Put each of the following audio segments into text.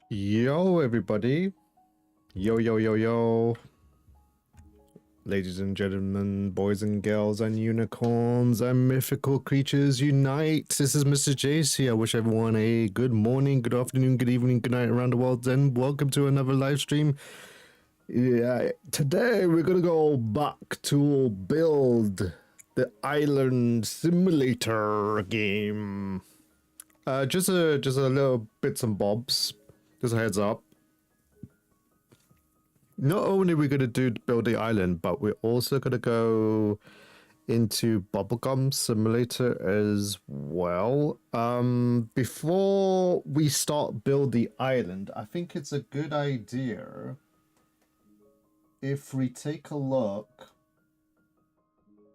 Yo, everybody. Yo, yo, yo, yo. Ladies and gentlemen, boys and girls, and unicorns, and mythical creatures unite. This is MR-JACY. I wish everyone a good morning, good afternoon, good evening, good night around the world, and welcome to another live stream. Yeah, today we're gonna go back to build the island simulator game. Just a little bits and bobs. Just a heads up. Not only are we gonna build the island, but we're also gonna go into Bubblegum Simulator as well. Before we start build the island, I think it's a good idea if we take a look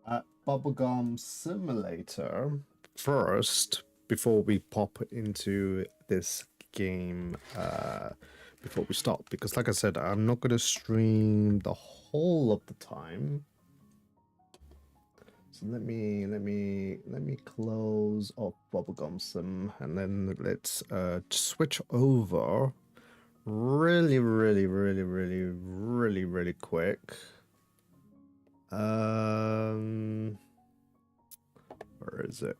at Bubblegum Simulator first before we pop into this game before we start, because like I said, I'm not going to stream the whole of the time. So let me close off Bubblegum Sim, and then let's switch over really quick. Where is it?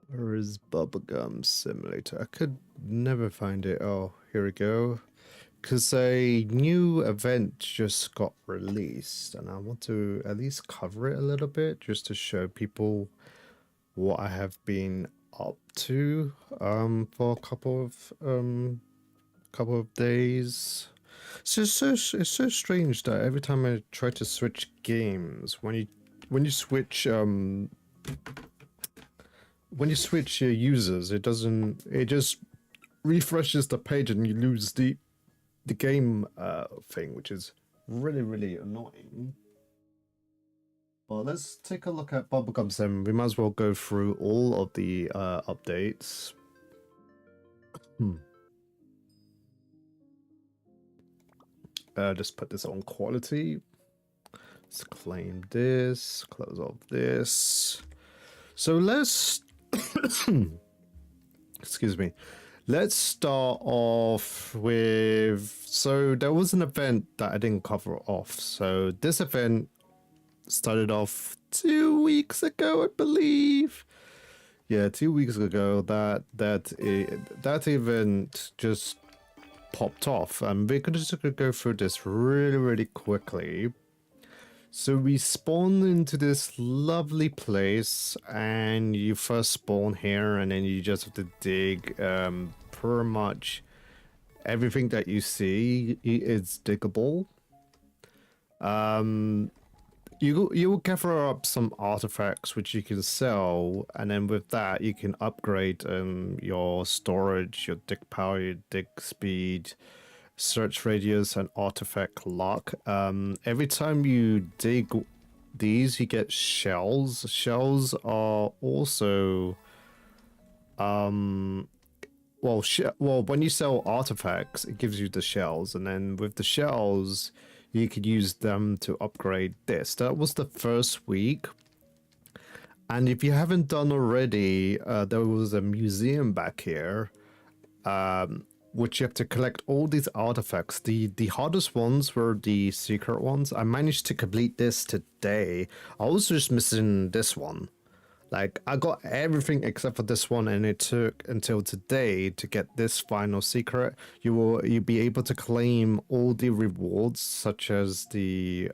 Where is Bubblegum Simulator? I could never find it. Oh, here we go. Because a new event just got released, and I want to at least cover it a little bit just to show people what I have been up to for a couple of days. It's so strange that every time I try to switch games, when you switch your users, it just refreshes the page and you lose the game thing, which is really annoying. Well, let's take a look at Bubblegum then. We might as well go through all of the updates. Just put this on quality. Let's claim this, close off this. So let's excuse me. Let's start off with, so there was an event that I didn't cover off. So this event started off 2 weeks ago, I believe. Yeah, 2 weeks ago that event just popped off, and we're just gonna go through this really quickly. So we spawn into this lovely place, and you first spawn here, and then you just have to dig. Pretty much everything that you see is diggable. You will gather up some artifacts which you can sell, and then with that you can upgrade your storage, your dig power, your dig speed, search radius, and artifact luck. Every time you dig these, you get shells. Shells are also well, when you sell artifacts, it gives you the shells, and then with the shells you could use them to upgrade this. That was the first week. And if you haven't done already, there was a museum back here, which you have to collect all these artifacts. The hardest ones were the secret ones. I managed to complete this today. I was just missing this one. Like, I got everything except for this one, and it took until today to get this final secret. You'll be able to claim all the rewards, such as the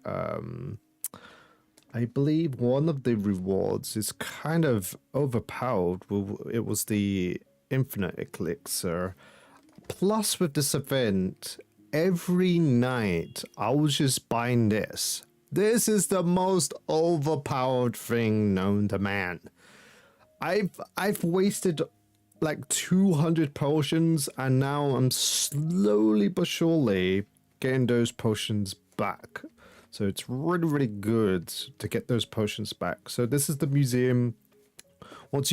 I believe one of the rewards is kind of overpowered. It was the infinite elixir. Plus, with this event, every night I was just buying this. This is the most overpowered thing known to man. I've wasted like 200 potions, and now I'm slowly but surely getting those potions back. So it's really good to get those potions back. So this is the museum. Once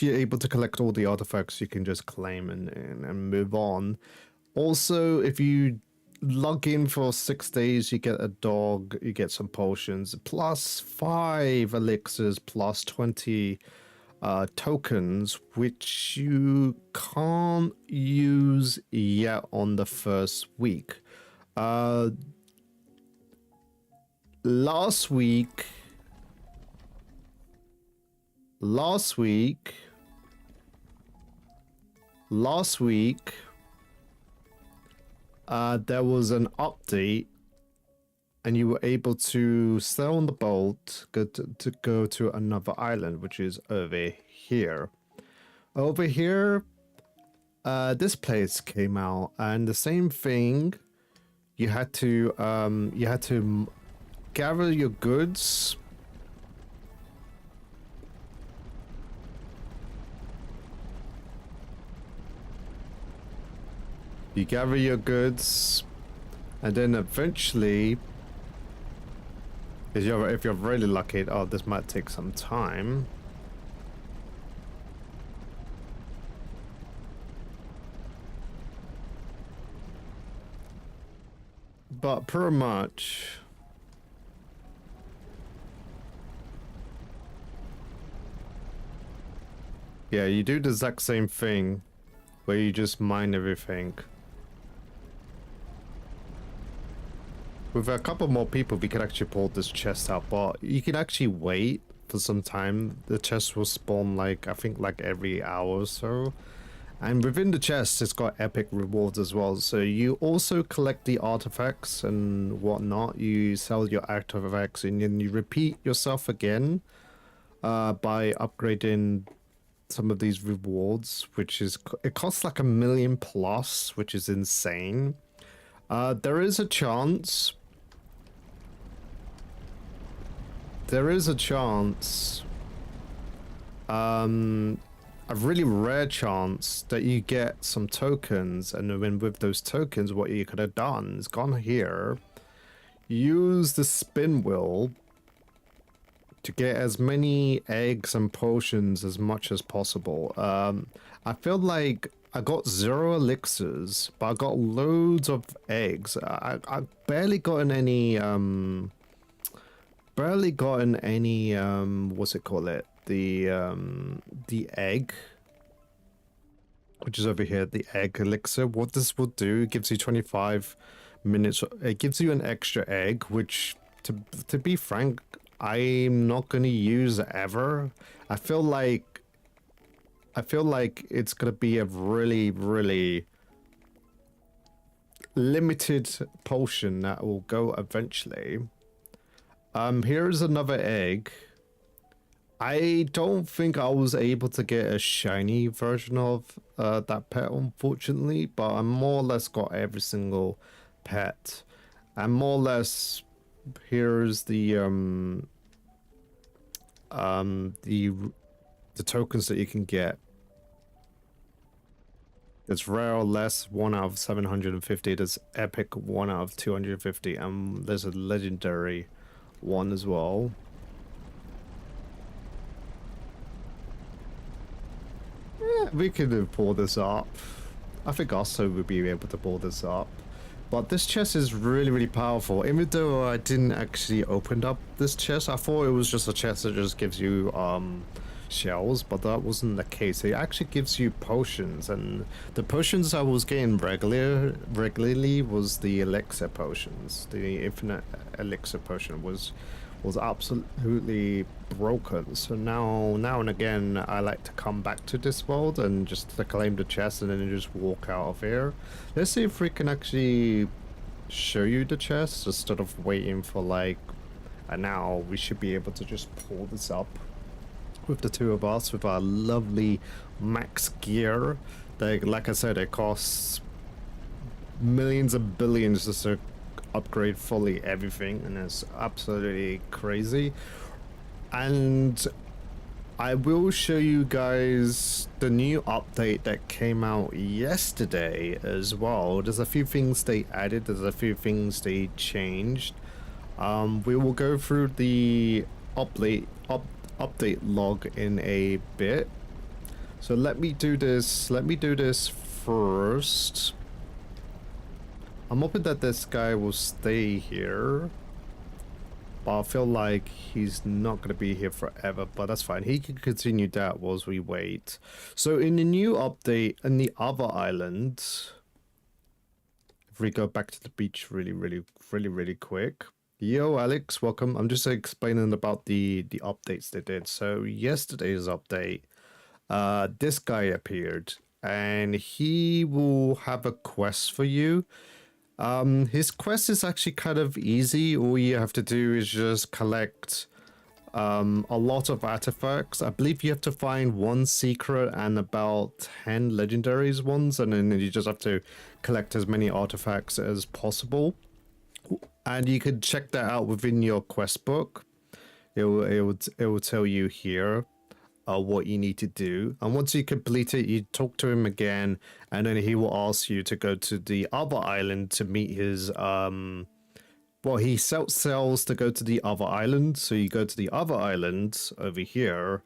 you're able to collect all the artifacts, you can just claim and move on. Also, if you log in for 6 days, you get a dog, you get some potions, plus 5 elixirs, plus 20 tokens, which you can't use yet on the first week. Last week, there was an update, and you were able to sail on the boat to go to another island, which is over here. Over here, this place came out, and the same thing. You had to gather your goods. You gather your goods, and then eventually, if you're really lucky, oh, this might take some time. But pretty much, yeah, you do the exact same thing where you just mine everything. With a couple more people, we could actually pull this chest out, but you can actually wait for some time. The chest will spawn like, I think like every hour or so. And within the chest, it's got epic rewards as well. So you also collect the artifacts and whatnot. You sell your artifacts, and then you repeat yourself again by upgrading some of these rewards, which is, it costs like 1 million plus, which is insane. There is a chance. There is a chance. A really rare chance that you get some tokens, and then with those tokens, what you could have done is gone here, use the spin wheel to get as many eggs and potions as much as possible. I feel like I got 0 elixirs, but I got loads of eggs. I barely gotten any what's it called it? The egg, which is over here, the egg elixir. What this will do, it gives you 25 minutes. It gives you an extra egg, which to be frank, I'm not going to use ever. I feel like it's going to be a really, really limited potion that will go eventually. Here's another egg. I don't think I was able to get a shiny version of that pet, unfortunately, but I more or less got every single pet. And more or less, here's the tokens that you can get. There's rare or less, 1 out of 750. There's epic, 1 out of 250, and there's a legendary one as well. Yeah, we could pull this up. I think also we'll be able to pull this up. But this chest is really, really powerful. Even though I didn't actually open up this chest, I thought it was just a chest that just gives you shells, but that wasn't the case. It actually gives you potions, and the potions I was getting regularly was the elixir potions. The infinite elixir potion was absolutely broken. So now and again, I like to come back to this world and just to claim the chest and then just walk out of here. Let's see if we can actually show you the chest instead of waiting for like an hour. We should be able to just pull this up with the two of us with our lovely max gear. They, like I said, it costs millions and billions just to upgrade fully everything, and it's absolutely crazy. And I will show you guys the new update that came out yesterday as well. There's a few things they added, there's a few things they changed. We will go through the update log in a bit. So let me do this first. I'm hoping that this guy will stay here, but I feel like he's not going to be here forever, but that's fine. He can continue that whilst we wait. So in the new update in the other island, if we go back to the beach really quick. Yo, Alex, welcome. I'm just explaining about the updates they did. So yesterday's update, this guy appeared, and he will have a quest for you. His quest is actually kind of easy. All you have to do is just collect a lot of artifacts. I believe you have to find 1 secret and about 10 legendaries ones, and then you just have to collect as many artifacts as possible. And you can check that out within your quest book. It will tell you here what you need to do, and once you complete it, you talk to him again, and then he will ask you to go to the other island to meet his well, he sells to go to the other island. So you go to the other island over here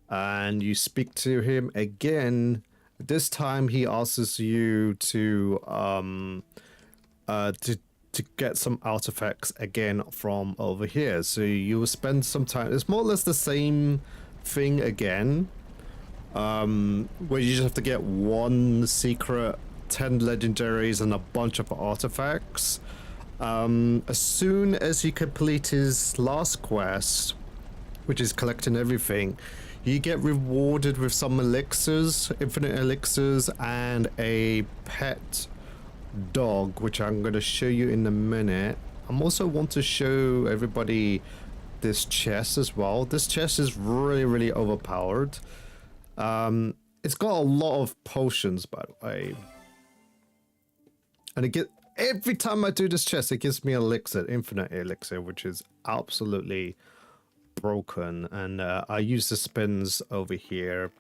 and you speak to him again. This time he asks you to get some artifacts again from over here. So you will spend some time. It's more or less the same thing again, where you just have to get 1 secret, 10 legendaries, and a bunch of artifacts. As soon as you complete his last quest, which is collecting everything, you get rewarded with some elixirs, infinite elixirs, and a pet dog, which I'm going to show you in a minute. I also want to show everybody this chest as well. This chest is really overpowered. It's got a lot of potions, by the way, and every time I do this chest, it gives me elixir, infinite elixir, which is absolutely broken. And I use the spins over here.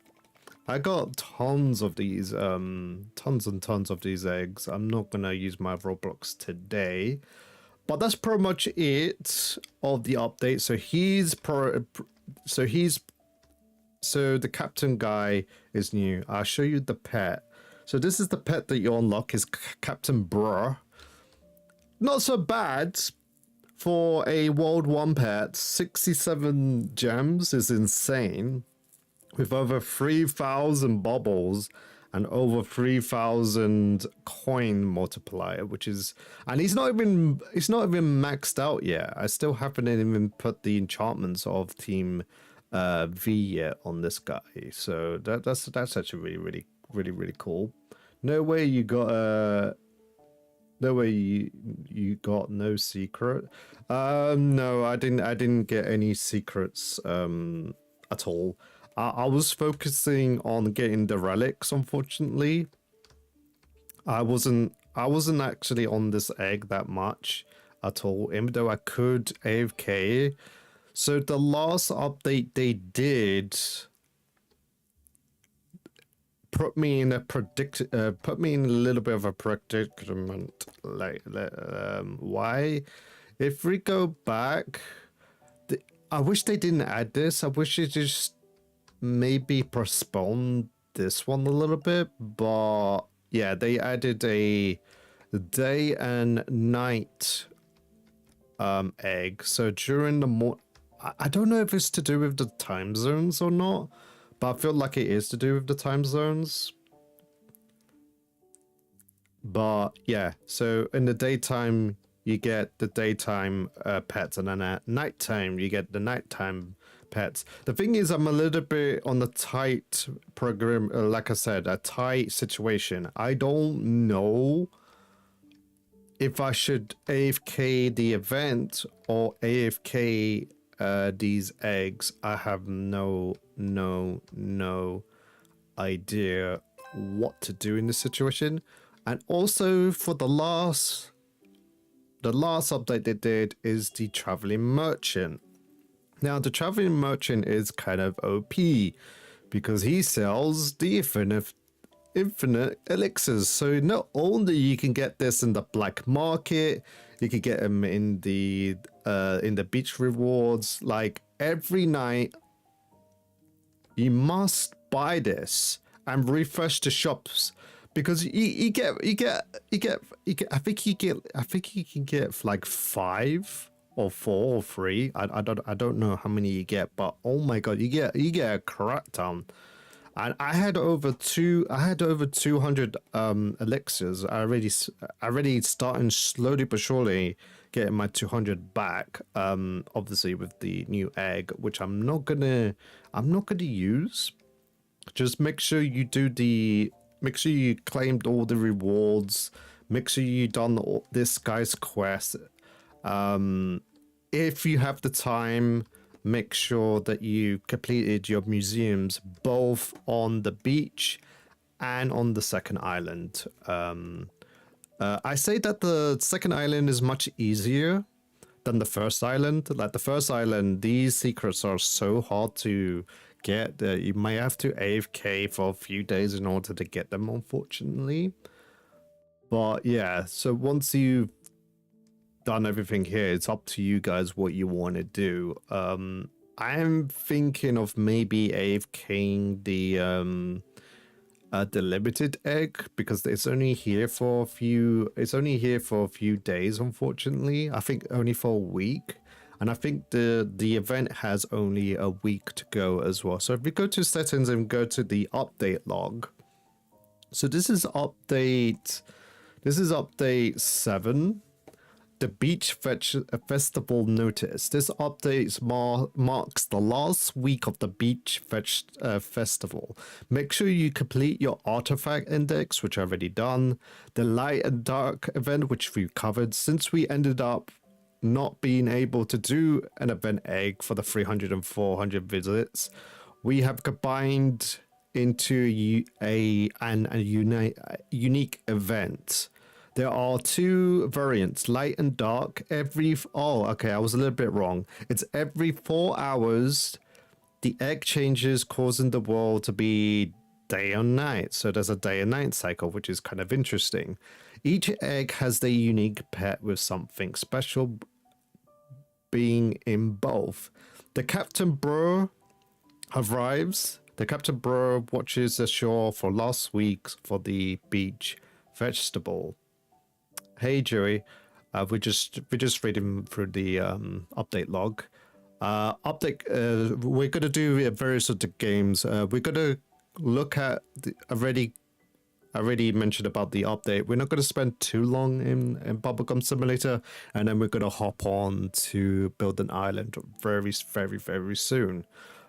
I got tons of these, tons and tons of these eggs. I'm not gonna use my Roblox today, but that's pretty much it of the update. So the captain guy is new. I'll show you the pet. So this is the pet that you unlock, is Captain Bruh. Not so bad for a World 1 pet. 67 gems is insane. With over 3,000 bubbles and over 3,000 coin multiplier, which is, and he's not even maxed out yet. I still haven't even put the enchantments of Team V yet on this guy. So that's actually really cool. No way you got no way you got no secret. No, I didn't get any secrets at all. I was focusing on getting the relics, unfortunately. I wasn't actually on this egg that much at all, even though I could AFK. So the last update they did put me in a little bit of a predicament. Why? If we go back, I wish they didn't add this. I wish it just maybe postpone this one a little bit, but yeah, they added a day and night egg. So during the I don't know if it's to do with the time zones or not, but I feel like it is to do with the time zones. But yeah, so in the daytime you get the daytime pets, and then at nighttime you get the nighttime pets. The thing is, I'm a little bit on the tight program, like I said, a tight situation. I don't know if I should AFK the event or AFK these eggs. I have no idea what to do in this situation. And also for the last update they did is the traveling merchant. Now, the traveling merchant is kind of OP because he sells the infinite elixirs. So not only you can get this in the black market, you can get them in the beach rewards. Like every night, you must buy this and refresh the shops because you get. I think you can get like 5 or 4 or 3. I don't know how many you get, but oh my god, you get a crap ton. And I had over 200 elixirs. I already starting slowly but surely getting my 200 back. Obviously with the new egg, which I'm not gonna use. Just make sure you claimed all the rewards. Make sure you done this guy's quest. If you have the time, make sure that you completed your museums both on the beach and on the second island. I say that the second island is much easier than the first island. Like the first island, these secrets are so hard to get that you might have to AFK for a few days in order to get them, unfortunately. But yeah, so once you've done everything here, it's up to you guys what you want to do. I'm thinking of maybe AFKing the limited egg because it's only here for a few days, unfortunately. I think only for a week, and I think the event has only a week to go as well. So if we go to settings and go to the update log, so this is update 7. The Beach Festival Notice. This update marks the last week of the Beach Festival. Make sure you complete your artifact index, which I've already done. The light and dark event, which we've covered. Since we ended up not being able to do an event egg for the 300 and 400 visits, we have combined into a unique event. There are two variants, light and dark. Oh, okay, I was a little bit wrong. It's every 4 hours, the egg changes, causing the world to be day and night. So there's a day and night cycle, which is kind of interesting. Each egg has their unique pet with something special being in both. The Captain Bro arrives. The Captain Bro watches the shore for last week for the beach vegetable. Hey Joey, we're just reading through the update log. We're gonna do various sort of games. We're gonna look at I already mentioned about the update. We're not going to spend too long in Bubblegum Simulator, and then we're going to hop on to build an island very soon.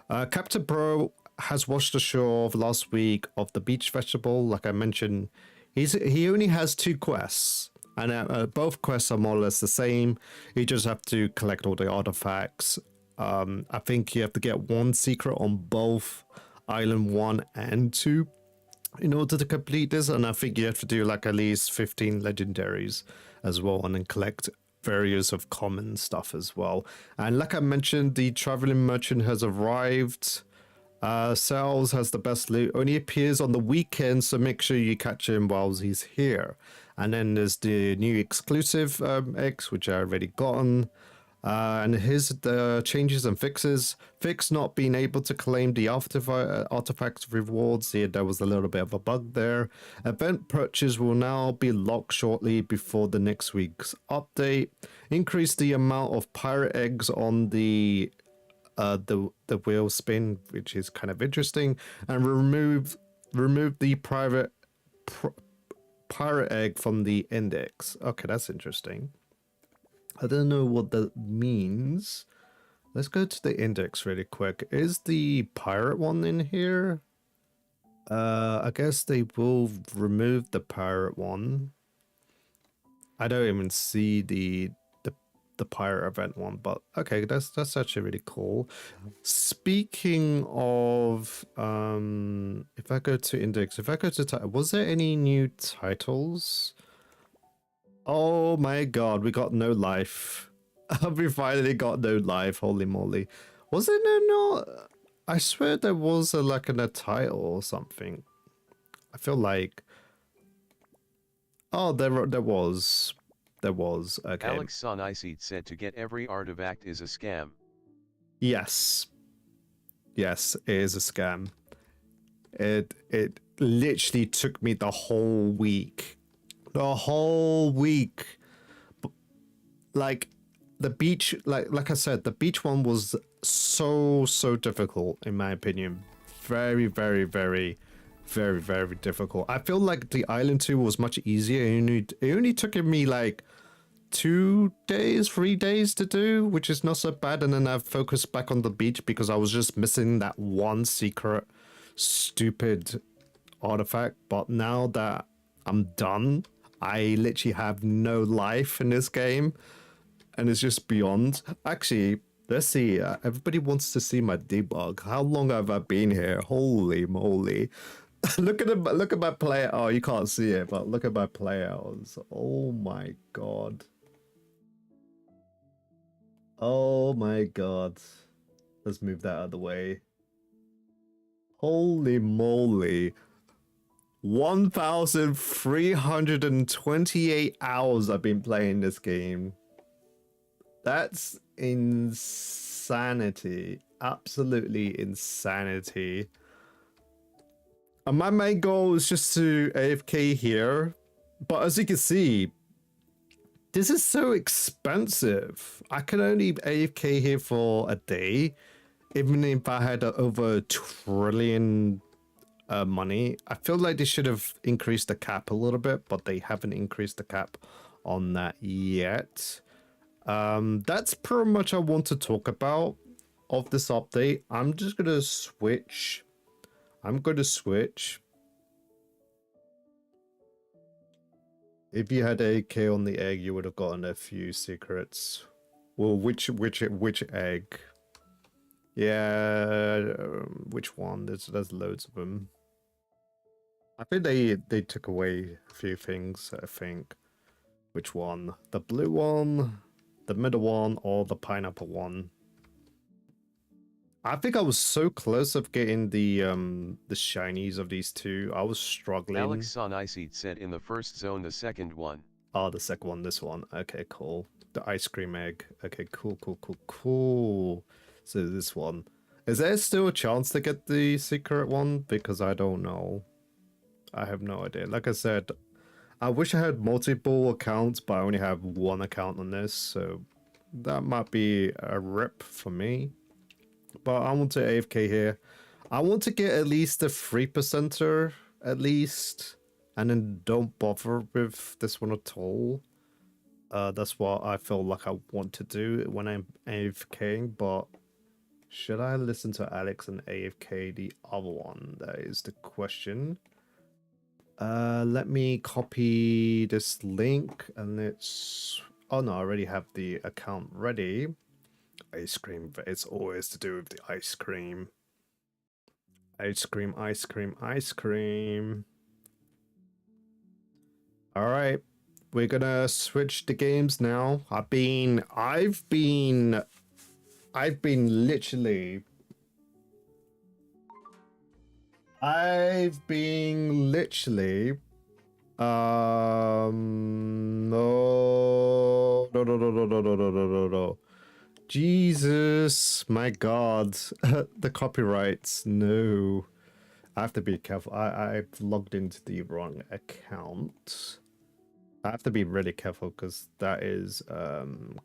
Captain Bro has washed ashore last week of the beach vegetable. Like I mentioned, he only has 2 quests, and both quests are more or less the same. You just have to collect all the artifacts. I think you have to get 1 secret on both Island 1 and 2 in order to complete this, and I think you have to do like at least 15 legendaries as well, and then collect various of common stuff as well. And like I mentioned, the traveling merchant has arrived. Sales has the best loot, only appears on the weekend, so make sure you catch him while he's here. And then there's the new exclusive eggs, which I already gotten. And here's the changes and fixes. Fix not being able to claim the artifacts rewards. Yeah, there was a little bit of a bug there. Event purchase will now be locked shortly before the next week's update. Increase the amount of pirate eggs on the wheel spin, which is kind of interesting. And remove the pirate egg from the index. Okay, that's interesting. I don't know what that means. Let's go to the index really quick. Is the pirate one in here? I guess they will remove the pirate one. I don't even see the pirate event one, but okay, that's actually really cool. Speaking of, if I go to index, if I go to was there any new titles? Oh my god, we got no life. We finally got no life, holy moly. Was it no? I swear there was a title or something. I feel like... Oh, there was. Okay. 𝙀𝙓𝙋𝘼𝙉𝘿 said to get every artifact is a scam. Yes. Yes, it is a scam. It literally took me the whole week. The whole week. Like the beach, like I said, the beach one was so difficult in my opinion. Very difficult. I feel like the island 2 was much easier. It only took me like 2 days, 3 days to do, which is not so bad. And then I focused back on the beach because I was just missing that one secret stupid artifact. But now that I'm done, I literally have no life in this game, and it's just beyond. Actually, let's see. Everybody wants to see my debug. How long have I been here? Holy moly! Look at my player. Oh, you can't see it, but look at my players. Oh my god. Oh my god. Let's move that out of the way. Holy moly. 1,328 hours I've been playing this game. That's insanity. Absolutely insanity. And my main goal is just to AFK here. But as you can see, this is so expensive. I can only AFK here for a day. Even if I had over 1 trillion money. I feel like they should have increased the cap a little bit, but they haven't increased the cap on that yet. That's pretty much I want to talk about of this update. I'm just gonna switch. If you had AK on the egg, you would have gotten a few secrets. Well, which egg? Yeah, which one? There's loads of them. I think they took away a few things, I think. Which one? The blue one, the middle one, or the pineapple one? I think I was so close of getting the shinies of these two. I was struggling. 𝙀𝙋𝙋𝘼𝙉𝙿 said in the first zone the second one. Oh, the second one, this one. Okay, cool. The ice cream egg. Okay, cool, cool, cool, cool. So this one. Is there still a chance to get the secret one? Because I don't know. I have no idea. Like I said, I wish I had multiple accounts, but I only have one account on this, so that might be a rip for me. But I want to AFK here. I want to get at least a 3%er, at least, and then don't bother with this one at all. That's what I feel like I want to do when I'm AFKing, but should I listen to Alex and AFK the other one? That is the question. Let me copy this link and it's... Oh no, I already have the account ready. Ice cream, it's always to do with the ice cream. Ice cream, ice cream, ice cream. Alright, we're gonna switch the games now. I've been literally no. Jesus, my God, the copyrights, no. I have to be careful. I've logged into the wrong account. I have to be really careful because that is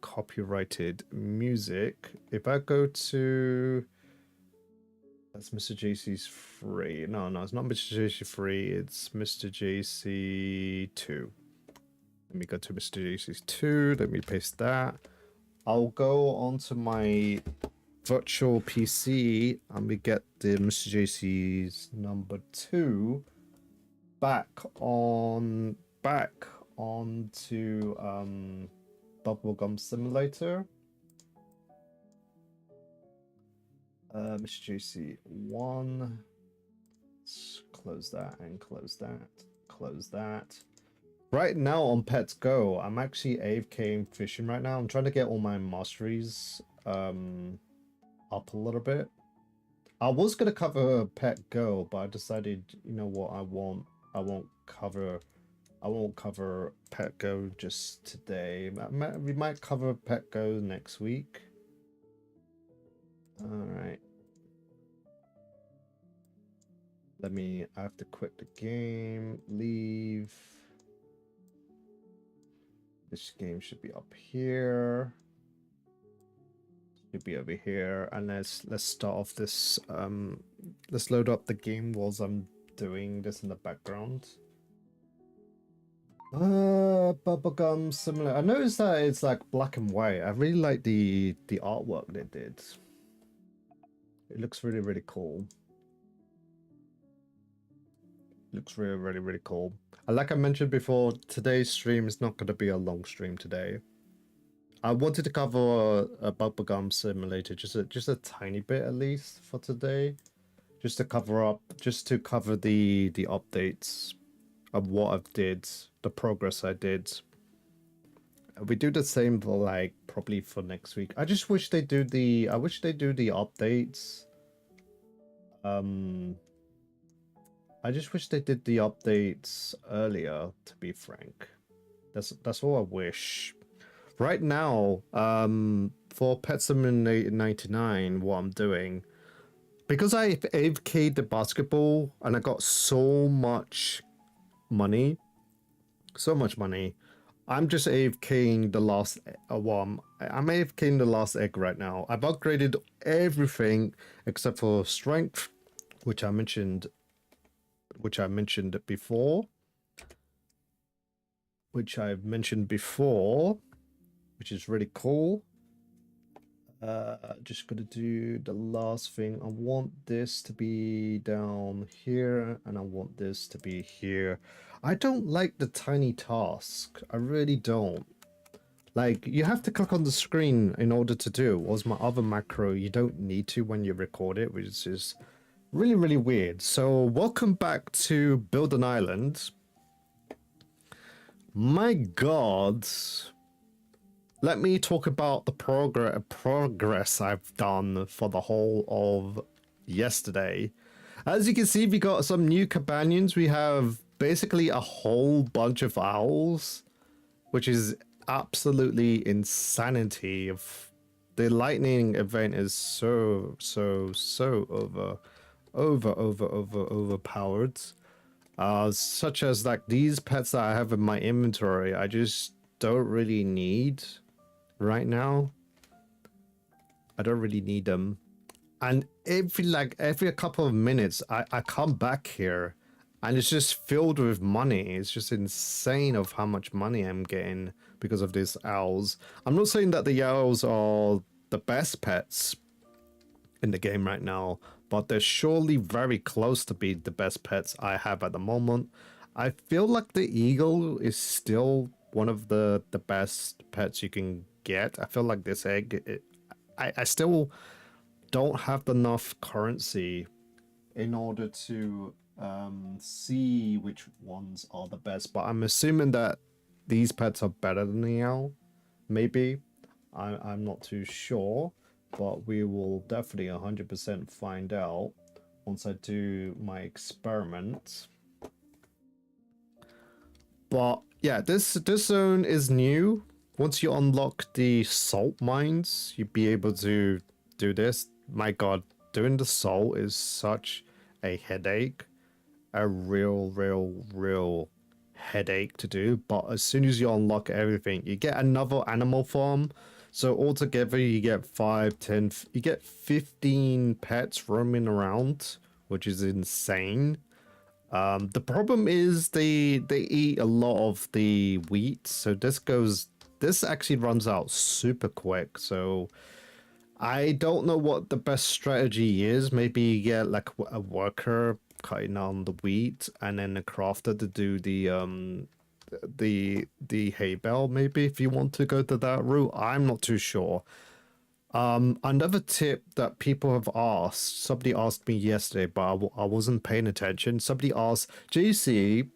copyrighted music. If I go to... That's MR-JACY's free. No, it's not MR-JACY free. It's MR-JACY 2. Let me go to MR-JACY's 2. Let me paste that. I'll go onto my virtual PC and we get the MR-JACY's number 2 back onto Bubblegum Simulator. MR-JACY 1. Let's close that and close that. Close that. Right now on Pets Go, I'm actually AFKing fishing right now. I'm trying to get all my masteries up a little bit. I was gonna cover Pet Go, but I decided, you know what, I won't cover Pet Go just today. We might cover Pet Go next week. Alright. I have to quit the game, leave. This game should be up here. Should be over here. And let's start off this. Let's load up the game whilst I'm doing this in the background. Bubblegum similar. I noticed that it's like black and white. I really like the artwork they did. It looks really, really cool. Looks really, really, really cool. And like I mentioned before, today's stream is not going to be a long stream today. I wanted to cover a Bubblegum Simulator, just a tiny bit at least for today, just to cover the updates of what I've did, the progress I did. We do the same for like probably for next week. I just wish they do the updates. I just wish they did the updates earlier, to be frank. That's all I wish. Right now, for Pet Simulator 99, what I'm doing, because I AFK'd the basketball and I got so much money, I'm just AFK'ing the last I'm AFK'ing the last egg right now. I've upgraded everything except for strength, which I mentioned before, which is really cool. Just gonna do the last thing. I want this to be down here and I want this to be here. I don't like the tiny task. I really don't. Like, you have to click on the screen in order to do. Whereas my other macro, you don't need to when you record it, which is really, really weird. So welcome back to Build an Island. My God. Let me talk about the progress I've done for the whole of yesterday. As you can see, we got some new companions. We have basically a whole bunch of owls, which is absolutely insanity. Of the lightning event is so overpowered. Such as like these pets that I have in my inventory, I just don't really need right now. I don't really need them. And every couple of minutes, I come back here and it's just filled with money. It's just insane of how much money I'm getting because of these owls. I'm not saying that the owls are the best pets in the game right now, but they're surely very close to be the best pets I have at the moment. I feel like the eagle is still one of the best pets you can get. I feel like this egg, I still don't have enough currency in order to see which ones are the best, but I'm assuming that these pets are better than the owl. Maybe. I'm not too sure, but we will definitely 100% find out once I do my experiment. But yeah, this zone is new. Once you unlock the salt mines, you'll be able to do this. My God, doing the salt is such a headache. A real headache to do. But as soon as you unlock everything, you get another animal farm. So altogether, you get 5, 10, you get 15 pets roaming around, which is insane. The problem is they eat a lot of the wheat, so this actually runs out super quick. So I don't know what the best strategy is. Maybe you get like a worker cutting on the wheat, and then a crafter to do the hay bale. Maybe if you want to go to that route, I'm not too sure. Another tip that people have asked, somebody asked me yesterday, but I wasn't paying attention. Somebody asked, JC,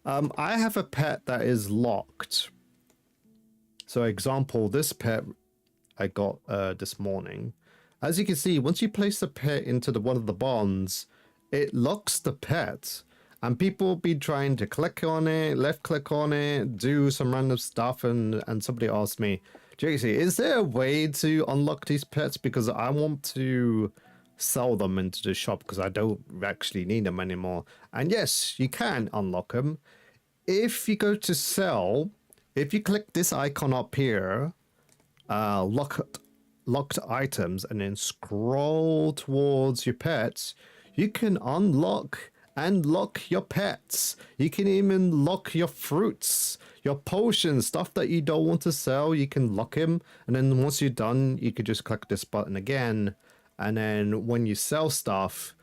I have a pet that is locked. So example, this pet I got this morning. As you can see, once you place the pet into one of the bonds, it locks the pet. And people will be trying to click on it, left click on it, do some random stuff, and somebody asked me, JC, is there a way to unlock these pets? Because I want to sell them into the shop because I don't actually need them anymore. And yes, you can unlock them. If you go to sell, if you click this icon up here, locked items, and then scroll towards your pets, you can unlock and lock your pets. You can even lock your fruits, your potions, stuff that you don't want to sell. You can lock him, and then once you're done, you can just click this button again, and then when you sell stuff,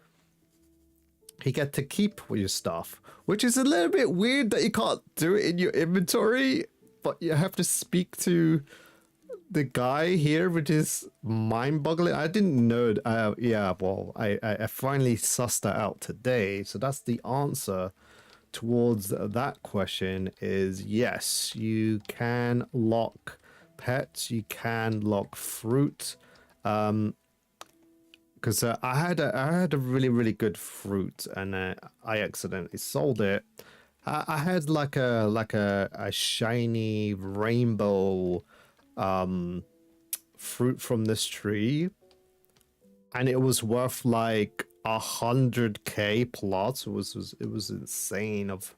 you get to keep your stuff, which is a little bit weird that you can't do it in your inventory, but you have to speak to the guy here, which is mind-boggling. I didn't know. Yeah, well, I finally sussed that out today. So that's the answer towards that question is yes, you can lock pets, you can lock fruit. Because I had a really good fruit, and I accidentally sold it. I had like a shiny rainbow fruit from this tree, and it was worth like 100k plus. It was insane of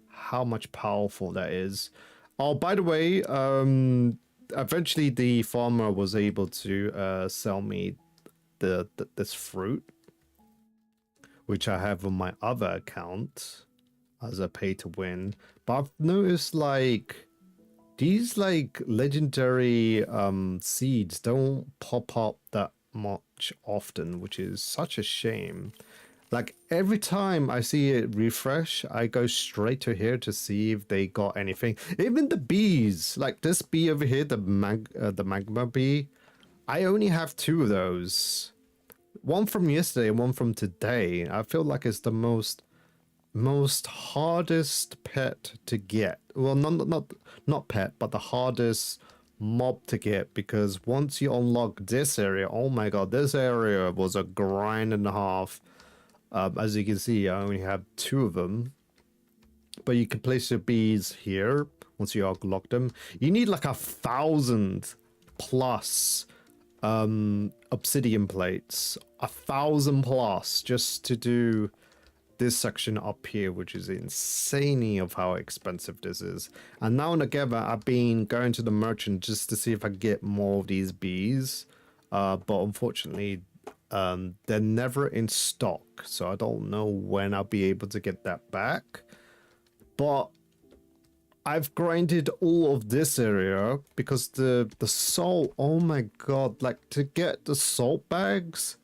how much powerful that is. Oh, by the way, eventually the farmer was able to sell me this fruit, which I have on my other account as a pay to win. But I've noticed like these like legendary seeds don't pop up that much often, which is such a shame. Like every time I see it refresh, I go straight to here to see if they got anything. Even the bees, like this bee over here, the magma bee, I only have 2 of those. One from yesterday and one from today. I feel like it's the most most hardest pet to get. Well, not pet, but the hardest mob to get, because once you unlock this area, oh my god, this area was a grind and a half. As you can see, I only have 2 of them, but you can place your bees here once you unlock them. You need like 1,000 plus obsidian plates, 1,000 plus, just to do this section up here, which is insane of how expensive this is. And now and again, I've been going to the merchant just to see if I get more of these bees, but unfortunately they're never in stock, so I don't know when I'll be able to get that back. But I've grinded all of this area because the salt, oh my god, like to get the salt bags,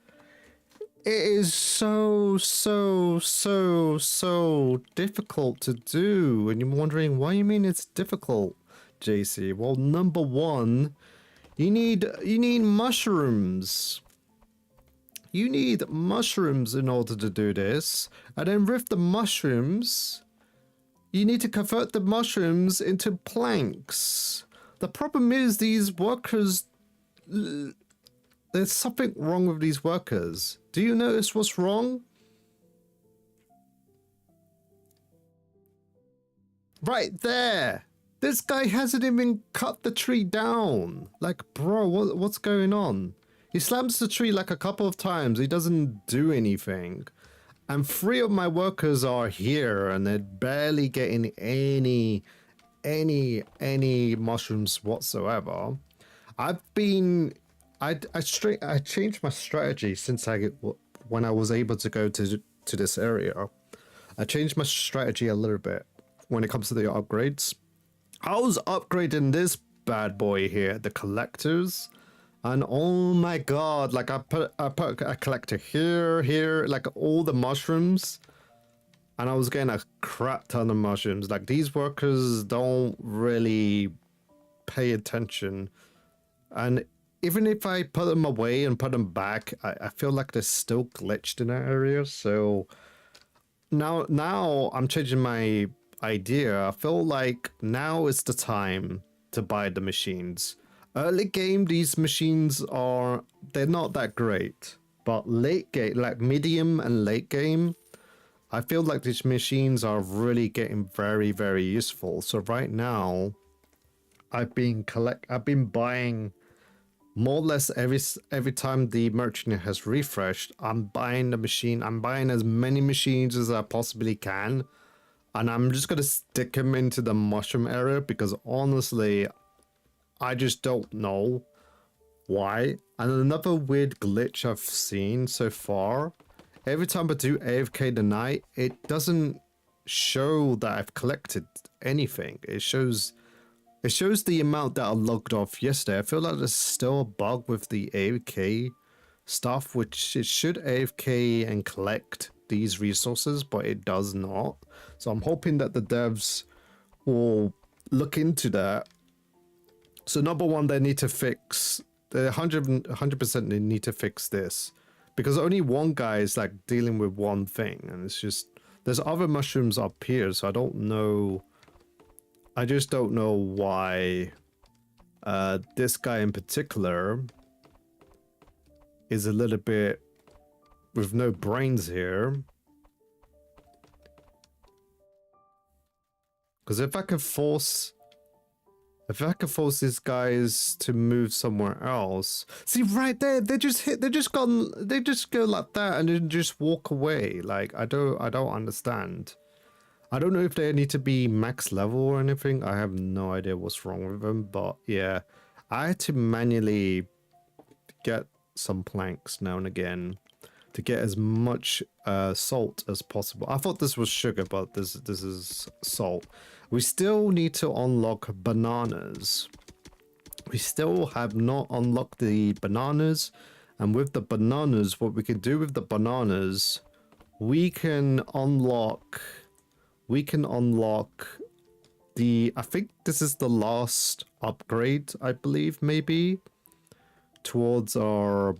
it is so difficult to do. And you're wondering, why you mean it's difficult, JC? Well, number one, you need mushrooms. You need mushrooms in order to do this. And then with the mushrooms, you need to convert the mushrooms into planks. The problem is these workers, there's something wrong with these workers. Do you notice what's wrong? Right there. This guy hasn't even cut the tree down. Like, bro, what's going on? He slams the tree like a couple of times. He doesn't do anything. And 3 of my workers are here and they're barely getting any mushrooms whatsoever. I changed my strategy since when I was able to go to this area. I changed my strategy a little bit when it comes to the upgrades. I was upgrading this bad boy here, the collectors. And oh my god, like I put a collector here, like all the mushrooms, and I was getting a crap ton of mushrooms. Like these workers don't really pay attention, and even if I put them away and put them back, I feel like they're still glitched in that area. So now I'm changing my idea. I feel like now is the time to buy the machines. Early game, these machines they're not that great, but late game, like medium and late game, I feel like these machines are really getting very, very useful. So right now, I've been buying more or less every time the merchant has refreshed. I'm buying the machine. I'm buying as many machines as I possibly can, and I'm just gonna stick them into the mushroom area because honestly, I just don't know why. And another weird glitch I've seen so far, every time I do AFK the night, it doesn't show that I've collected anything. It shows the amount that I logged off yesterday. I feel like there's still a bug with the AFK stuff, which it should AFK and collect these resources, but it does not. So I'm hoping that the devs will look into that. So number one, they need to fix, 100% they need to fix this, because only one guy is like dealing with one thing, and it's just, there's other mushrooms up here, so I don't know, I just don't know why this guy in particular is a little bit with no brains here. Because if I could force these guys to move somewhere else, see right there, they just go like that and then just walk away. Like I don't understand. I don't know if they need to be max level or anything. I have no idea what's wrong with them, but yeah, I had to manually get some planks now and again to get as much salt as possible. I thought this was sugar, but this is salt. We still need to unlock bananas. We still have not unlocked the bananas, and with the bananas, what we can do with the bananas, we can unlock the, I think this is the last upgrade, I believe, maybe, towards our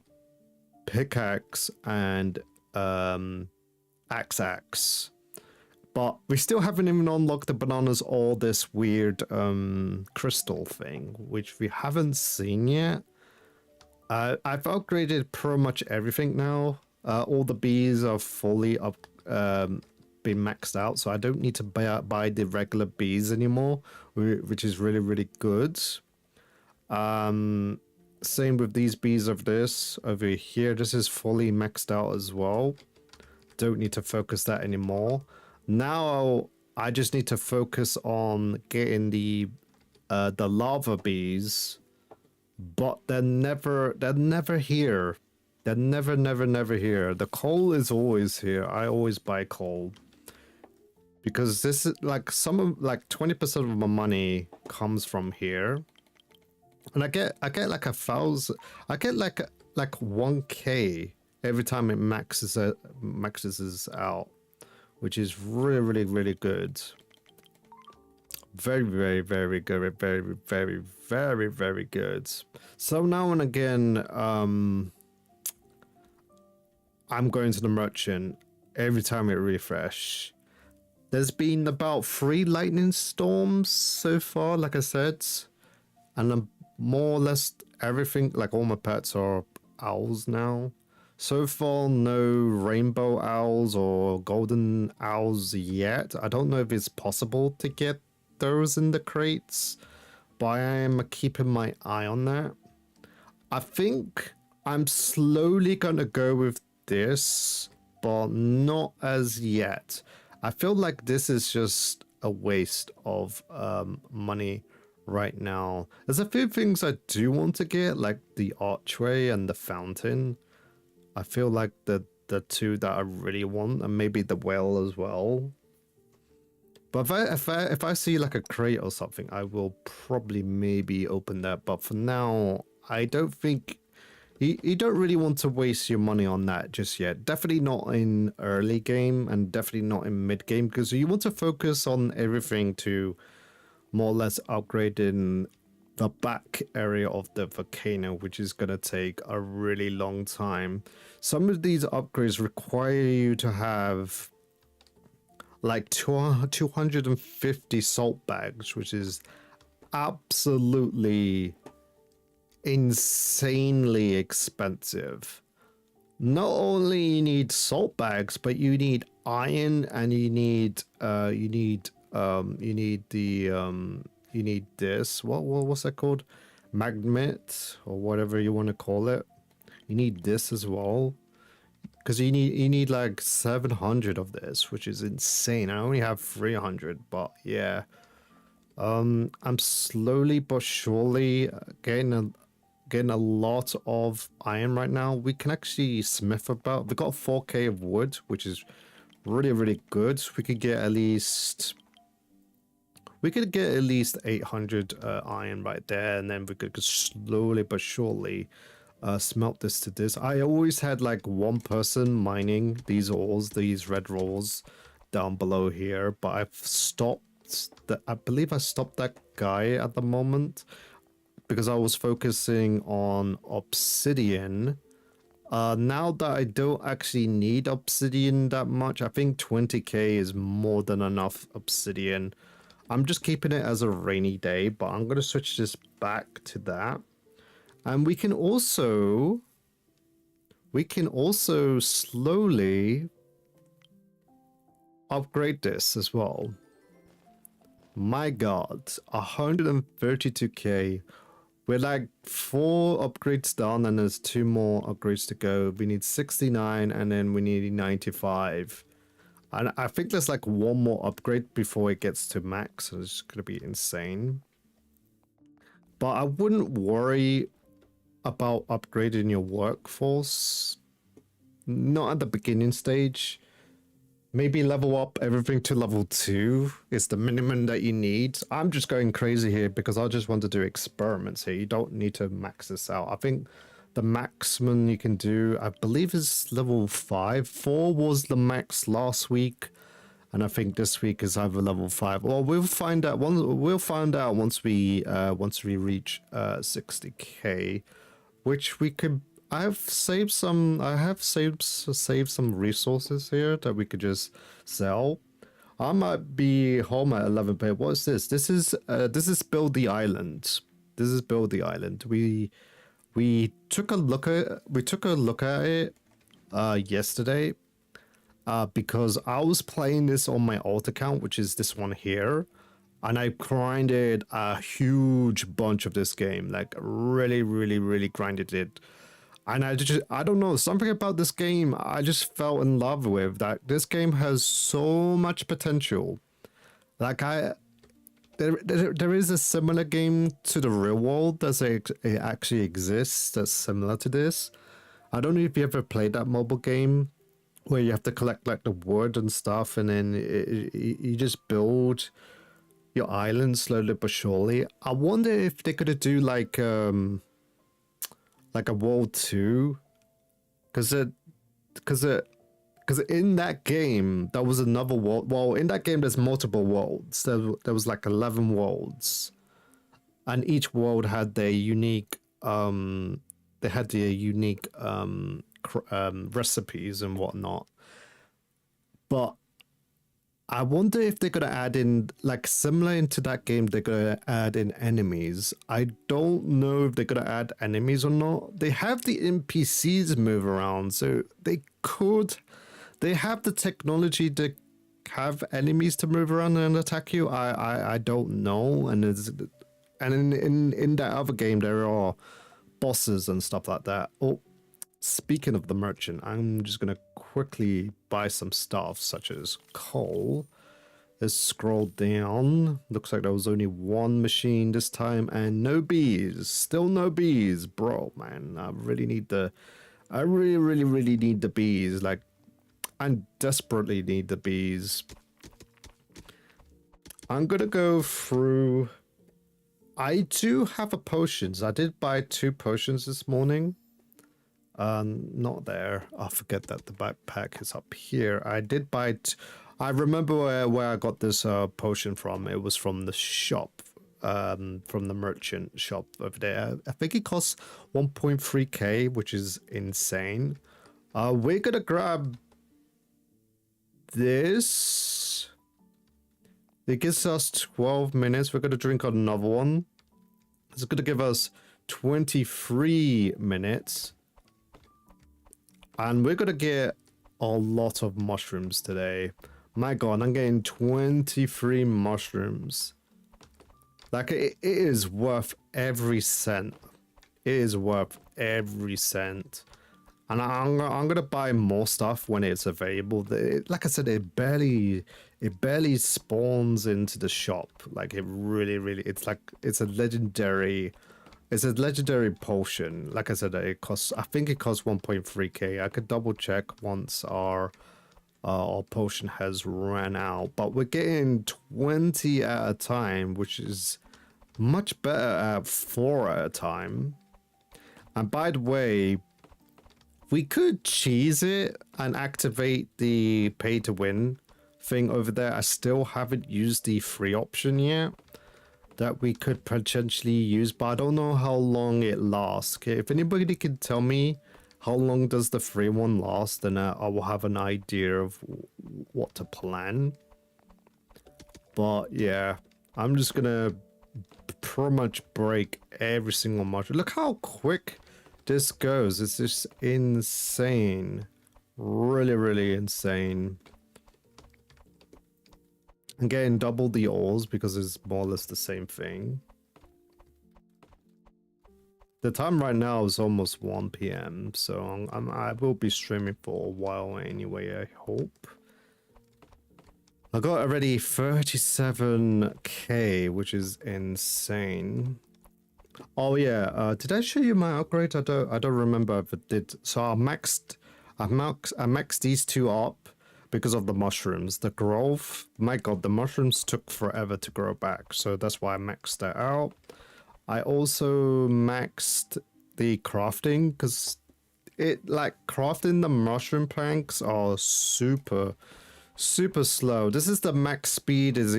pickaxe and axe. But we still haven't even unlocked the bananas or this weird crystal thing, which we haven't seen yet. I've upgraded pretty much everything now. All the bees are fully up, been maxed out, so I don't need to buy the regular bees anymore, which is really, really good. Same with these bees of this over here. This is fully maxed out as well. Don't need to focus that anymore. Now I just need to focus on getting the lava bees, but they're never here. They're never here. The coal is always here. I always buy coal because this is like 20% of my money comes from here, and I get like 1,000. I get like 1K every time it maxes out, which is really, really good. Very, very, very good. Very, very, very, very good. So now and again, I'm going to the merchant every time it refresh. There's been about 3 lightning storms so far, like I said, and I'm more or less everything, like all my pets are owls now. So far, no rainbow owls or golden owls yet. I don't know if it's possible to get those in the crates, but I am keeping my eye on that. I think I'm slowly gonna go with this, but not as yet. I feel like this is just a waste of money right now. There's a few things I do want to get, like the archway and the fountain. I feel like the two that I really want, and maybe the well as well. But if I see like a crate or something, I will probably maybe open that. But for now, I don't think you don't really want to waste your money on that just yet. Definitely not in early game, and definitely not in mid game, because you want to focus on everything to more or less upgrading the back area of the volcano, which is going to take a really long time. Some of these upgrades require you to have like 250 salt bags, which is absolutely insanely expensive. Not only you need salt bags, but you need iron, and you need this, what's that called, magnet or whatever you want to call it. You need this as well, because you need like 700 of this, which is insane. I only have 300, but yeah. I'm slowly but surely getting a lot of iron right now. We can actually smith about. We got 4K of wood, which is really, really good. We could get at least 800 iron right there, and then we could slowly but surely smelt this to this. I always had like one person mining these ores, these red ores down below here, but I've stopped. I believe I stopped that guy at the moment because I was focusing on obsidian. Now that I don't actually need obsidian that much, I think 20k is more than enough obsidian. I'm just keeping it as a rainy day, but I'm going to switch this back to that. And we can also slowly upgrade this as well. My god, 132k. We're like 4 upgrades done, and there's 2 more upgrades to go. We need 69, and then we need 95. And I think there's like 1 more upgrade before it gets to max, so it's gonna be insane. But I wouldn't worry about upgrading your workforce. Not at the beginning stage. Maybe level up everything to level 2 is the minimum that you need. I'm just going crazy here because I just want to do experiments here. You don't need to max this out. I think the maximum you can do, I believe, is level 5. 4 was the max last week, and I think this week is either level 5. Well, we'll find out. We'll find out once we reach 60k, which we could. I have saved some. I have saved some resources here that we could just sell. I might be home at 11 p.m. What's this? This is Build the Island. This is Build the Island. We took a look at it yesterday because I was playing this on my alt account, which is this one here, and I grinded a huge bunch of this game, like really grinded it. And I don't know, something about this game I just fell in love with, that this game has so much potential. Like there is a similar game to the real world it actually exists that's similar to this. I don't know if you ever played that mobile game where you have to collect like the wood and stuff, and then you just build your island slowly but surely. I wonder if they could do like a World 2, because in that game there was another world. Well, in that game there's multiple worlds. There was like 11 worlds, and each world had their unique recipes and whatnot. But I wonder if they're gonna add in, like, similar into that game, they're gonna add in enemies. I don't know if they're gonna add enemies or not. They have the NPCs move around, so they have the technology to have enemies to move around and attack you. I don't know. And in that other game there are bosses and stuff like that. Oh, speaking of the merchant, I'm just gonna quickly buy some stuff such as coal. Let's scroll down. Looks like there was only one machine this time, and no bees. Still no bees, bro. Man, I really need the bees. Like, I desperately need the bees. I'm gonna go through. I do have a potions. I did buy 2 potions this morning. Not there. I forget that the backpack is up here. I did buy. I remember where I got this potion from. It was from the shop, from the merchant shop over there. I think it costs 1.3k, which is insane. We're gonna grab this. It gives us 12 minutes. We're gonna drink another one. It's gonna give us 23 minutes. And we're gonna get a lot of mushrooms today. My god, I'm getting 23 mushrooms. Like, it is worth every cent. It is worth every cent. And I'm gonna buy more stuff when it's available. Like I said, it barely spawns into the shop. Like, it really, it's a legendary. It's a legendary potion. Like I said, I think it costs 1.3k. I could double check once our potion has ran out. But we're getting 20 at a time, which is much better at 4 at a time. And by the way, we could cheese it and activate the pay to win thing over there. I still haven't used the free option yet that we could potentially use, but I don't know how long it lasts. Okay, if anybody can tell me how long does the free one last, then I will have an idea of what to plan. But yeah, I'm just gonna pretty much break every single mushroom. Look how quick this goes. It's just insane. Really insane. I'm getting double the ores because it's more or less the same thing. The time right now is almost 1 p.m. so I will be streaming for a while anyway, I hope. I got already 37k, which is insane. Oh yeah, did I show you my upgrade? I don't remember if it did. So I maxed these 2 up because of the mushrooms. The growth, my god, the mushrooms took forever to grow back, so that's why I maxed that out. I also maxed the crafting because crafting the mushroom planks are super slow. This is the max speed as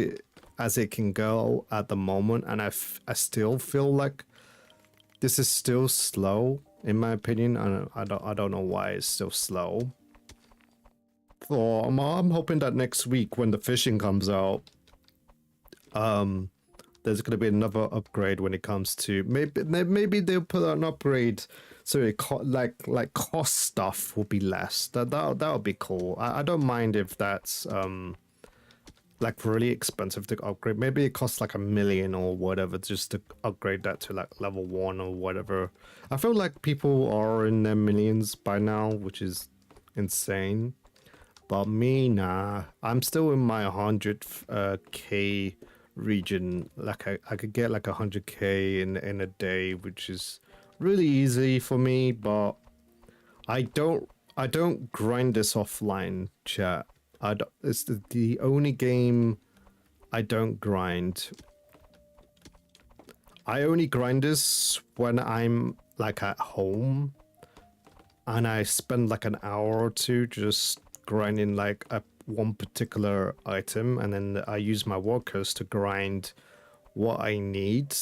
it can go at the moment, and I still feel like this is still slow in my opinion. I don't know why it's still slow. or I'm hoping that next week when the fishing comes out, there's going to be another upgrade when it comes to maybe they'll put an upgrade so it like cost stuff will be less. That would be cool. I don't mind if that's like really expensive to upgrade. Maybe it costs like $1 million or whatever just to upgrade that to like level 1 or whatever. I feel like people are in their millions by now, which is insane. But me, nah. I'm still in my 100k region. Like I could get like 100k in a day, which is really easy for me. But I don't grind this offline, chat. It's the only game I don't grind. I only grind this when I'm like at home and I spend like an hour or two just grinding like one particular item, and then I use my workers to grind what I need.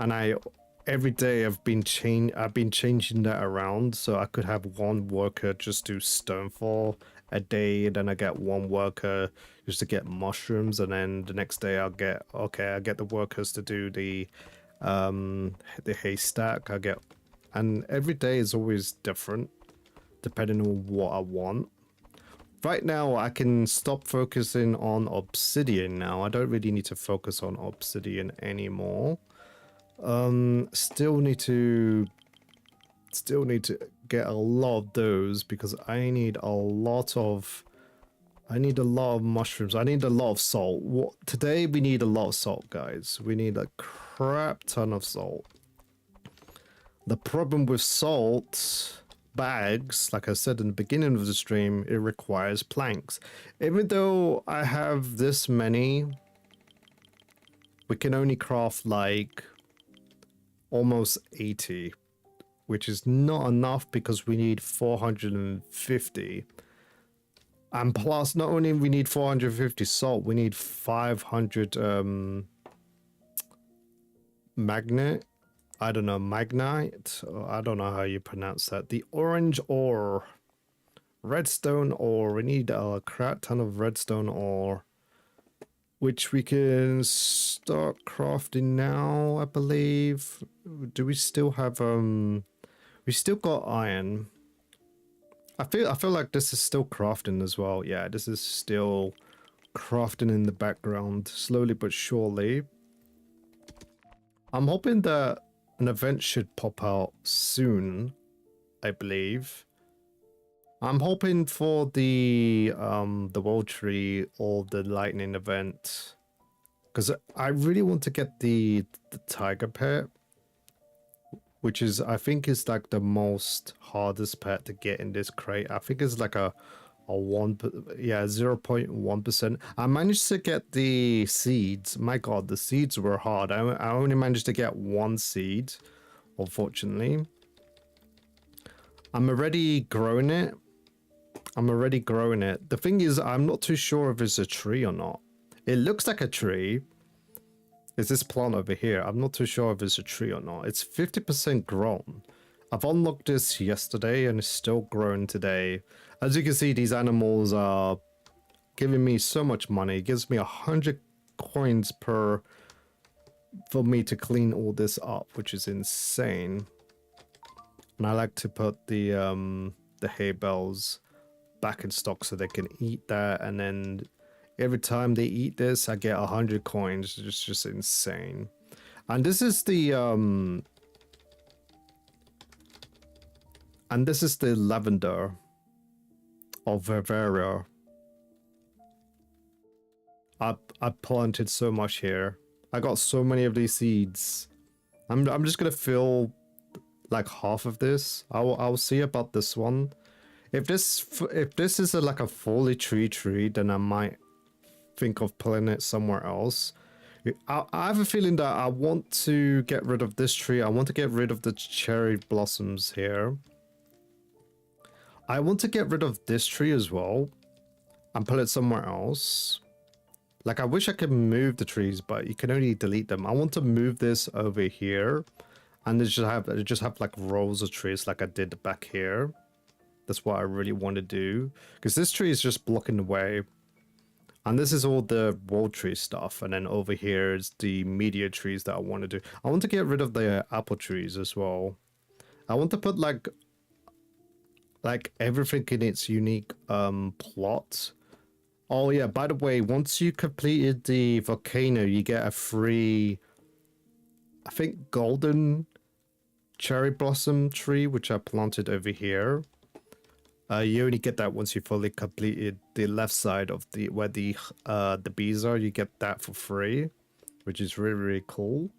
And every day I've been changing that around, so I could have one worker just do stonefall a day, and then I get one worker just to get mushrooms, and then the next day I get the workers to do the haystack. And every day is always different depending on what I want. Right now I can stop focusing on obsidian now. I don't really need to focus on obsidian anymore. Still need to get a lot of those because I need a lot of mushrooms. I need a lot of salt. Today we need a lot of salt, guys. We need a crap ton of salt. The problem with salt bags, like I said in the beginning of the stream, it requires planks. Even though I have this many, we can only craft like almost 80, which is not enough because we need 450. And plus, not only we need 450 salt, we need 500 magnite. I don't know, magnite? I don't know how you pronounce that. The orange ore. Redstone ore. We need a crap ton of redstone ore, which we can start crafting now, I believe. Do we still have we still got iron. I feel like this is still crafting as well. Yeah, this is still crafting in the background, slowly but surely. I'm hoping that an event should pop out soon, I believe. I'm hoping for the world tree or the lightning event, because I really want to get the tiger pet, which is, I think is like the most hardest pet to get in this crate. I think it's like a 0.1%. I managed to get the seeds. My god, the seeds were hard. I only managed to get one seed, unfortunately. I'm already growing it. The thing is, I'm not too sure if it's a tree or not. It looks like a tree. It's this plant over here. I'm not too sure if it's a tree or not. It's 50% grown. I've unlocked this yesterday and it's still growing today. As you can see, these animals are giving me so much money. It gives me 100 coins for me to clean all this up, which is insane. And I like to put the hay bales back in stock so they can eat that, and then every time they eat this I get 100 coins. It's just insane. And this is the lavender of Bavaria. I planted so much here. I got so many of these seeds. I'm just gonna fill like half of this. I'll see about this one. If this is like a fully tree, then I might think of putting it somewhere else. I have a feeling that I want to get rid of this tree. I want to get rid of the cherry blossoms here. I want to get rid of this tree as well and put it somewhere else. Like, I wish I could move the trees, but you can only delete them. I want to move this over here and just have like rows of trees like I did back here. That's what I really want to do. Because this tree is just blocking the way. And this is all the wall tree stuff. And then over here is the media trees that I want to do. I want to get rid of the apple trees as well. I want to put like everything in its unique plot. Oh yeah, by the way, once you completed the volcano, you get a free, I think, golden cherry blossom tree, which I planted over here. You only get that once you fully completed the left side of the where the bees are. You get that for free, which is really, really cool.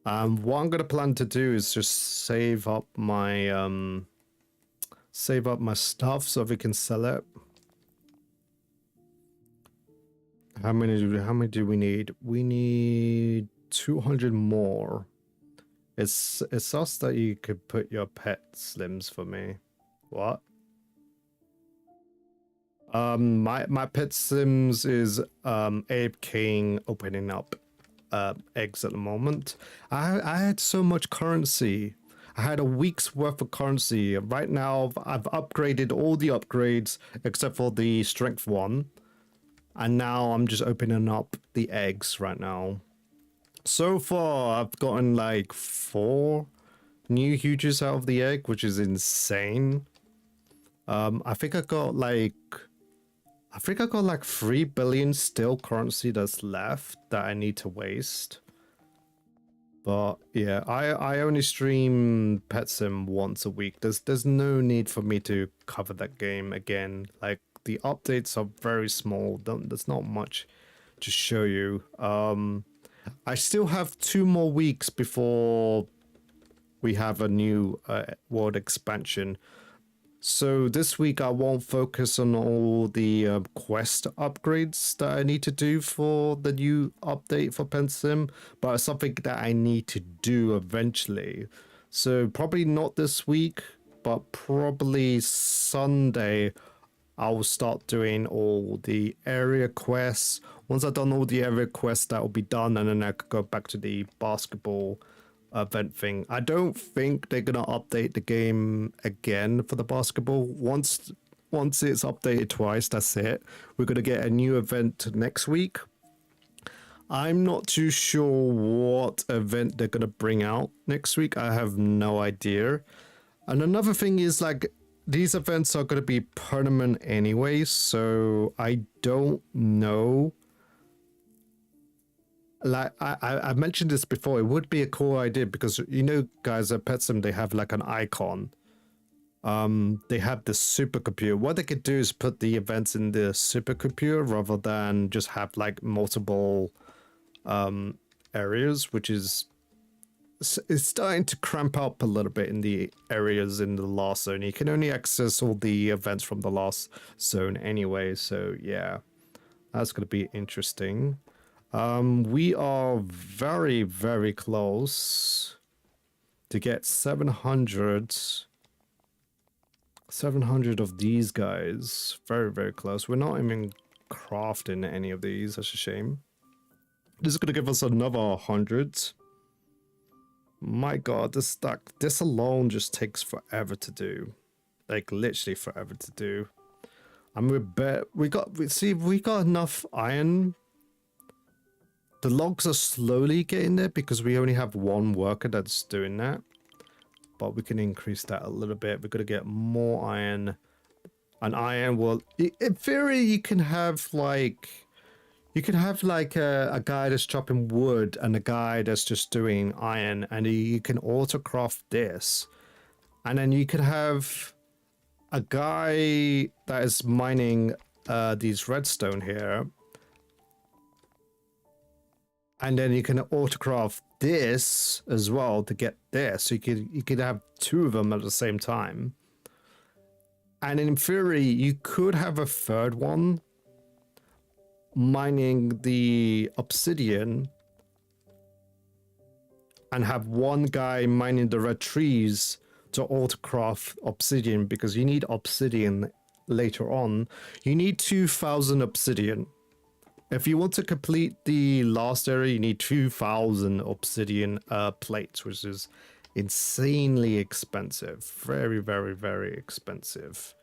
What I'm gonna plan to do is just save up my stuff so we can sell it. How many do we need? We need 200 more. It's us that you could put your pet slims for me. What? My pet sims is Abe King opening up eggs at the moment. I had so much currency. I had a week's worth of currency. Right now I've upgraded all the upgrades except for the strength one. And now I'm just opening up the eggs right now. So far I've gotten like 4 new huges out of the egg, which is insane. I think I got like 3 billion still currency that's left that I need to waste. But yeah, I only stream Pet Sim once a week. There's no need for me to cover that game again. Like the updates are very small. There's not much to show you. I still have 2 more weeks before we have a new world expansion. So this week I won't focus on all the quest upgrades that I need to do for the new update for Pet Sim, but it's something that I need to do eventually. So probably not this week, but probably Sunday I will start doing all the area quests. Once I've done all the area quests, that will be done, and then I could go back to the basketball event thing. I don't think they're gonna update the game again for the basketball. Once it's updated twice, that's it. We're gonna get a new event next week. I'm not too sure what event they're gonna bring out next week. I have no idea. And another thing is, like, these events are gonna be permanent anyway, so I don't know. Like I mentioned this before, it would be a cool idea because, you know, guys, at Pet Sim, they have like an icon. They have the supercomputer. What they could do is put the events in the supercomputer rather than just have like multiple areas, which is, it's starting to cramp up a little bit in the areas in the last zone. You can only access all the events from the last zone anyway, so yeah, that's going to be interesting. We are very, very close to get 700 of these guys. Very, very close. We're not even crafting any of these. That's a shame. This is going to give us another 100. My god, this alone just takes forever to do. Like, literally forever to do. And we got enough iron. The logs are slowly getting there because we only have 1 worker that's doing that. But we can increase that a little bit. We're going to get more iron. And iron will... In theory, you can have like a guy that's chopping wood and a guy that's just doing iron. And you can autocraft this. And then you could have a guy that is mining these redstone here. And then you can autocraft this as well to get this. So you could have 2 of them at the same time. And in theory, you could have a 3rd one mining the obsidian and have 1 guy mining the red trees to autocraft obsidian, because you need obsidian later on. You need 2,000 obsidian. If you want to complete the last area, you need 2,000 obsidian plates, which is insanely expensive. Very, very, very expensive.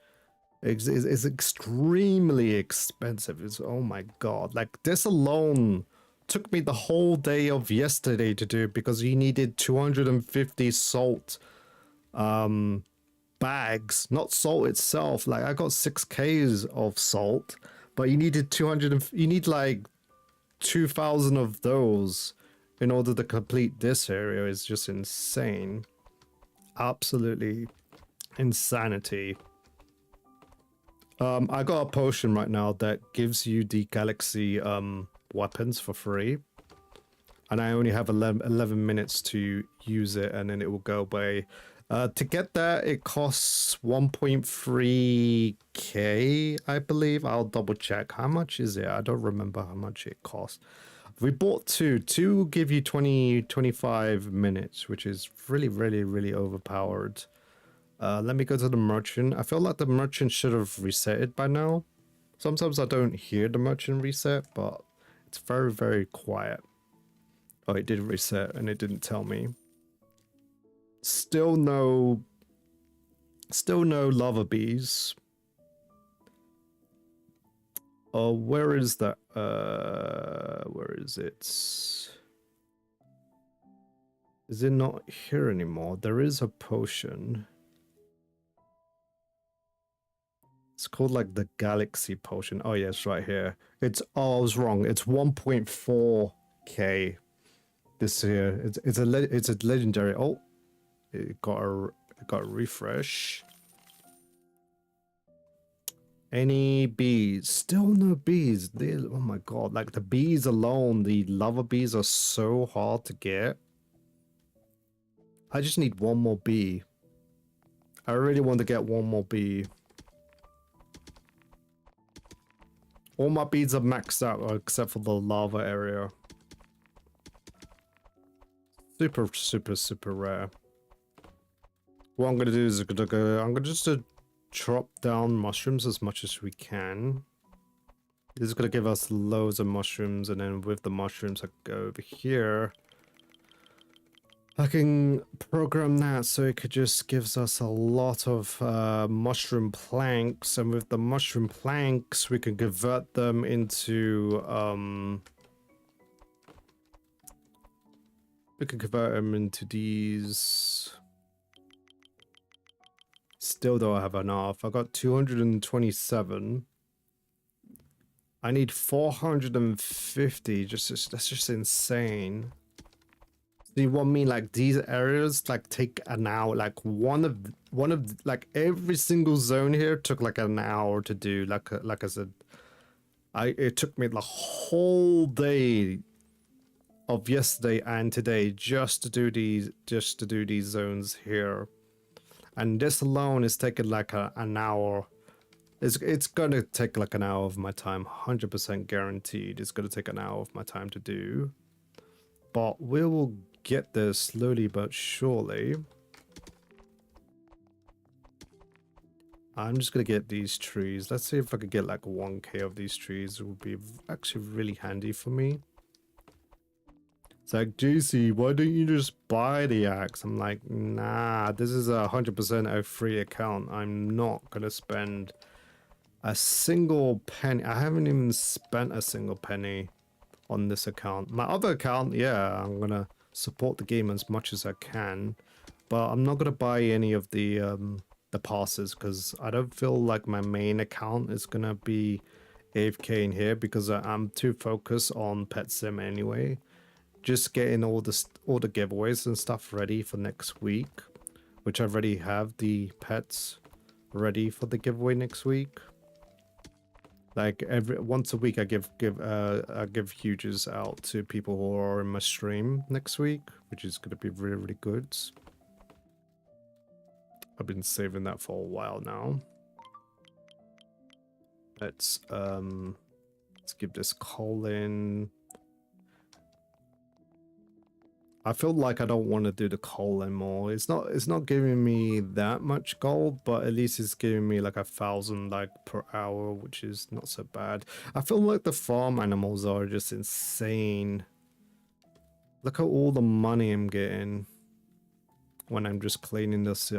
It's extremely expensive. It's, oh my god. Like, this alone took me the whole day of yesterday to do because you needed 250 salt bags, not salt itself. Like, I got 6Ks of salt, but you needed 200, you need like 2,000 of those in order to complete this area. Is just insane. Absolutely insanity. I got a potion right now that gives you the galaxy weapons for free, and I only have 11 minutes to use it, and then it will go away. To get that, it costs 1.3k, I believe. I'll double check. How much is it? I don't remember how much it costs. We bought two. Two give you 25 minutes, which is really, really, really overpowered. Let me go to the merchant. I feel like the merchant should have resetted by now. Sometimes I don't hear the merchant reset, but it's very, very quiet. Oh, it did reset and it didn't tell me. Still no lava bees. Oh, where is that? Where is it? Is it not here anymore? There is a potion. It's called like the galaxy potion. Oh yeah, it's right here. It's, oh, I was wrong. It's 1.4k. This here. It's a legendary. Oh, it got a refresh. Any bees? Still no bees. Oh my god! Like, the bees alone, the lava bees are so hard to get. I just need one more bee. I really want to get one more bee. All my bees are maxed out except for the lava area. Super, super, super rare. What I'm gonna do is I'm gonna just chop down mushrooms as much as we can. This is gonna give us loads of mushrooms, and then with the mushrooms I go over here. I can program that so it could just gives us a lot of mushroom planks, and with the mushroom planks we can convert them into these. Still don't have enough. I got 227. I need 450. That's just insane. Do you want me, like, these areas like take an hour? Like one of like every single zone here took like an hour to do. Like I said, it took me the whole day of yesterday and today just to do these zones here, and this alone is taking like an hour. It's gonna take like an hour of my time, 100% guaranteed. It's gonna take an hour of my time to do, but we will get there slowly but surely. I'm just gonna get these trees. Let's see if I could get like 1k of these trees. It would be actually really handy for me. It's like, JC, why don't you just buy the axe? I'm like, nah, this is a 100% a free account. I'm not gonna spend a single penny. I haven't even spent a single penny on this account. My other account, yeah, I'm gonna support the game as much as I can, but I'm not gonna buy any of the passes because I don't feel like my main account is gonna be AFK in here because I'm too focused on Pet Sim anyway. Just getting all the giveaways and stuff ready for next week, which I already have the pets ready for the giveaway next week. Like once a week, I give huges out to people who are in my stream next week, which is going to be really, really good. I've been saving that for a while now. Let's give this coal in. I feel like I don't want to do the coal anymore. It's not giving me that much gold, but at least it's giving me like 1,000 like per hour, which is not so bad. I feel like the farm animals are just insane. Look at all the money I'm getting. when I'm just cleaning this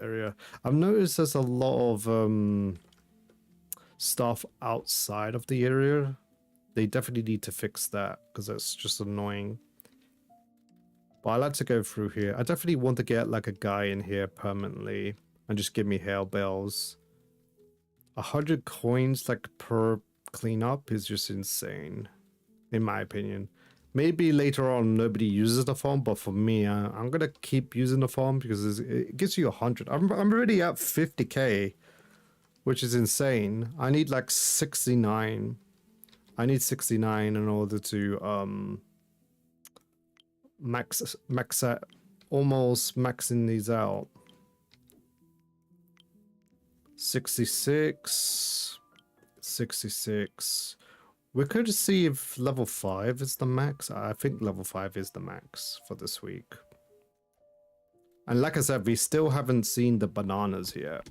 area. I've noticed there's a lot of stuff outside of the area. They definitely need to fix that because that's just annoying. But I like to go through here. I definitely want to get like a guy in here permanently and just give me hail bells. 100 coins like per cleanup is just insane, in my opinion. Maybe later on nobody uses the farm, but for me, I'm gonna keep using the farm because it gives you 100. I'm already at 50k, which is insane. I need like 69. I need 69 in order to max out, almost maxing these out. 66, 66. We could see if level 5 is the max. I think level 5 is the max for this week. And like I said, we still haven't seen the bananas yet.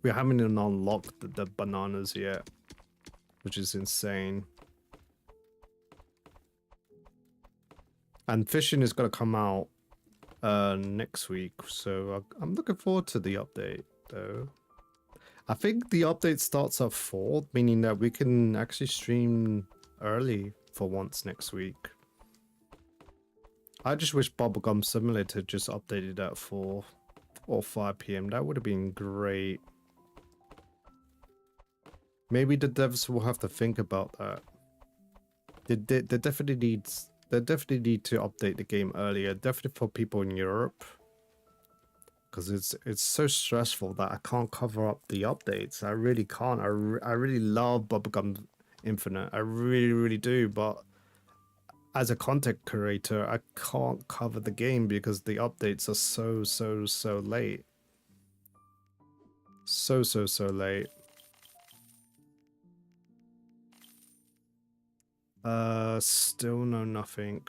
We haven't even unlocked the bananas yet, which is insane. And fishing is going to come out next week, so I'm looking forward to the update, though. I think the update starts at 4, meaning that we can actually stream early for once next week. I just wish Bubblegum Simulator just updated at 4 or 5 p.m. That would have been great. Maybe the devs will have to think about that. They definitely need to update the game earlier, definitely for people in Europe. Because it's so stressful that I can't cover up the updates. I really can't. I really love Bubblegum Infinite. I really do. But as a content creator, I can't cover the game because the updates are so late. So late. Still no nothing.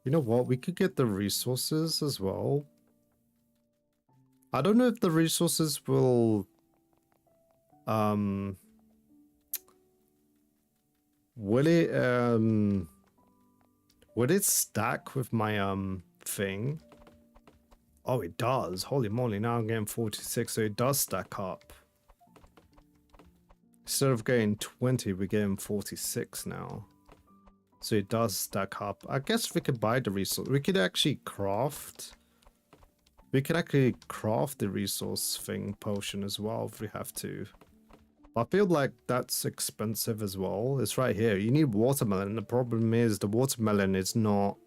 You know what? We could get the resources as well. I don't know if the resources will would it stack with my thing? Oh, it does. Holy moly, now I'm getting 46, so it does stack up. Instead of getting 20, we're getting 46 now. So it does stack up. I guess we could buy the resource. We could actually craft. We could actually craft the resource thing potion as well if we have to. I feel like that's expensive as well. It's right here. You need watermelon. The problem is the watermelon is not...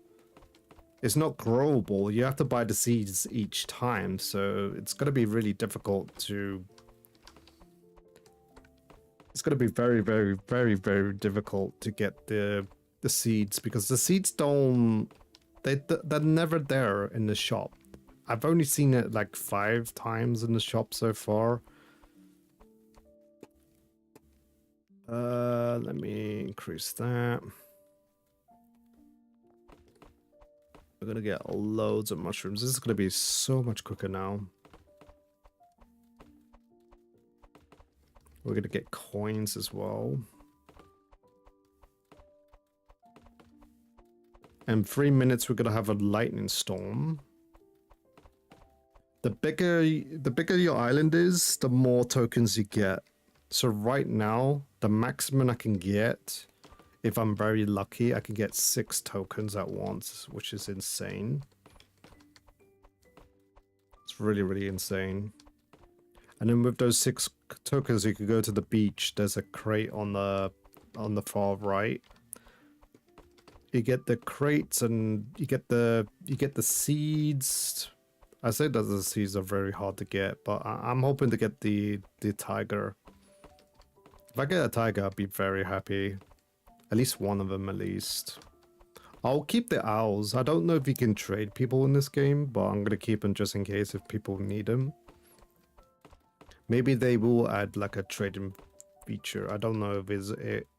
It's not growable. You have to buy the seeds each time. So it's going to be really difficult to... It's going to be very difficult to get the seeds. Because the seeds don't... They're never there in the shop. I've only seen it like 5 times in the shop so far. Let me increase that. We're gonna get loads of mushrooms. This is gonna be so much quicker now. We're gonna get coins as well. In 3 minutes, we're gonna have a lightning storm. The bigger your island is, the more tokens you get. So right now, the maximum I can get, if I'm very lucky, I can get 6 tokens at once, which is insane. It's really insane. And then with those 6 tokens, you can go to the beach. There's a crate on the far right. You get the crates and you get the seeds. I say that the seeds are very hard to get, but I'm hoping to get the tiger. If I get a tiger, I'll be very happy. At least one of them, at least. I'll keep the owls. I don't know if you can trade people in this game, but I'm gonna keep them just in case if people need them. Maybe they will add like a trading feature. I don't know if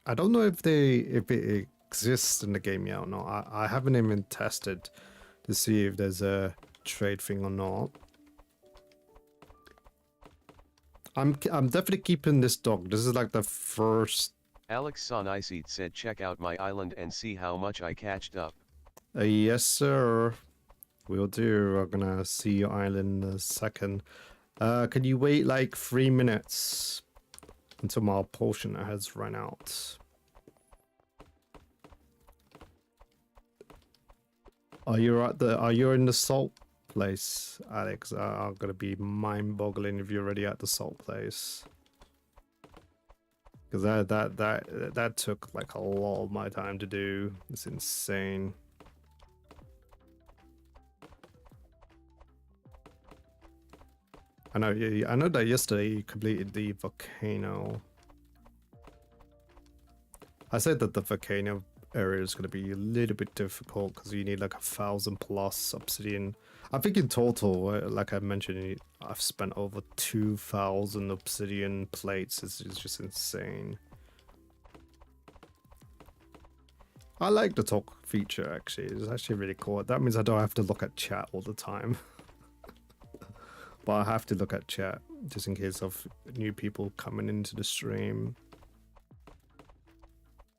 I don't know if it exists in the game yet or not. I haven't even tested to see if there's a trade thing or not. I'm definitely keeping this dog. This is like the first. 𝙀𝙋𝙋𝘼𝙉𝙿 said check out my island and see how much I catched up. Yes, sir. We'll do. I'm gonna see your island in a second. Can you wait like 3 minutes until my portion has run out? Are you in the salt place, Alex? I'm gonna be mind-boggling if you're already at the salt place. Because that took like a lot of my time to do. It's insane. I know that yesterday you completed the volcano. I said that the volcano area is going to be a little bit difficult because you need like 1,000+ obsidian. I think in total, like I mentioned, I've spent over 2,000 obsidian plates. It's just insane. I like the talk feature actually. It's actually really cool. That means I don't have to look at chat all the time. But I have to look at chat just in case of new people coming into the stream.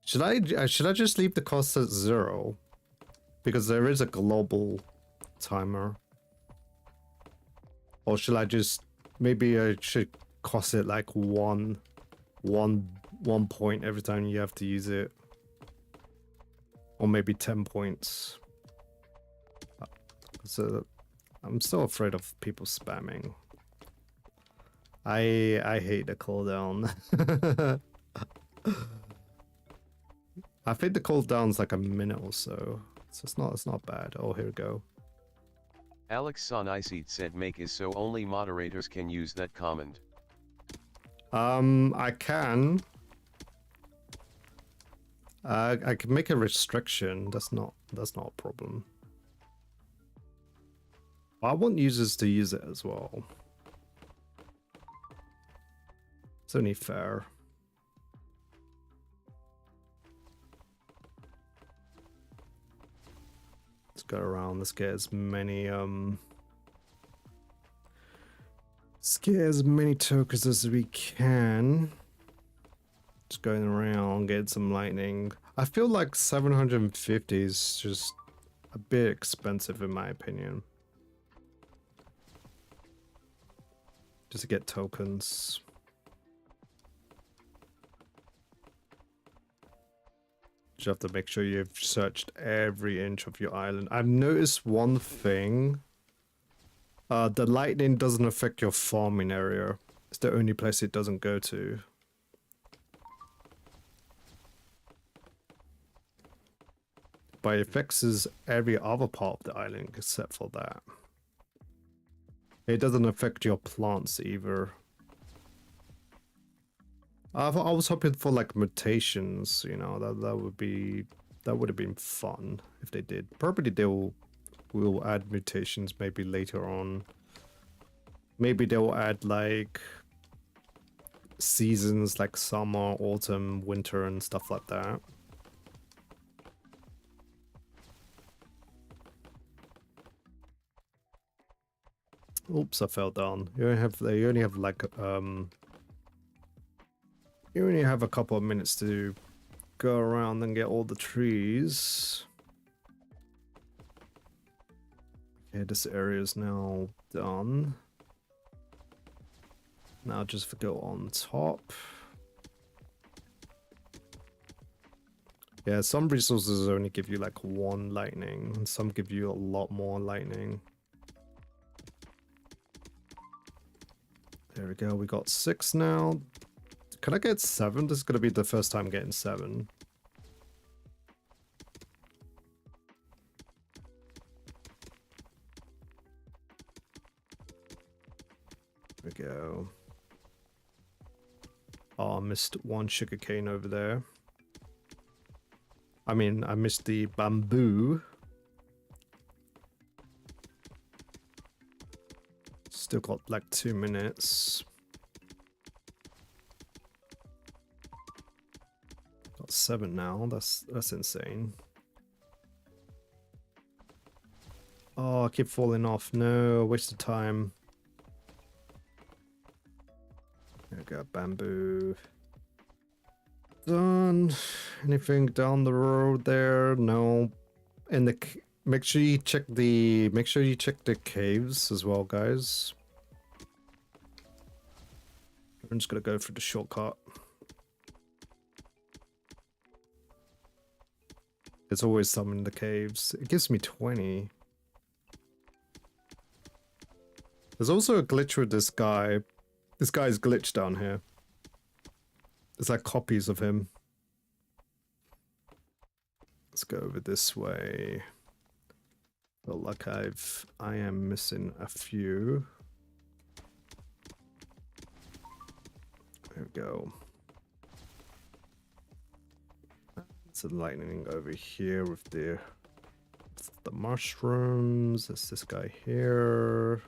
Should I just leave the cost at 0? Because there is a global timer. Or should I just, maybe I should cost it like one point every time you have to use it. Or maybe 10 points. So I'm still afraid of people spamming. I hate the cooldown. I think the cooldown's like a minute or so. So it's not bad. Oh, here we go. 𝙀𝙓𝙋𝘼𝙉𝙿 said make is so only moderators can use that comment. I can. I can make a restriction. That's not a problem. I want users to use it as well. It's only fair. Let's go around. Let's get as many tokens as we can. Just going around, getting some lightning. I feel like 750 is just a bit expensive in my opinion. Just to get tokens. You have to make sure you've searched every inch of your island. I've noticed one thing. The lightning doesn't affect your farming area. It's the only place it doesn't go to. But it affects every other part of the island except for that. It doesn't affect your plants either. I was hoping for like mutations, you know, that would have been fun if they did. Probably will add mutations maybe later on. Maybe they'll add like seasons like summer, autumn, winter and stuff like that. Oops, I fell down. You only have like you only have a couple of minutes to go around and get all the trees. Okay, this area is now done. Now just go on top. Yeah, some resources only give you like 1 lightning, and some give you a lot more lightning. There we go, we got 6 now. Can I get 7? This is going to be the first time getting 7. There we go. Oh, I missed 1 sugarcane over there. I mean, I missed the bamboo. Still got like 2 minutes. Got 7 now. That's insane. Oh, I keep falling off. No, waste of time. There we go, bamboo. Done. Anything down the road there? No. In the make sure you check the caves as well, guys. I'm just gonna go through the shortcut. There's always some in the caves. It gives me 20. There's also a glitch with this guy. This guy's glitched down here. There's like copies of him. Let's go over this way. Feel like I am missing a few. There we go. It's lightning over here with the mushrooms. There's this guy here.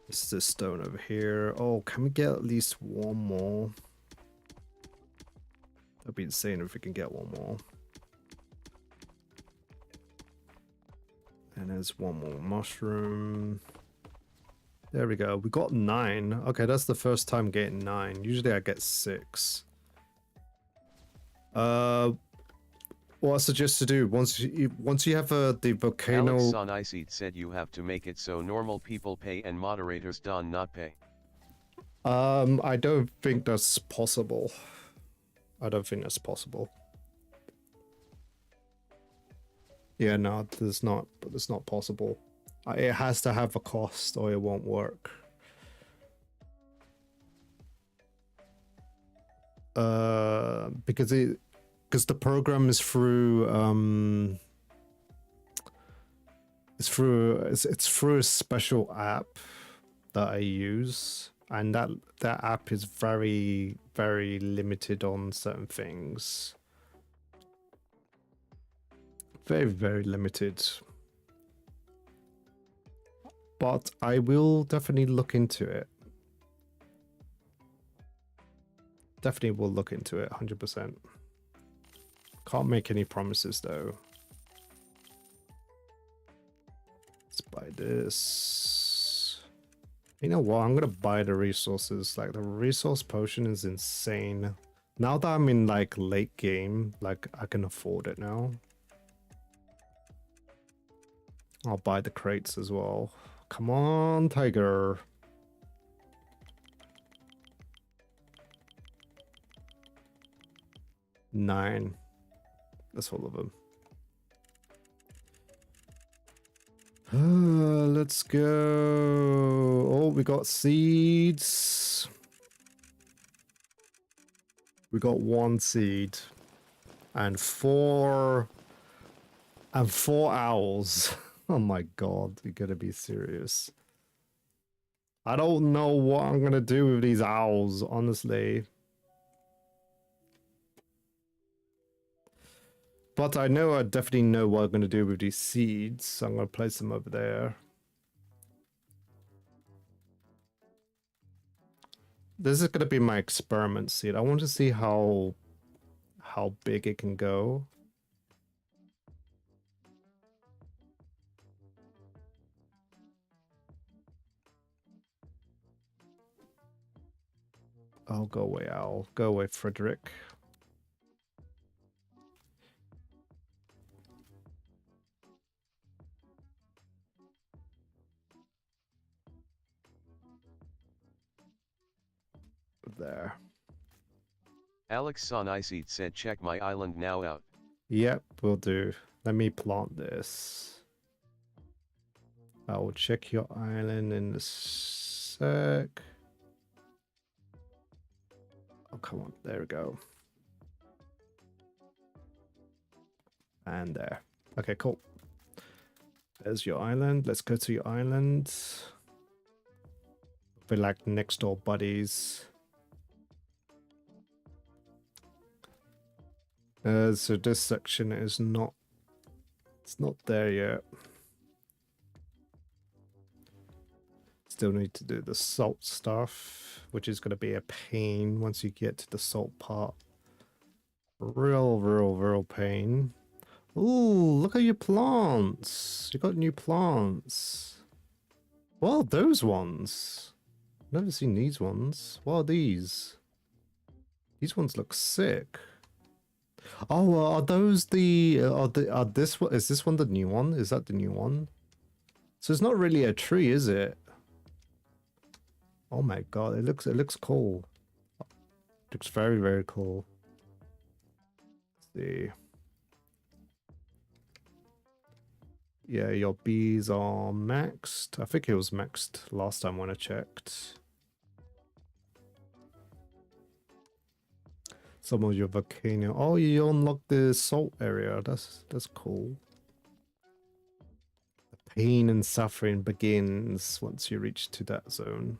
There's this stone over here. Oh, can we get at least one more? That'd be insane if we can get one more. And there's one more mushroom. There we go. We got 9. Okay, that's the first time getting 9. Usually I get 6. What I suggest to do once you have the volcano. 𝙀𝙓𝙋𝘼𝙉𝙿 said you have to make it so normal people pay and moderators don't not pay. I don't think that's possible. I don't think that's possible. Yeah, no, there's not. But it's not possible. It has to have a cost, or it won't work. Because the program is through it's through a special app that I use, and that app is very limited on certain things. Very limited. But I will definitely look into it. Definitely will look into it 100%. Can't make any promises though. Let's buy this. You know what? I'm gonna buy the resources. Like, the resource potion is insane. Now that I'm in like late game, like I can afford it now. I'll buy the crates as well. Come on, tiger. Nine. That's all of them. Let's go. Oh, we got seeds. We got 1 seed. And 4 owls. Oh my god, you gotta be serious. I don't know what I'm gonna do with these owls, honestly. But I definitely know what I'm gonna do with these seeds, so I'm gonna place them over there. This is gonna be my experiment seed. I want to see how big it can go. Oh, go away, owl. Go away, Frederick. There. 𝙀𝙓𝙋𝘼𝙉𝙿 said check my island now out. Yep, will do. Let me plant this. I will check your island in a sec. Oh, come on. There we go. And there. Okay, cool. There's your island. Let's go to your island. We're like next door buddies. So this section is not... It's not there yet. Still need to do the salt stuff, which is going to be a pain once you get to the salt part. Real pain. Ooh, look at your plants. You got new plants. What are those ones? Never seen these ones. What are these? These ones look sick. Oh, are those the are this one? Is this one the new one? Is that the new one? So it's not really a tree, is it? Oh my god, it looks cool. It looks very, very cool. Let's see. Yeah, your bees are maxed. I think it was maxed last time when I checked. Some of your volcano. Oh, you unlocked the salt area. That's cool. The pain and suffering begins once you reach to that zone.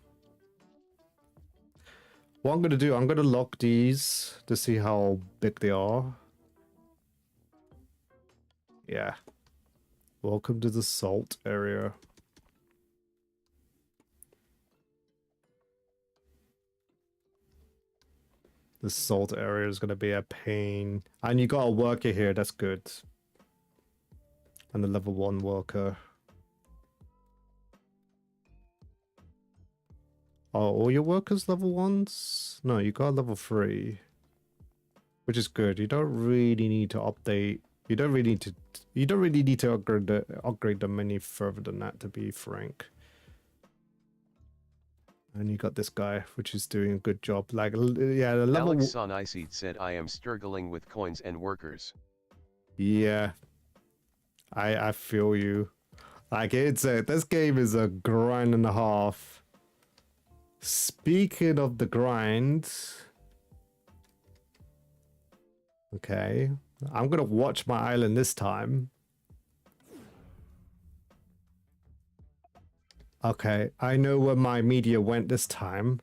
What I'm gonna do, I'm gonna lock these to see how big they are. Yeah. Welcome to the salt area. The salt area is gonna be a pain. And you got a worker here, that's good. And a level 1 worker. Oh, all your workers level 1s? No, you got level 3. Which is good. You don't really need to update. You don't really need to upgrade them any further than that, to be frank. And you got this guy, which is doing a good job. Like, yeah, the level... 𝙀𝙓𝙋𝘼𝙉𝙿 said, I am struggling with coins and workers. Yeah. I feel you. Like, this game is a grind and a half. Speaking of the grind... Okay. I'm gonna watch my island this time. Okay, I know where my media went this time.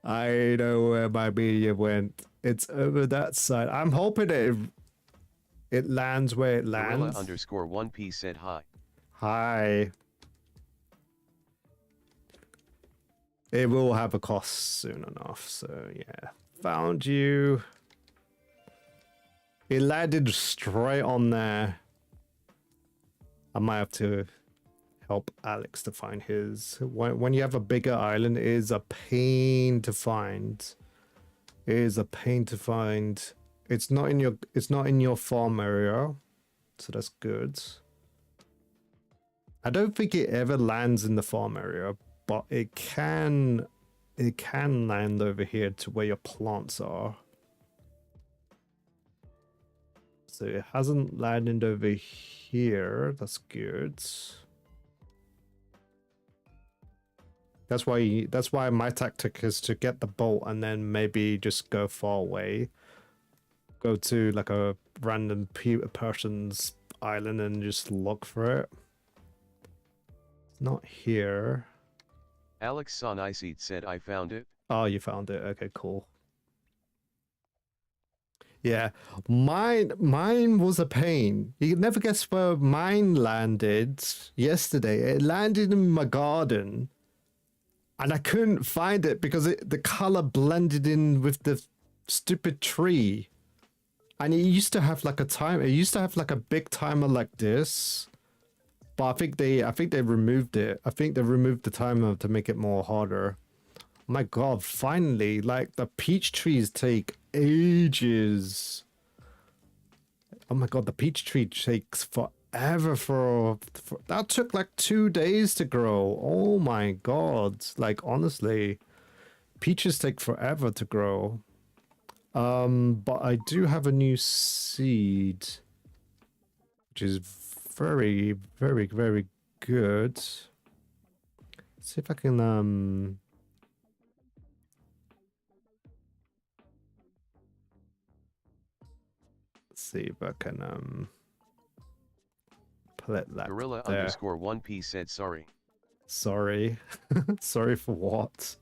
I know where my media went. It's over that side. I'm hoping it lands where it lands. 𝙀𝙓_1P said hi. Hi. It will have a cost soon enough, so yeah. Found you. It landed straight on there. I might have to help Alex to find his. When you have a bigger island, it is a pain to find. It is a pain to find. It's not in your farm area, so that's good. I don't think it ever lands in the farm area, but it can land over here to where your plants are. So it hasn't landed over here. That's good. That's why my tactic is to get the bolt and then maybe just go far away. Go to like a random person's island and just look for it. It's not here. 𝙀𝙓𝙋𝘼𝙉𝙿 said, I found it. Oh, you found it. Okay, cool. Yeah, mine was a pain. You can never guess where mine landed yesterday. It landed in my garden, and I couldn't find it because the color blended in with the stupid tree. And it used to have like a time. It used to have like a big timer like this, but I think they removed it. I think they removed the timer to make it more harder. My god, finally, like the peach trees take ages. Oh my god, the peach tree takes forever for that took like 2 days to grow. Oh my god, like honestly, peaches take forever to grow. But I do have a new seed, which is very, very, very good. Let's see if I can see if I can put that 𝙀𝙓_1P said, sorry. Sorry. Sorry for what?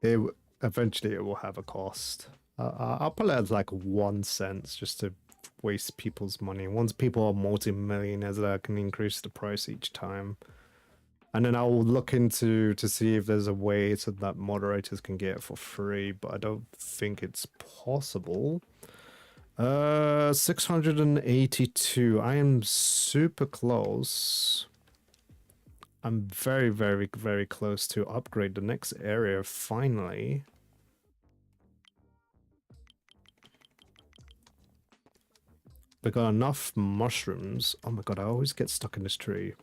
Eventually it will have a cost. I'll put it as like 1 cent just to waste people's money. Once people are multi-millionaires, I can increase the price each time. And then I'll look into to see if there's a way so that moderators can get it for free, but I don't think it's possible. 682. I am super close. I'm very, very, very close to upgrade the next area finally. We got enough mushrooms. Oh my god, I always get stuck in this tree.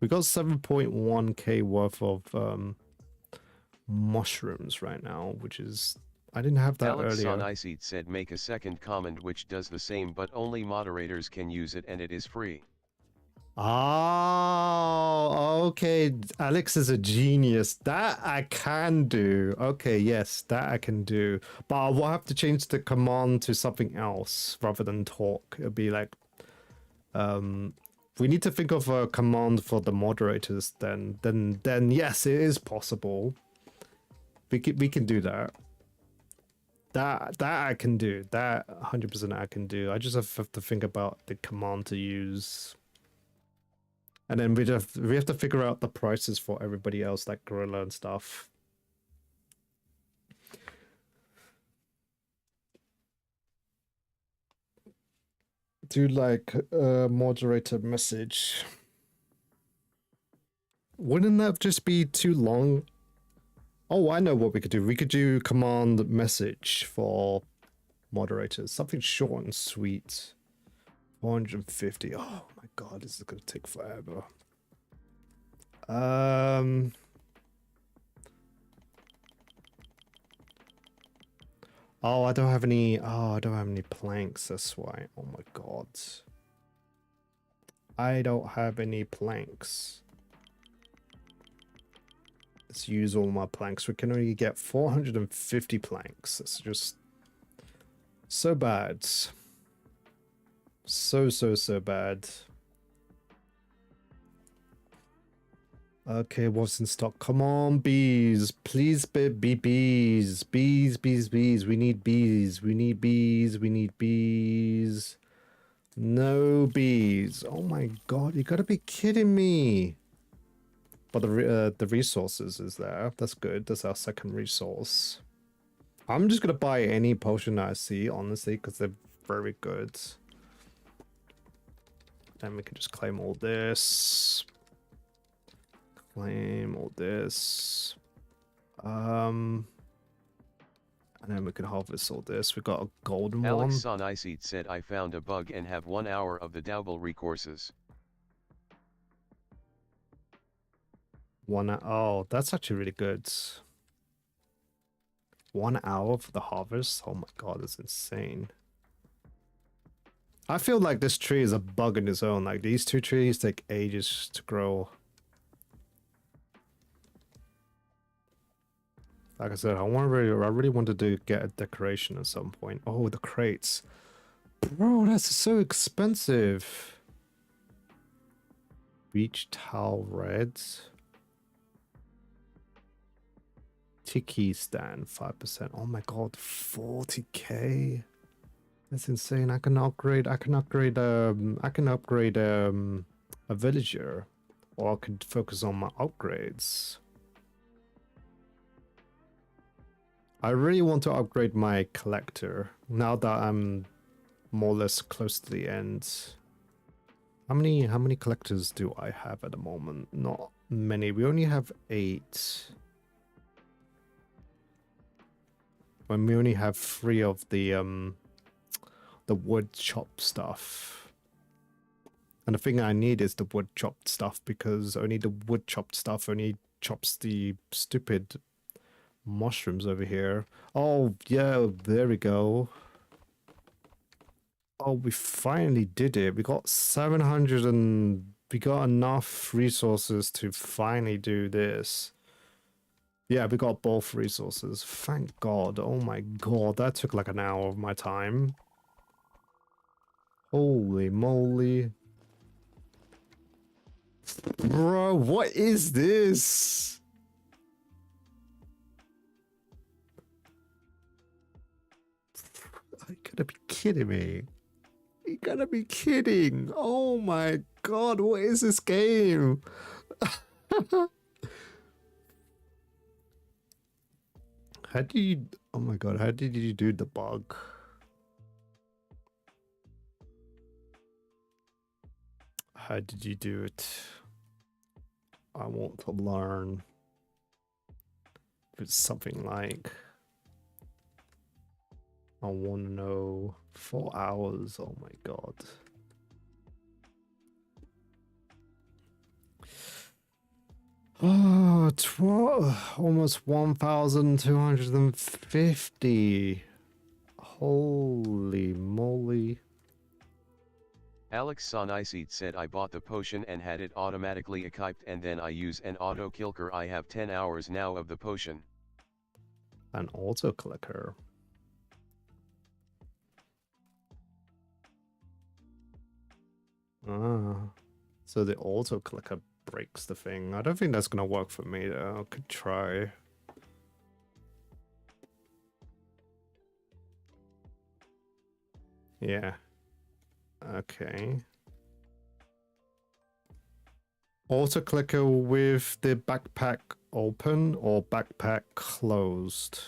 We got 7.1k worth of mushrooms right now, which is... I didn't have that earlier. 𝙀𝙋𝙋𝘼𝙉𝙿 said make a second comment which does the same but only moderators can use it and it is free. Oh, okay. Alex is a genius. That I can do. Okay, yes, that I can do. But I will have to change the command to something else rather than talk. It'll be like, we need to think of a command for the moderators. Then yes, it is possible. We can do that. That I can do. That 100% I can do. I just have to think about the command to use. And then we have to figure out the prices for everybody else, like Gorilla and stuff. Do like a moderator message. Wouldn't that just be too long? Oh, I know what we could do. We could do command message for moderators. Something short and sweet. 450. Oh my god, this is gonna take forever. Oh, I don't have any. Oh, I don't have any planks. That's why. Oh my god. I don't have any planks. Let's use all my planks. We can only get 450 planks. That's just so bad. So bad. Okay, what's in stock? Come on, bees. Please be bees. Bees. We need bees. We need bees. We need bees. No bees. Oh my god, you gotta be kidding me. But the resources is there. That's good. That's our second resource. I'm just gonna buy any potion I see, honestly, because they're very good. Then we can just claim all this. Claim all this. And then we can harvest all this. We got a golden one. 𝙀𝙋𝙋𝘼𝙉𝙿 said I found a bug and have 1 hour of the 𝙀𝙓𝙋𝘼𝙉𝙿 courses. Oh, that's actually really good. 1 hour for the harvest. Oh my god, that's insane. I feel like this tree is a bug in its own. Like these two trees take ages to grow. Like I said, I really wanted to get a decoration at some point. Oh, the crates. Bro, that's so expensive. Beach towel reds. Tiki stand 5%. Oh my god, 40k. That's insane. I can upgrade a villager, or I could focus on my upgrades. I really want to upgrade my collector now that I'm more or less close to the end. How many collectors do I have at the moment? Not many. We only have 8. When we only have 3 of the wood chop stuff. And the thing I need is the wood chopped stuff, because only the wood chopped stuff only chops the stupid mushrooms over here. Oh yeah, there we go. Oh, we finally did it. We got 700 and we got enough resources to finally do this. Yeah, we got both resources. Thank God. Oh my god, that took like an hour of my time. Holy moly. Bro, what is this? You gotta be kidding me. You gotta be kidding. Oh my god, what is this game? How did you... Oh my god, how did you do the bug? How did you do it? I want to learn. If it's something like, I want to know 4 hours. Oh my god. Oh, almost 1,250. Holy moly. 𝙀�モ𝙋𝘼𝙉𝘿 said I bought the potion and had it automatically equipped and then I use an auto clicker. I have 10 hours now of the potion. An auto clicker. Ah, so the auto clicker breaks the thing. I don't think that's gonna work for me though. I could try. Yeah. Okay. Auto clicker with the backpack open or backpack closed?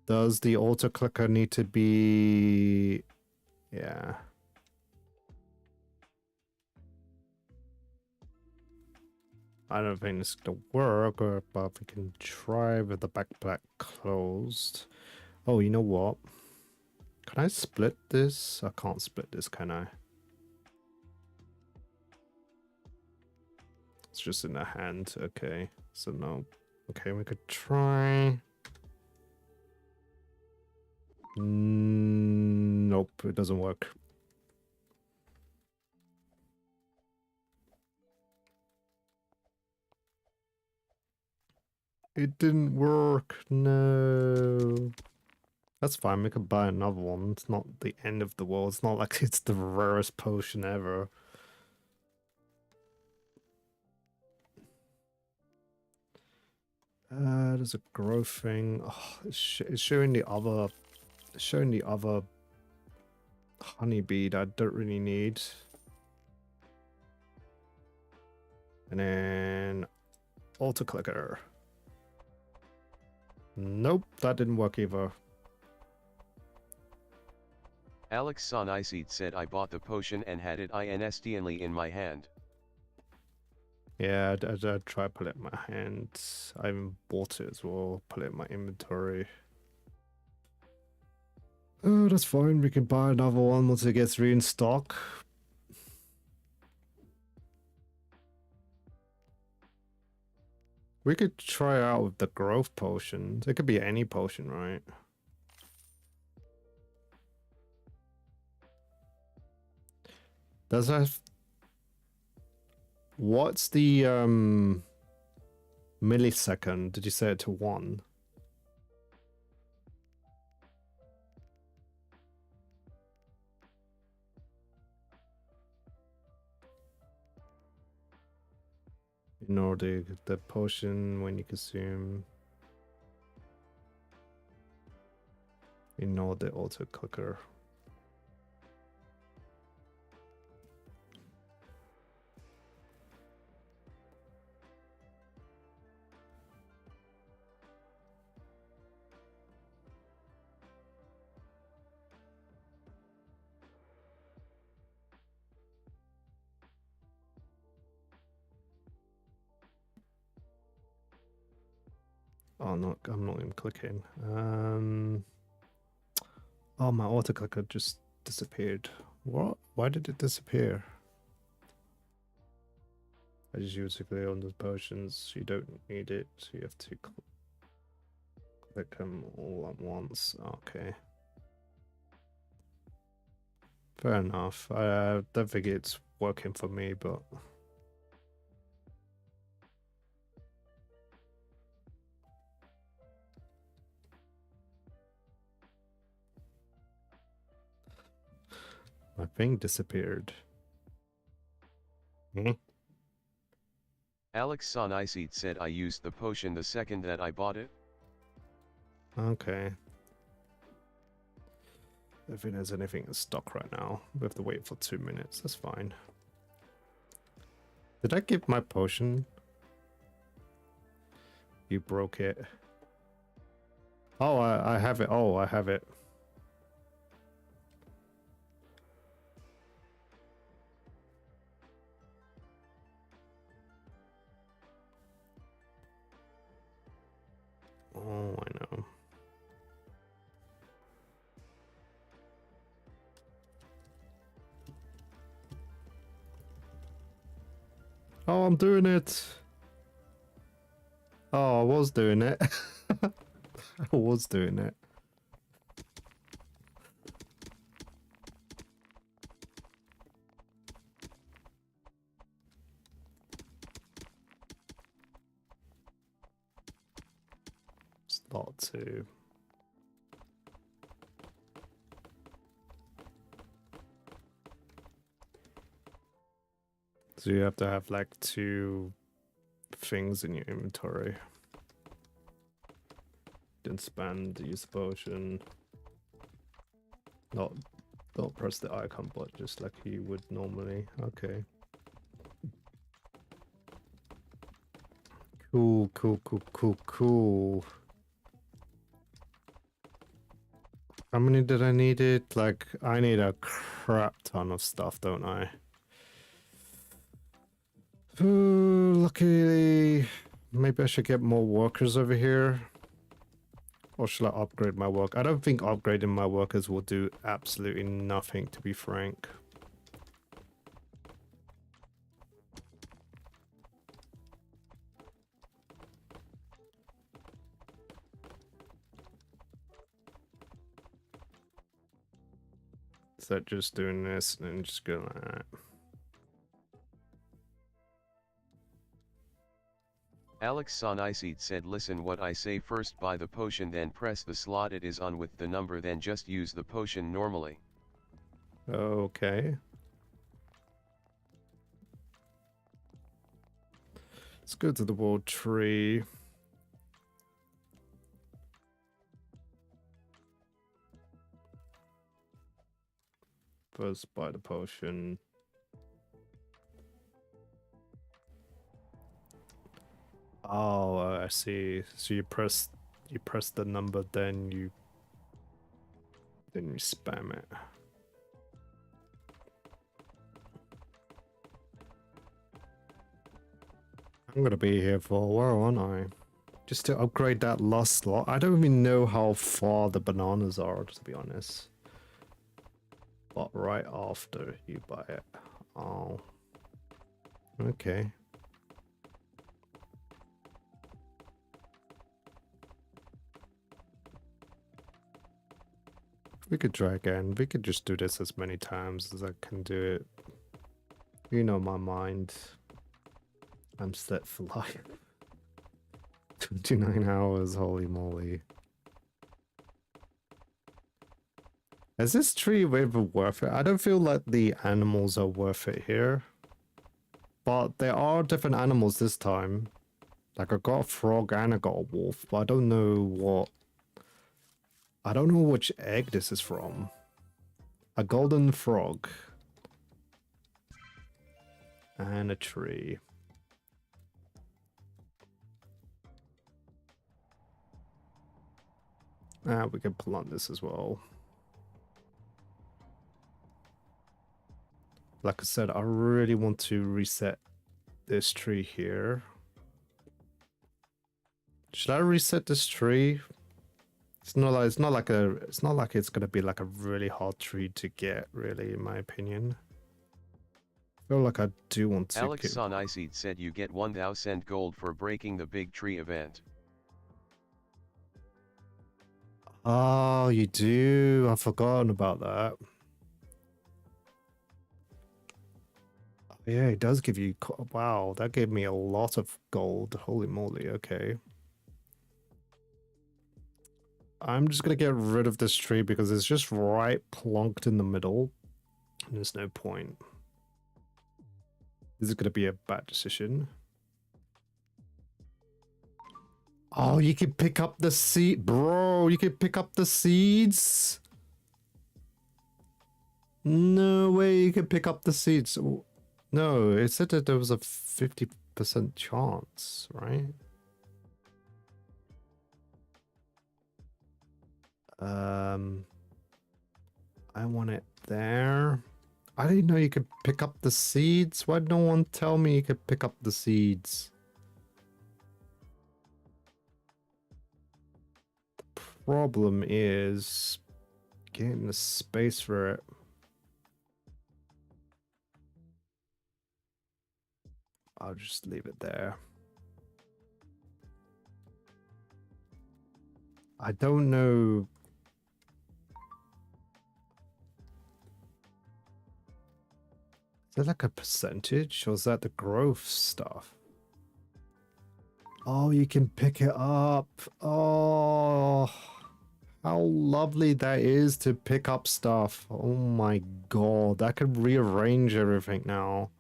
Does the auto clicker need to be... Yeah. I don't think it's gonna work, but we can try with the backpack closed. Oh, you know what? Can I split this? I can't split this, can I? It's just in the hand. Okay, so no. Okay, we could try. Nope, it doesn't work. It didn't work. No. That's fine. We could buy another one. It's not the end of the world. It's not like it's the rarest potion ever. There's a growth thing. Oh, it's showing the other. It's showing the other honeybee that I don't really need. And then auto clicker. Nope, that didn't work either. 𝙀𝙢𝙋𝙉𝙉𝘿 said I bought the potion and had it instantly in my hand. Yeah, I tried put it in my hand. I even bought it as well. Put it in my inventory. Oh, that's fine. We can buy another one once it gets re in stock. We could try out with the growth potions. It could be any potion, right? Does that... What's the millisecond? Did you say it to 1? Ignore the potion when you consume. Ignore the auto clicker. Oh no, I'm not even clicking. Oh, my auto clicker just disappeared. What? Why did it disappear? I just use it on the potions. You don't need it. You have to click them all at once. Okay. Fair enough. I don't think it's working for me, but... My thing disappeared. 𝙀𝙢𝙋𝙉𝙉𝘿 said I used the potion the second that I bought it. Okay. I don't think there's anything in stock right now. We have to wait for 2 minutes. That's fine. Did I give my potion? You broke it. Oh, I have it. Oh, I have it. Oh, I'm doing it. Oh, I was doing it. I was doing it. Slot 2. So you have to have like 2 things in your inventory. Didn't spend, use the potion. Not press the icon, but just like you would normally. Okay. Cool, cool, cool, cool, cool. How many did I need it? Like, I need a crap ton of stuff, don't I? Ooh, luckily, maybe I should get more workers over here. Or should I upgrade my work? I don't think upgrading my workers will do absolutely nothing, to be frank. So just doing this and then just going like that. 𝙀�モ𝙋𝘼𝙉𝘿 said, listen what I say, first buy the potion, then press the slot it is on with the number, then just use the potion normally. Okay. Let's go to the world tree. First buy the potion. Oh, I see. So you press the number, then you spam it. I'm gonna be here for a while, aren't I? Just to upgrade that last slot. I don't even know how far the bananas are, to be honest. But right after you buy it. Oh. Okay. We could try again. We could just do this as many times as I can do it. You know my mind. I'm set for life. 29 hours, holy moly. Is this tree ever worth it? I don't feel like the animals are worth it here. But there are different animals this time. Like I got a frog and I got a wolf, but I don't know what... I don't know which egg this is from. A golden frog. And a tree. Ah, we can plant this as well. Like I said, I really want to reset this tree here. Should I reset this tree? It's not like it's gonna be like a really hard tree to get, really, in my opinion. I feel like I do want to 𝙀𝙋𝙋𝘼𝙉𝘿 said you get 1000 gold for breaking the big tree event. Oh, you do? I've forgotten about that. Yeah, it does give you... Wow, that gave me a lot of gold. Holy moly, okay. I'm just gonna get rid of this tree because it's just right plonked in the middle. And there's no point. This is gonna be a bad decision. Oh, you can pick up the seed, bro. You can pick up the seeds. No way you can pick up the seeds. No, it said that there was a 50% chance, right? I want it there. I didn't know you could pick up the seeds. Why did no one tell me you could pick up the seeds? Problem is getting the space for it. I'll just leave it there. I don't know. Is there like a percentage, or is that the growth stuff? Oh, you can pick it up. Oh, how lovely that is to pick up stuff. Oh my god, I can rearrange everything now.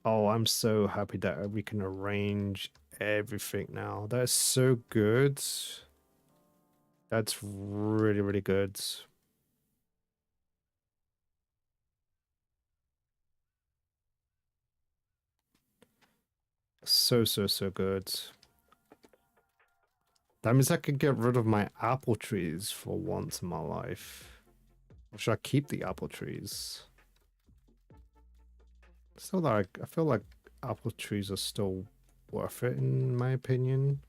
Oh, I'm so happy that we can arrange everything now. That's so good. That's really, really good. So, so, so good. That means I could get rid of my apple trees for once in my life. Or should I keep the apple trees? Still, like, I feel like apple trees are still worth it in my opinion.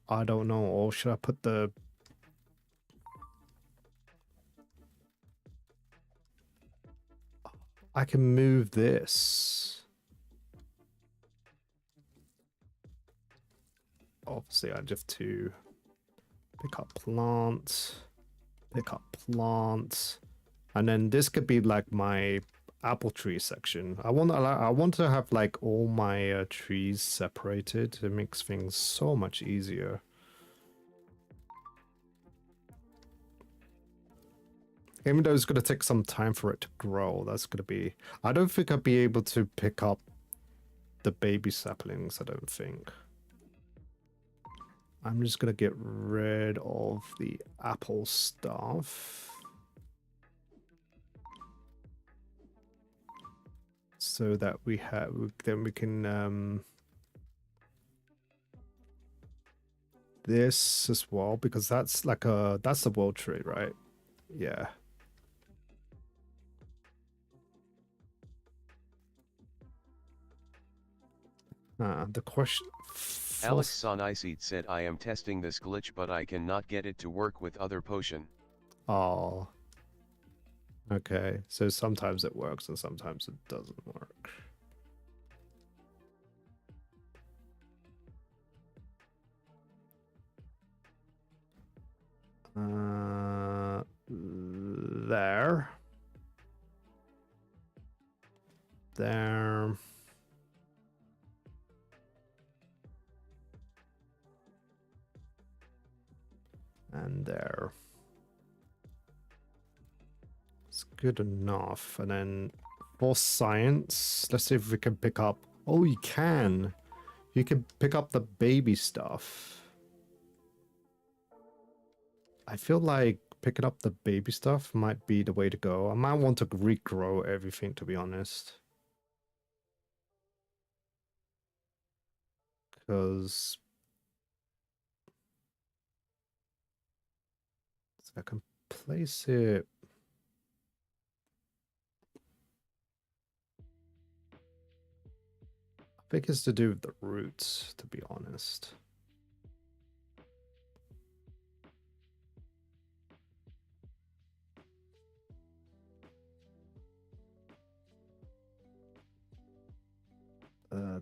I don't know. Or should I put the... I can move this. Obviously, I just have to pick up plant, pick up plant, and then this could be like my apple tree section. I want to have like all my trees separated. It makes things so much easier. Even though it's going to take some time for it to grow, that's going to be... I don't think I'd be able to pick up the baby saplings, I don't think. I'm just going to get rid of the apple stuff. So that we have... Then we can... this as well, because that's like a... That's the world tree, right? Yeah. The question... 𝙀𝙓𝙋𝘼𝙉𝙿 said I am testing this glitch but I cannot get it to work with other potion. Oh. Okay, so sometimes it works and sometimes it doesn't work. There. There. And there. It's good enough. And then for science, let's see if we can pick up... Oh, you can! You can pick up the baby stuff. I feel like picking up the baby stuff might be the way to go. I might want to regrow everything, to be honest. Because... I can place it... I think it's to do with the roots, to be honest.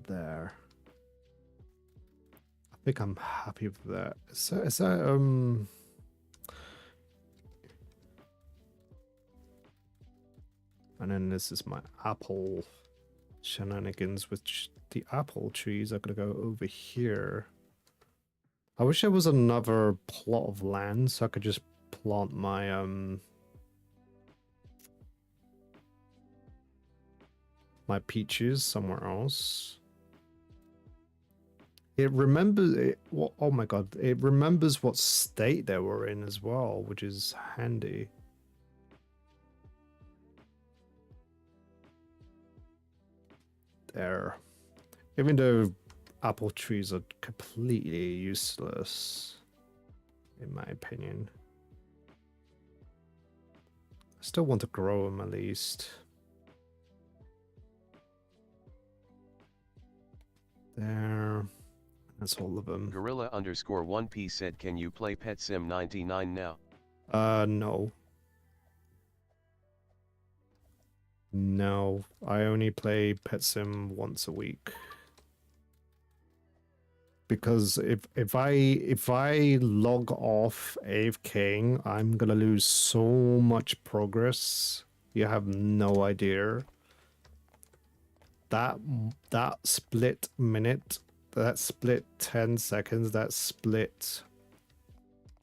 There. I think I'm happy with that. Is that and then this is my apple shenanigans, which the apple trees are gonna go over here. I wish there was another plot of land so I could just plant my my peaches somewhere else. It remembers it. Oh my god! It remembers what state they were in as well, which is handy. There. Even though apple trees are completely useless, in my opinion, I still want to grow them at least. There. That's all of them. Gorilla_1p said can you play Pet Sim 99 now? No. No, I only play Pet Sim once a week. Because if I log off AFKing, I'm gonna lose so much progress. You have no idea. That split minute, that split 10 seconds, that split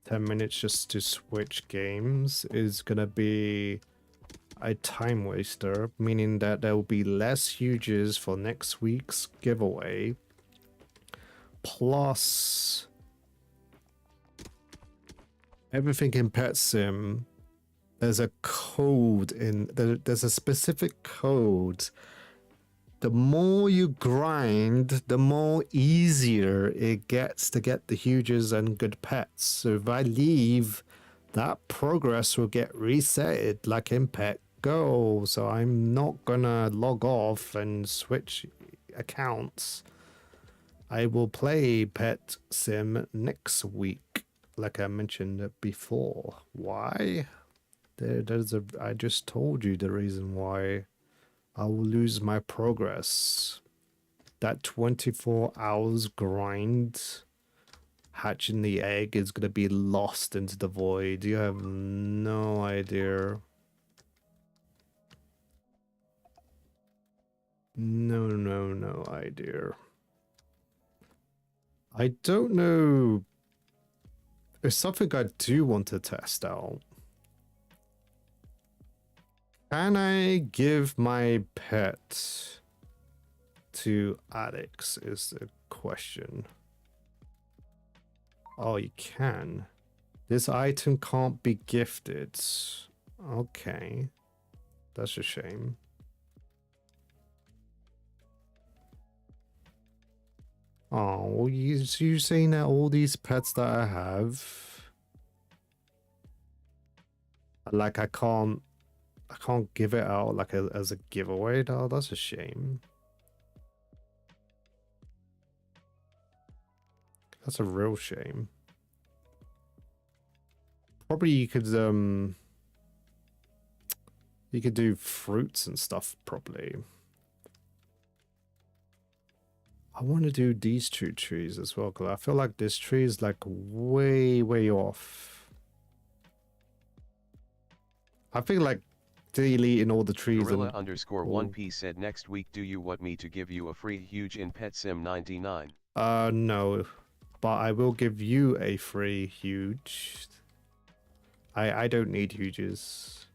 10 minutes just to switch games is gonna be a time waster, meaning that there will be less huges for next week's giveaway. Plus, everything in Pet Sim, there's a code in there's a specific code. The more you grind, the more easier it gets to get the huges and good pets. So if I leave, that progress will get resetted like in Pet Go. So I'm not gonna log off and switch accounts. I will play Pet Sim next week, like I mentioned before. Why? I just told you the reason why. I will lose my progress. That 24 hours grind hatching the egg is going to be lost into the void. You have no idea. No idea. I don't know. It's something I do want to test out. Can I give my pet to addicts is the question. Oh, you can. This item can't be gifted. Okay. That's a shame. Oh, you saying that all these pets that I have, like I can't give it out like as a giveaway. Oh, that's a shame. That's a real shame. Probably you could do fruits and stuff probably. I want to do these two trees as well, because I feel like this tree is like way off. I feel like deleting all the trees. Gorilla_1p said next week do you want me to give you a free huge in Pet Sim 99? No, but I will give you a free huge. I don't need huges.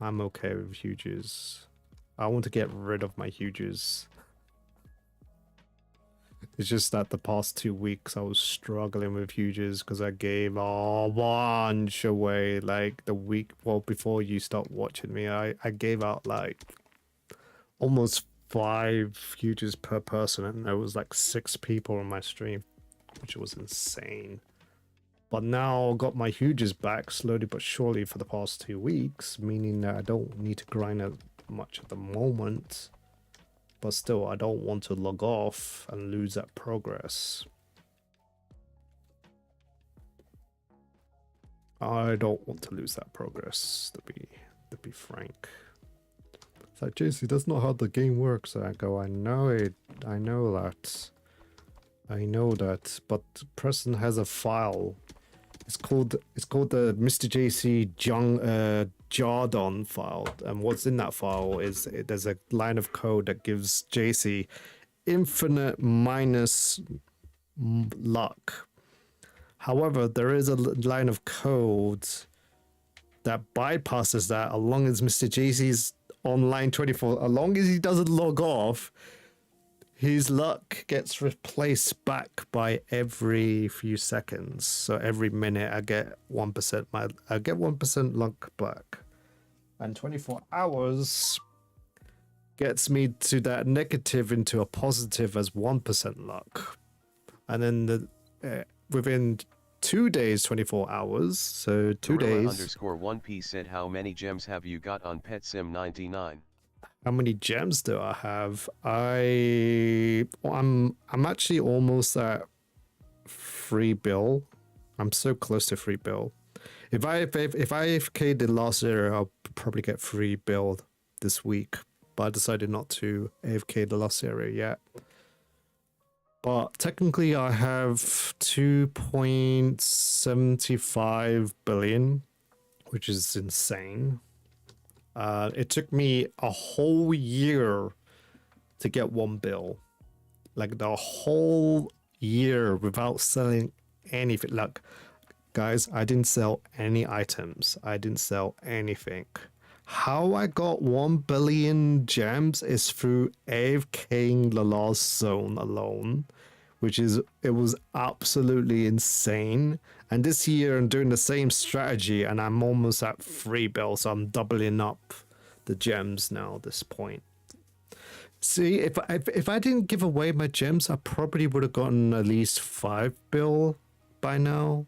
I'm okay with huges. I want to get rid of my huges. It's just that the past 2 weeks I was struggling with huges because I gave a bunch away. Like the week before you stopped watching me, I gave out like almost 5 huges per person, and there was like 6 people on my stream, which was insane. But now I got my huges back slowly but surely for the past 2 weeks, meaning that I don't need to grind as much at the moment. But still, I don't want to log off and lose that progress. I don't want to lose that progress, to be frank. It's like, JC, that's not how the game works. And I go, I know it. I know that. I know that. But Preston has a file. It's called the MR-JACY Jargon file, and what's in that file is there's a line of code that gives JC infinite minus luck. However, there is a line of code that bypasses that, as long as MR-JACY's online 24, as long as he doesn't log off, his luck gets replaced back by every few seconds. So every minute I get 1%. I get 1% luck back, and 24 hours gets me to that negative into a positive as 1% luck, and then within 2 days, 24 hours. So 2 days. Gorilla_1p said how many gems have you got on Pet Sim 99? How many gems do I have? I'm actually almost at 3 bill. I'm so close to free build. If I AFK the last area, I'll probably get free build this week. But I decided not to AFK the last area yet. But technically I have 2.75 billion, which is insane. It took me a whole year to get 1 bill. Like the whole year without selling anything. Like, guys, I didn't sell any items. I didn't sell anything. How I got 1 billion gems is through AFKing the last zone alone, it was absolutely insane. And this year I'm doing the same strategy and I'm almost at 3 bill, so I'm doubling up the gems now at this point. See, if I didn't give away my gems, I probably would have gotten at least 5 bill by now.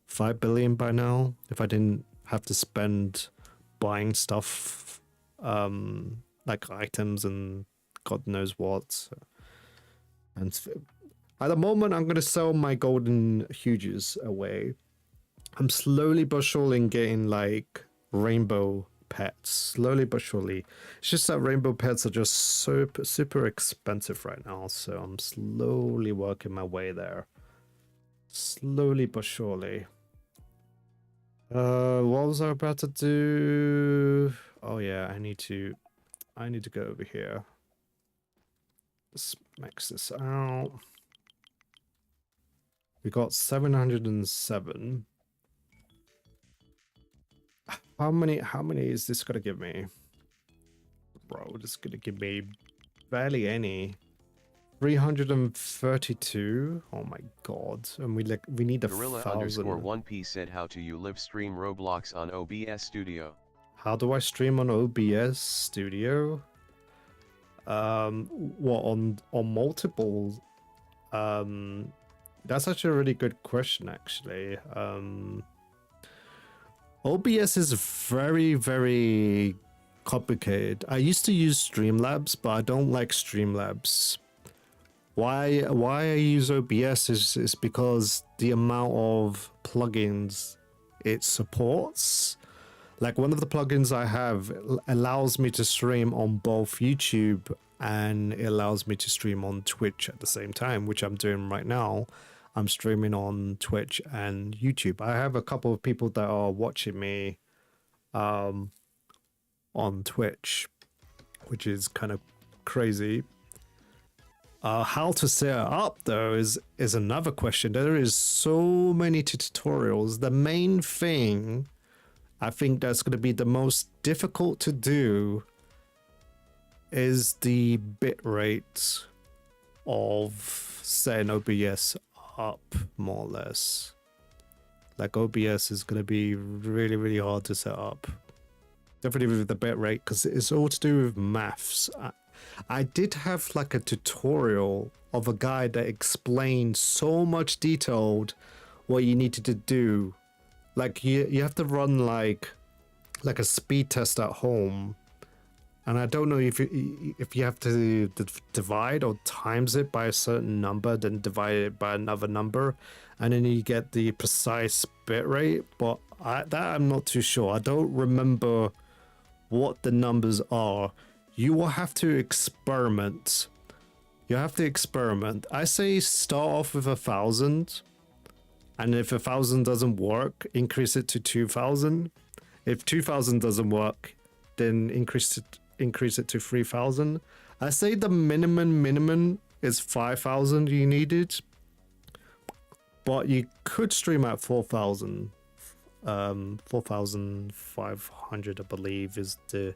5 billion by now, if I didn't have to spend buying stuff, like items and God knows what. And at the moment, I'm going to sell my golden huges away. I'm slowly but surely getting like rainbow pets, slowly but surely. It's just that rainbow pets are just super expensive right now, so I'm slowly working my way there. Slowly but surely. What was I about to do? Oh yeah, I need to go over here. Let's max this out. We got 707. How many is this gonna give me? Bro, this is gonna give me barely any. 332. Oh my god. And we need a thousand. Gorilla_1p said, how do you live stream Roblox on OBS Studio? How do I stream on OBS Studio? What, on multiple? That's actually a really good question, actually. OBS is very complicated. I used to use Streamlabs, but I don't like Streamlabs. Why I use OBS is because the amount of plugins it supports. Like one of the plugins I have allows me to stream on both YouTube and it allows me to stream on Twitch at the same time, which I'm doing right now. I'm streaming on Twitch and YouTube. I have a couple of people that are watching me on Twitch, which is kind of crazy. How to set it up though is another question. There is so many tutorials. The main thing I think that's going to be the most difficult to do is the bitrate of setting OBS up, more or less. Like OBS is going to be really hard to set up. Definitely with the bitrate, because it's all to do with maths. I did have like a tutorial of a guy that explained so much detailed what you needed to do. Like you have to run like a speed test at home, and I don't know if you have to divide or times it by a certain number, then divide it by another number, and then you get the precise bit rate. But I'm not too sure. I don't remember what the numbers are. You will have to experiment. You have to experiment. I say start off with 1,000. And if 1,000 doesn't work, increase it to 2,000. If 2,000 doesn't work, then increase it to 3,000. I say the minimum is 5,000 you needed. But you could stream at 4,000. 4,500, I believe, is the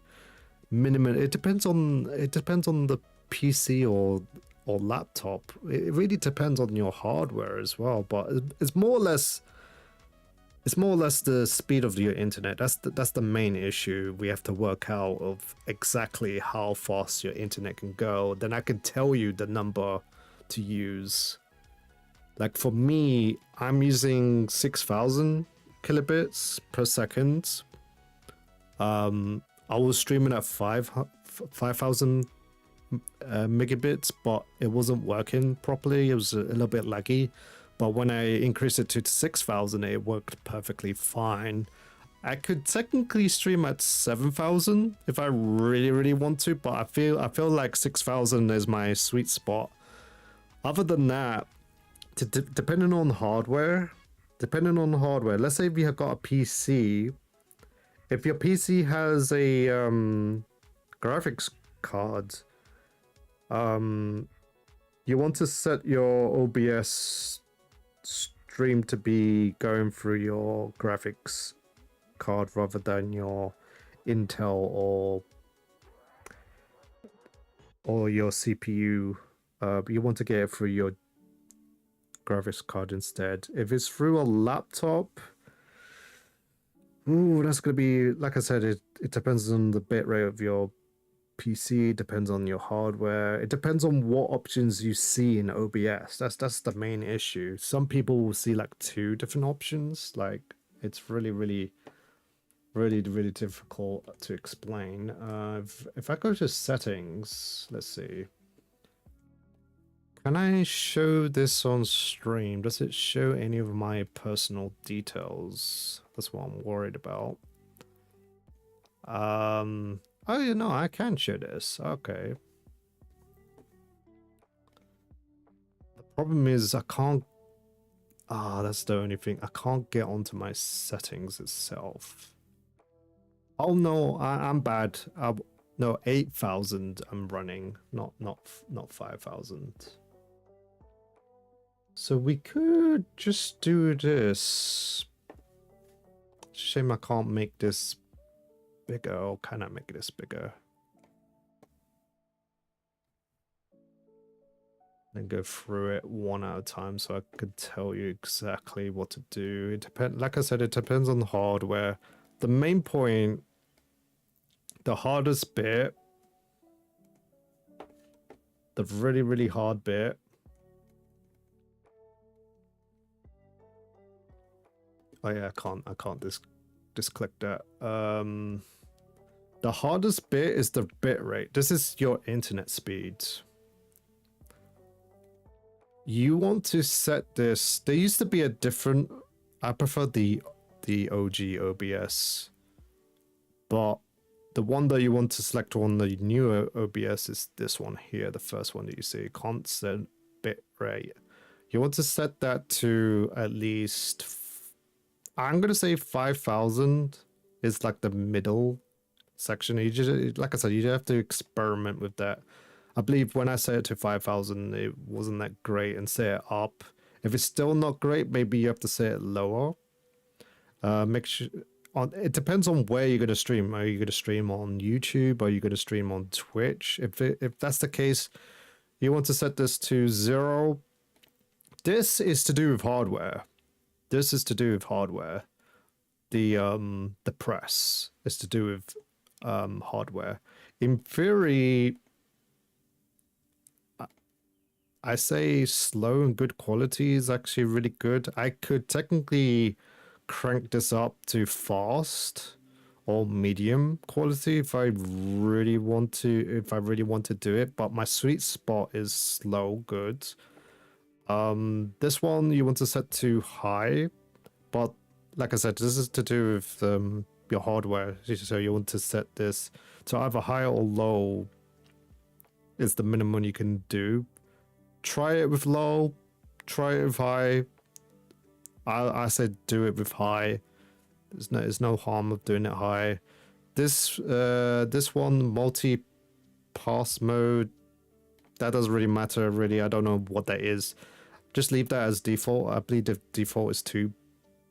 minimum. It depends on the PC or laptop. It really depends on your hardware as well, but it's more or less the speed of your internet. That's the main issue. We have to work out of exactly how fast your internet can go. Then I can tell you the number to use. Like for me, I'm using 6,000 kilobits per second. I was streaming at 5,000 megabits, but it wasn't working properly. It was a little bit laggy. But when I increased it to 6,000, it worked perfectly fine. I could technically stream at 7,000 if I really want to, but I feel like 6,000 is my sweet spot. Other than that, depending on hardware, let's say if you have got a PC, if your PC has a graphics card, you want to set your OBS stream to be going through your graphics card rather than your Intel or your CPU. You want to get it through your graphics card instead. If it's through a laptop, ooh, that's gonna be, like I said, it depends on the bitrate of your PC, it depends on your hardware, it depends on what options you see in OBS. That's the main issue. Some people will see like 2 different options. Like, it's really difficult to explain. If I go to settings, let's see. Can I show this on stream? Does it show any of my personal details? That's what I'm worried about. Oh, you know, I can show this. Okay. The problem is I can't... that's the only thing. I can't get onto my settings itself. Oh no, I'm bad. No, 8,000 I'm running, not 5,000. So we could just do this. Shame I can't make this bigger. Or can I make this bigger? Then go through it one at a time so I could tell you exactly what to do. It depends. Like I said, it depends on the hardware. The main point, the hardest bit, the really hard bit, oh yeah, I can't just click that. The hardest bit is the bit rate. This is your internet speed. You want to set this. There used to be a different, I prefer the OG OBS, but the one that you want to select on the new OBS is this one here, the first one that you see, constant bit rate. You want to set that to at least, I'm gonna say 5,000 is like the middle section. You just, like I said, you have to experiment with that. I believe when I set it to 5,000, it wasn't that great, and set it up. If it's still not great, maybe you have to set it lower. Make sure, it depends on where you're going to stream. Are you going to stream on YouTube? Are you going to stream on Twitch? If that's the case, you want to set this to 0. This is to do with hardware. This is to do with hardware. The press is to do with hardware. In theory, I say slow and good quality is actually really good. I could technically crank this up to fast or medium quality if I really want to do it, but my sweet spot is slow good. This one you want to set to high, but like I said, this is to do with your hardware, so you want to set this to either high or low is the minimum you can do. Try it with low, try it with high. I said do it with high. There's no harm of doing it high. This one, multi-pass mode, that doesn't really matter really. I don't know what that is. Just leave that as default. I believe the default is 2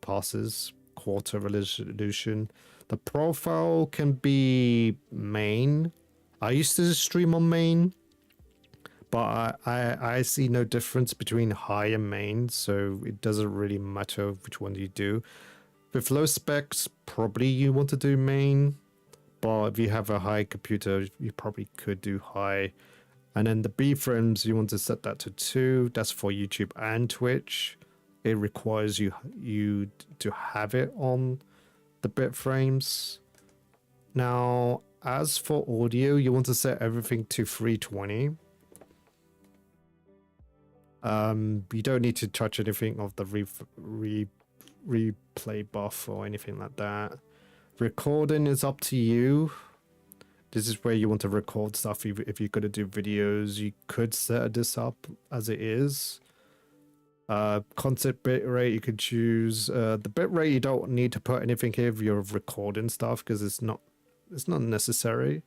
passes, quarter resolution. The profile can be main. I used to stream on main, but I see no difference between high and main, so it doesn't really matter which one you do. With low specs, probably you want to do main, but if you have a high computer, you probably could do high. And then the B frames, you want to set that to 2. That's for YouTube and Twitch. It requires you to have it on the bit frames. Now, as for audio, you want to set everything to 320. You don't need to touch anything of the replay buff or anything like that. Recording is up to you. This is where you want to record stuff. If you're going to do videos, you could set this up as it is. Content bitrate, you could choose. The bitrate, you don't need to put anything here if you're recording stuff because it's not necessary.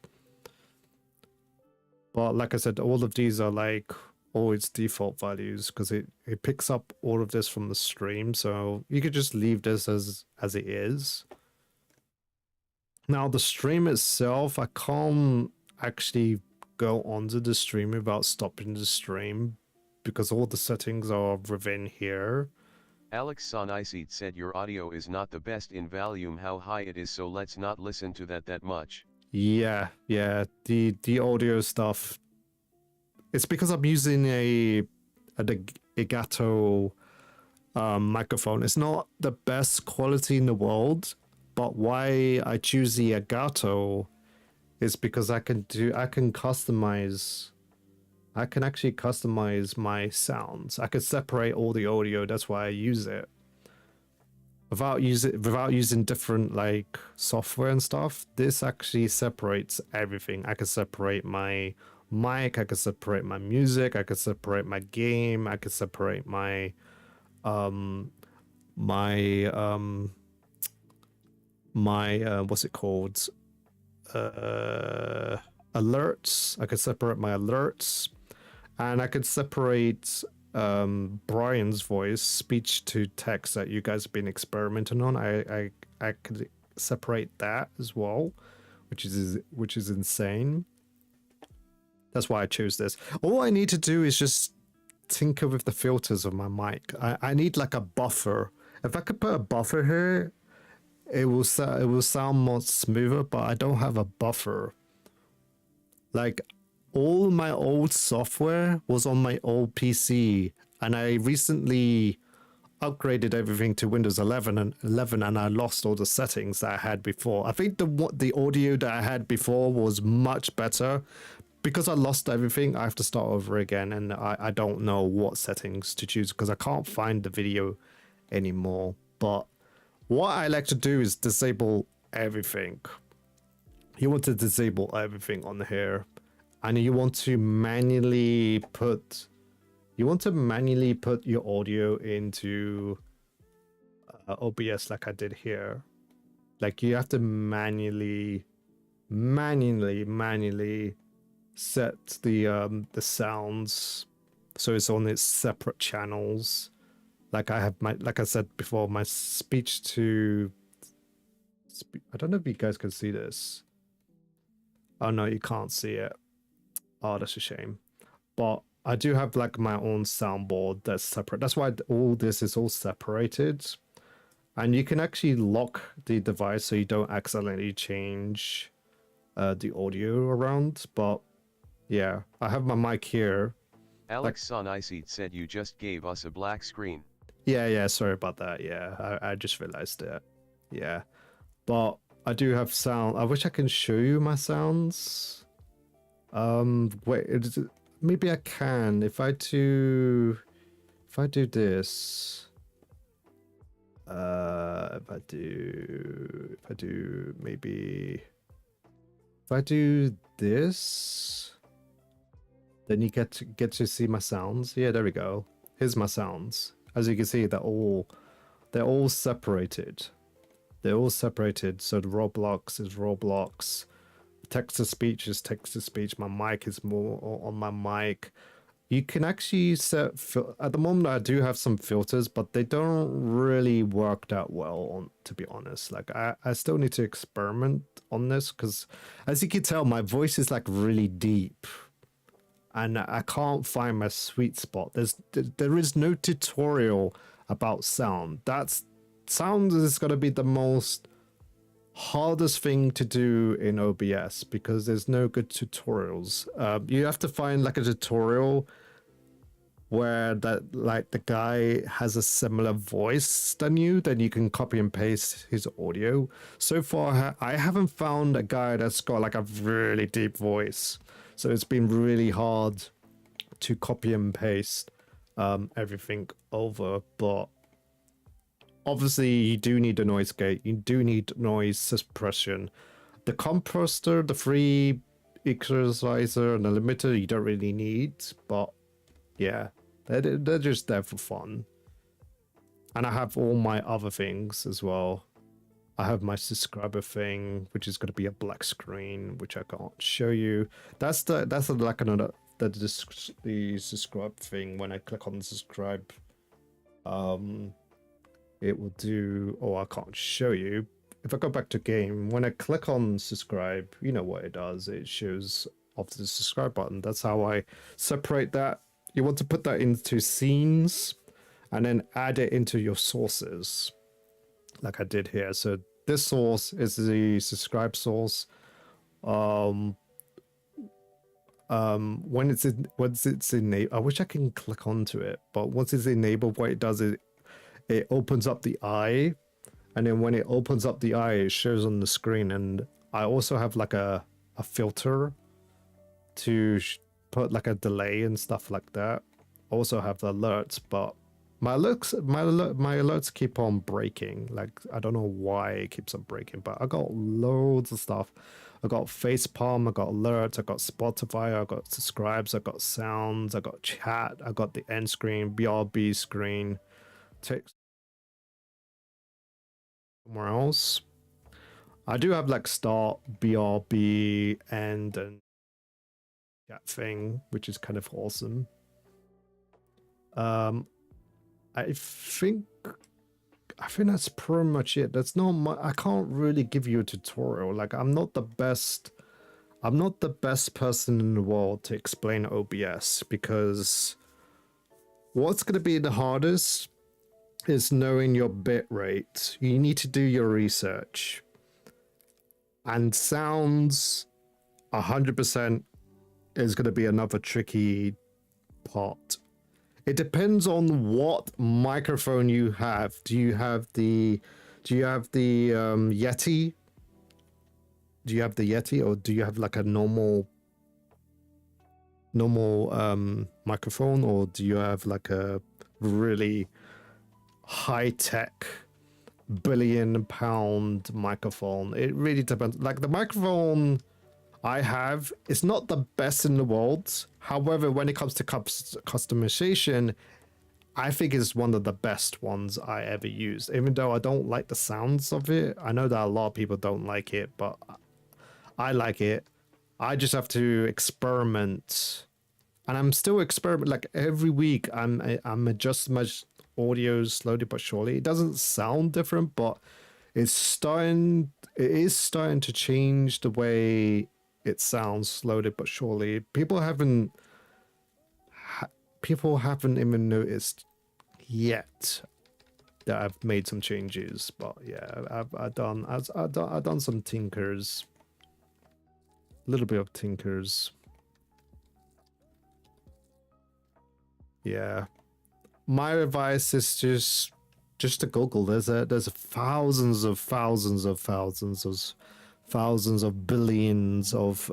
But like I said, all of these are like all its default values because it picks up all of this from the stream. So you could just leave this as it is. Now the stream itself, I can't actually go onto the stream without stopping the stream because all the settings are within here. 𝙀�モ𝙋𝙉𝙿 said your audio is not the best in volume, how high it is, so let's not listen to that much. Yeah, the audio stuff. It's because I'm using a 𝙀𝙓𝙋𝘼𝙉𝙿 microphone. It's not the best quality in the world, but why I choose the 𝙀𝙬 is because I can customize. I can actually customize my sounds. I can separate all the audio. That's why I use it. Without using different like software and stuff, this actually separates everything. I can separate my mic, I can separate my music, I can separate my game, I can separate my what's it called? Alerts. I can separate my alerts, and I could separate Brian's voice, speech to text that you guys have been experimenting on. I could separate that as well, which is insane. That's why I chose this. All I need to do is just tinker with the filters of my mic. I need like a buffer. If I could put a buffer here, it will sound more smoother, but I don't have a buffer. Like, all my old software was on my old PC, and I recently upgraded everything to Windows 11 and I lost all the settings that I had before. I think the audio that I had before was much better. Because I lost everything, I have to start over again, and I don't know what settings to choose because I can't find the video anymore. But what I like to do is disable everything. You want to disable everything on here, and you want to manually put your audio into OBS like I did here. Like, you have to manually set the sounds so it's on its separate channels. Like I have like I said before, my speech to I don't know if you guys can see this. Oh no, you can't see it. Oh, that's a shame. But I do have like my own soundboard that's separate. That's why all this is all separated. And you can actually lock the device so you don't accidentally change the audio around. But yeah, I have my mic here. 𝙀𝙬𝙋𝙉𝙿 said you just gave us a black screen. Yeah, sorry about that. Yeah, I just realized it. Yeah, but I do have sound. I wish I can show you my sounds. Wait, maybe I can. If I do this. If I do this, then you get to see my sounds. Yeah, there we go. Here's my sounds. As you can see, they're all separated. They're all separated. So the Roblox is Roblox. Text to speech is text to speech. My mic is more on my mic. You can actually set, at the moment I do have some filters, but they don't really work that well, to be honest. Like I still need to experiment on this because, as you can tell, my voice is like really deep and I can't find my sweet spot. There is no tutorial about sound. Sound is going to be the most hardest thing to do in OBS because there's no good tutorials. You have to find like a tutorial where the guy has a similar voice than you, then you can copy and paste his audio. So far, I haven't found a guy that's got like a really deep voice. So it's been really hard to copy and paste everything over, but obviously you do need a noise gate, you do need noise suppression. The compressor, the free equalizer, and the limiter you don't really need, but yeah, they're just there for fun. And I have all my other things as well. I have my subscriber thing, which is going to be a black screen, which I can't show you. That's like another the subscribe thing. When I click on the subscribe, it will do. Oh, I can't show you. If I go back to game, when I click on subscribe, you know what it does. It shows off the subscribe button. That's how I separate that. You want to put that into scenes, and then add it into your sources, like I did here. So this source is the subscribe source. When it's enabled, I wish I can click onto it, but once it's enabled, what it does is it opens up the eye, and then when it opens up the eye, it shows on the screen. And I also have like a filter to put like a delay and stuff like that. Also have the alerts, but my alerts keep on breaking. Like, I don't know why it keeps on breaking, but I got loads of stuff. I got facepalm, I got alerts, I got Spotify, I got subscribes, I got sounds, I got chat, I got the end screen, BRB screen, text somewhere else. I do have like start, BRB, end, and chat thing, which is kind of awesome. I think that's pretty much it. That's not much. I can't really give you a tutorial. Like, I'm not the best person in the world to explain OBS, because what's going to be the hardest is knowing your bit rate. You need to do your research. And sounds 100% is going to be another tricky part. It depends on what microphone you have. Do you have the Yeti? Do you have the Yeti, or do you have like a normal microphone, or do you have like a really high-tech billion-pound microphone? It really depends. Like, the microphone I have, it's not the best in the world. However, when it comes to customization, I think it's one of the best ones I ever used. Even though I don't like the sounds of it, I know that a lot of people don't like it, but I like it. I just have to experiment, and I'm still experimenting. Like, every week, I'm adjusting my audio slowly but surely. It doesn't sound different, but it is starting to change the way it sounds slowly but surely. People haven't even noticed yet that I've made some changes, but yeah, I've done some tinkers, a little bit of tinkers. Yeah, my advice is just to Google. There's thousands of billions of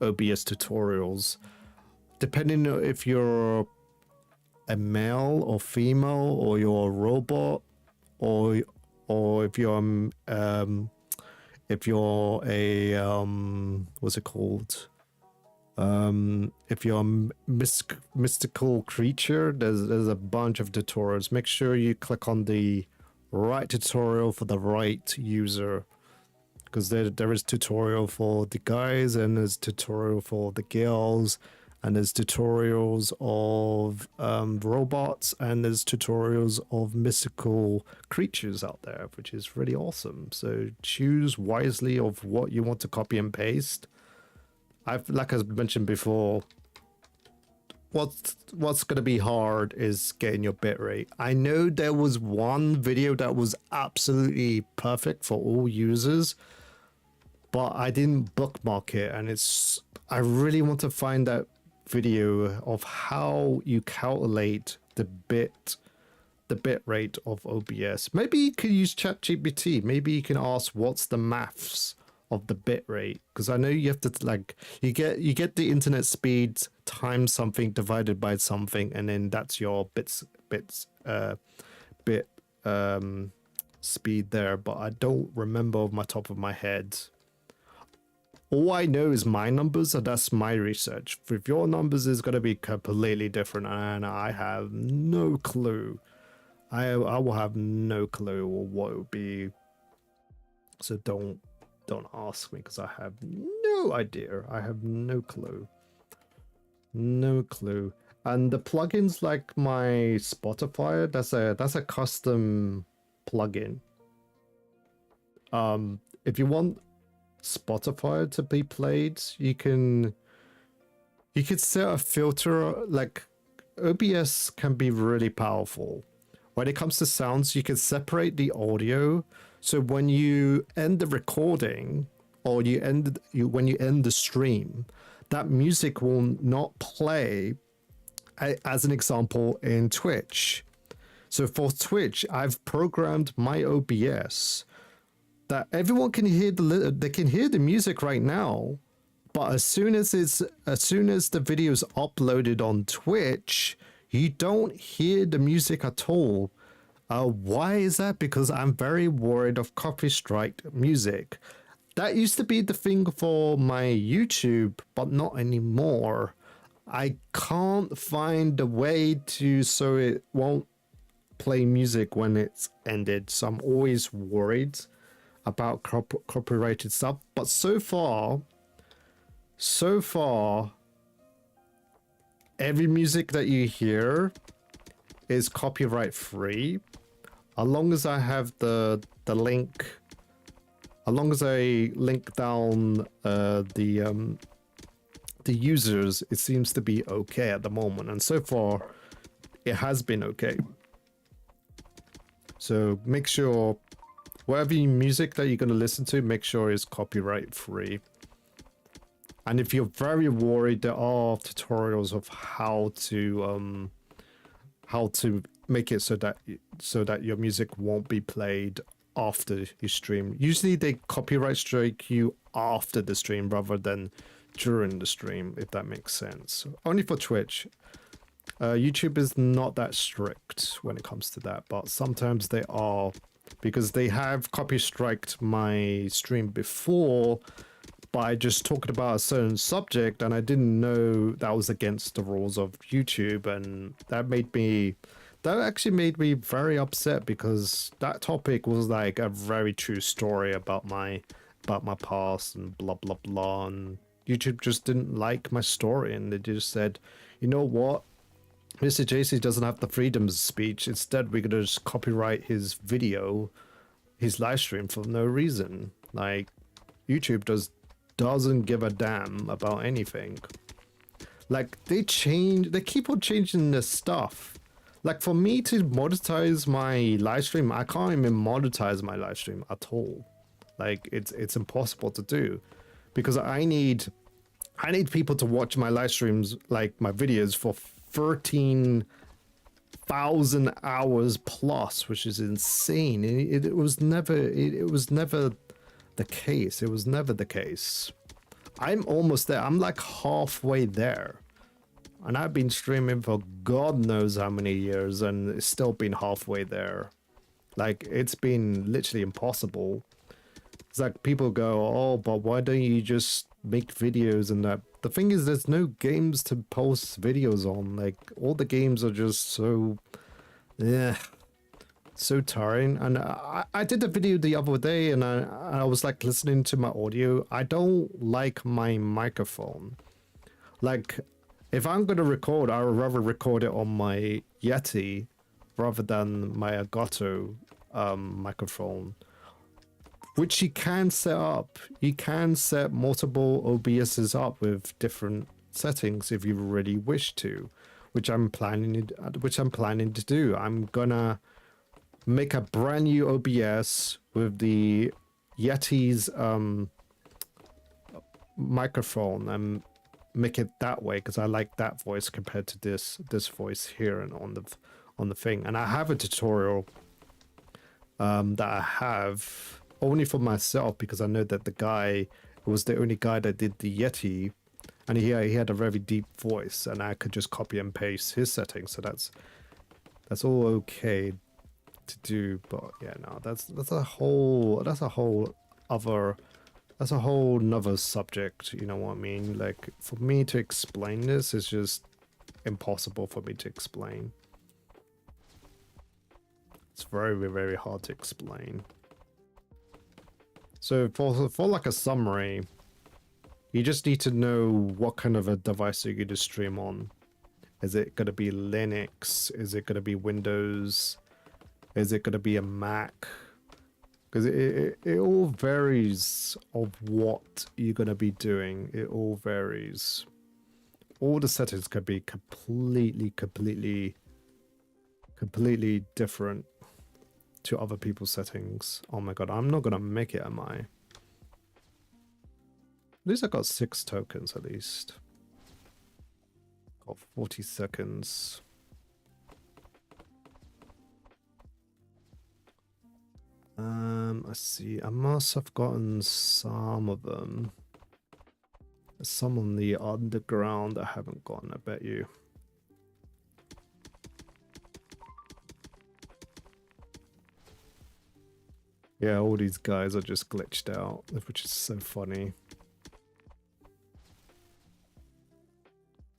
OBS tutorials, depending on if you're a male or female, or you're a robot, or if you're a what's it called, if you're a mystical creature. There's a bunch of tutorials. Make sure you click on the right tutorial for the right user, because there is tutorial for the guys, and there's tutorial for the girls, and there's tutorials of robots, and there's tutorials of mystical creatures out there, which is really awesome. So choose wisely of what you want to copy and paste. Like I mentioned before, what's going to be hard is getting your bitrate. I know there was one video that was absolutely perfect for all users, but I didn't bookmark it, and I really want to find that video of how you calculate the bit rate of OBS. Maybe you could use ChatGPT. Maybe you can ask what's the maths of the bit rate, because I know you have to like you get the internet speed times something divided by something, and then that's your bit speed there. But I don't remember off my top of my head. All I know is my numbers, and that's my research. If your numbers is going to be completely different, and I have no clue. I will have no clue what it would be. So don't ask me, because I have no idea. I have no clue. No clue. And the plugins like my Spotify, that's a custom plugin. If you want Spotify to be played, you could set a filter. Like OBS can be really powerful when it comes to sounds. You can separate the audio, so when you end the recording or when you end the stream, that music will not play. As an example, in Twitch. So for Twitch, I've programmed my OBS that everyone can hear the music right now, but as soon as the video is uploaded on Twitch, you don't hear the music at all. Why is that? Because I'm very worried of copyright music. That used to be the thing for my YouTube, but not anymore. I can't find a way so it won't play music when it's ended. So I'm always worried about copyrighted stuff. But so far, every music that you hear is copyright free, as long as I have the link. As long as I link down the users, it seems to be okay at the moment, and so far it has been okay. So make sure whatever music that you're going to listen to, make sure is copyright free. And if you're very worried, there are tutorials of how to make it so that your music won't be played after you stream. Usually they copyright strike you after the stream rather than during the stream, if that makes sense. Only for Twitch. YouTube is not that strict when it comes to that, but sometimes they are, because they have copyright striked my stream before by just talking about a certain subject, and I didn't know that was against the rules of YouTube, and that actually made me very upset, because that topic was like a very true story about my past and blah blah blah, and YouTube just didn't like my story, and they just said, you know what, MR-JACY doesn't have the freedom of speech. Instead, we're gonna just copyright his video, his live stream, for no reason. Like, YouTube doesn't give a damn about anything. Like, they keep on changing their stuff. Like, for me to monetize my live stream, I can't even monetize my live stream at all. Like, it's impossible to do, because I need people to watch my live streams, like my videos, for 13,000 hours plus, which is insane. It was never the case. It was never the case. I'm almost there. I'm like halfway there. And I've been streaming for God knows how many years, and it's still been halfway there. Like, it's been literally impossible. It's like people go, oh, but why don't you just make videos and that? The thing is, there's no games to post videos on. Like, all the games are just so tiring. And I did a video the other day, and I was like listening to my audio. I don't like my microphone. Like, if I'm going to record, I would rather record it on my Yeti rather than my Elgato microphone, which you can set up. You can set multiple OBSs up with different settings if you really wish to, which I'm planning to do. I'm gonna make a brand new OBS with the Yeti's microphone and make it that way, because I like that voice compared to this voice here and on the thing. And I have a tutorial that I have only for myself because I know that the guy was the only guy that did the Yeti, and he had a very deep voice, and I could just copy and paste his settings. So that's all okay to do. But yeah, no, that's a whole nother subject. You know what I mean? Like for me to explain this is just impossible for me to explain. It's very, very hard to explain. So for like a summary, you just need to know what kind of a device you're going to stream on. Is it going to be Linux? Is it going to be Windows? Is it going to be a Mac? Because it all varies of what you're going to be doing. It all varies. All the settings could be completely different to other people's settings. Oh my god, I'm not gonna make it, am I? At least I got 6 tokens at least. Got 40 seconds. I see. I must have gotten some of them. There's some on the underground I haven't gotten, I bet you. Yeah, all these guys are just glitched out, which is so funny.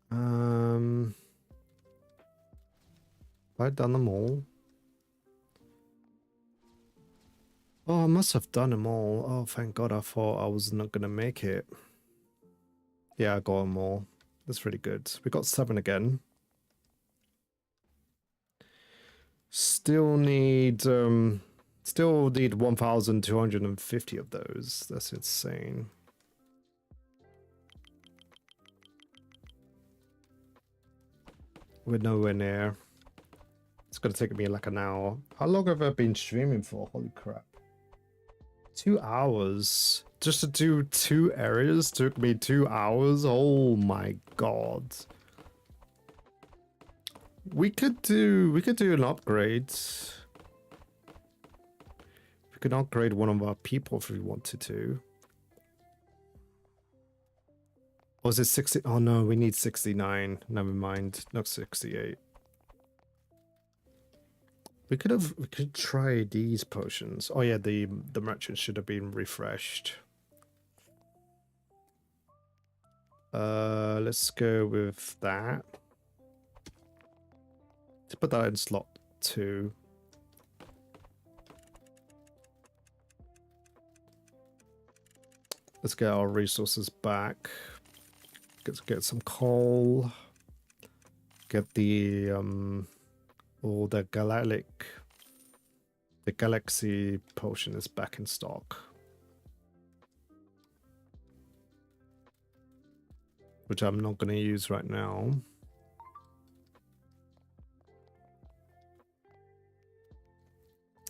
Have I done them all? Oh, I must have done them all. Oh, thank God, I thought I was not gonna make it. Yeah, I got them all. That's really good. We got 7 again. Still need 1,250 of those. That's insane. We're nowhere near. It's gonna take me like an hour. How long have I been streaming for? Holy crap. 2 hours. Just to do 2 areas took me 2 hours. Oh my god. We could do an upgrade. We could upgrade one of our people if we wanted to. Or is it 60? Oh no, we need 69. Never mind. Not 68. We could try these potions. Oh yeah, the merchant should have been refreshed. Let's go with that. Let's put that in slot 2. Let's get our resources back. Let's get some coal. Get the the galaxy potion is back in stock. Which I'm not going to use right now.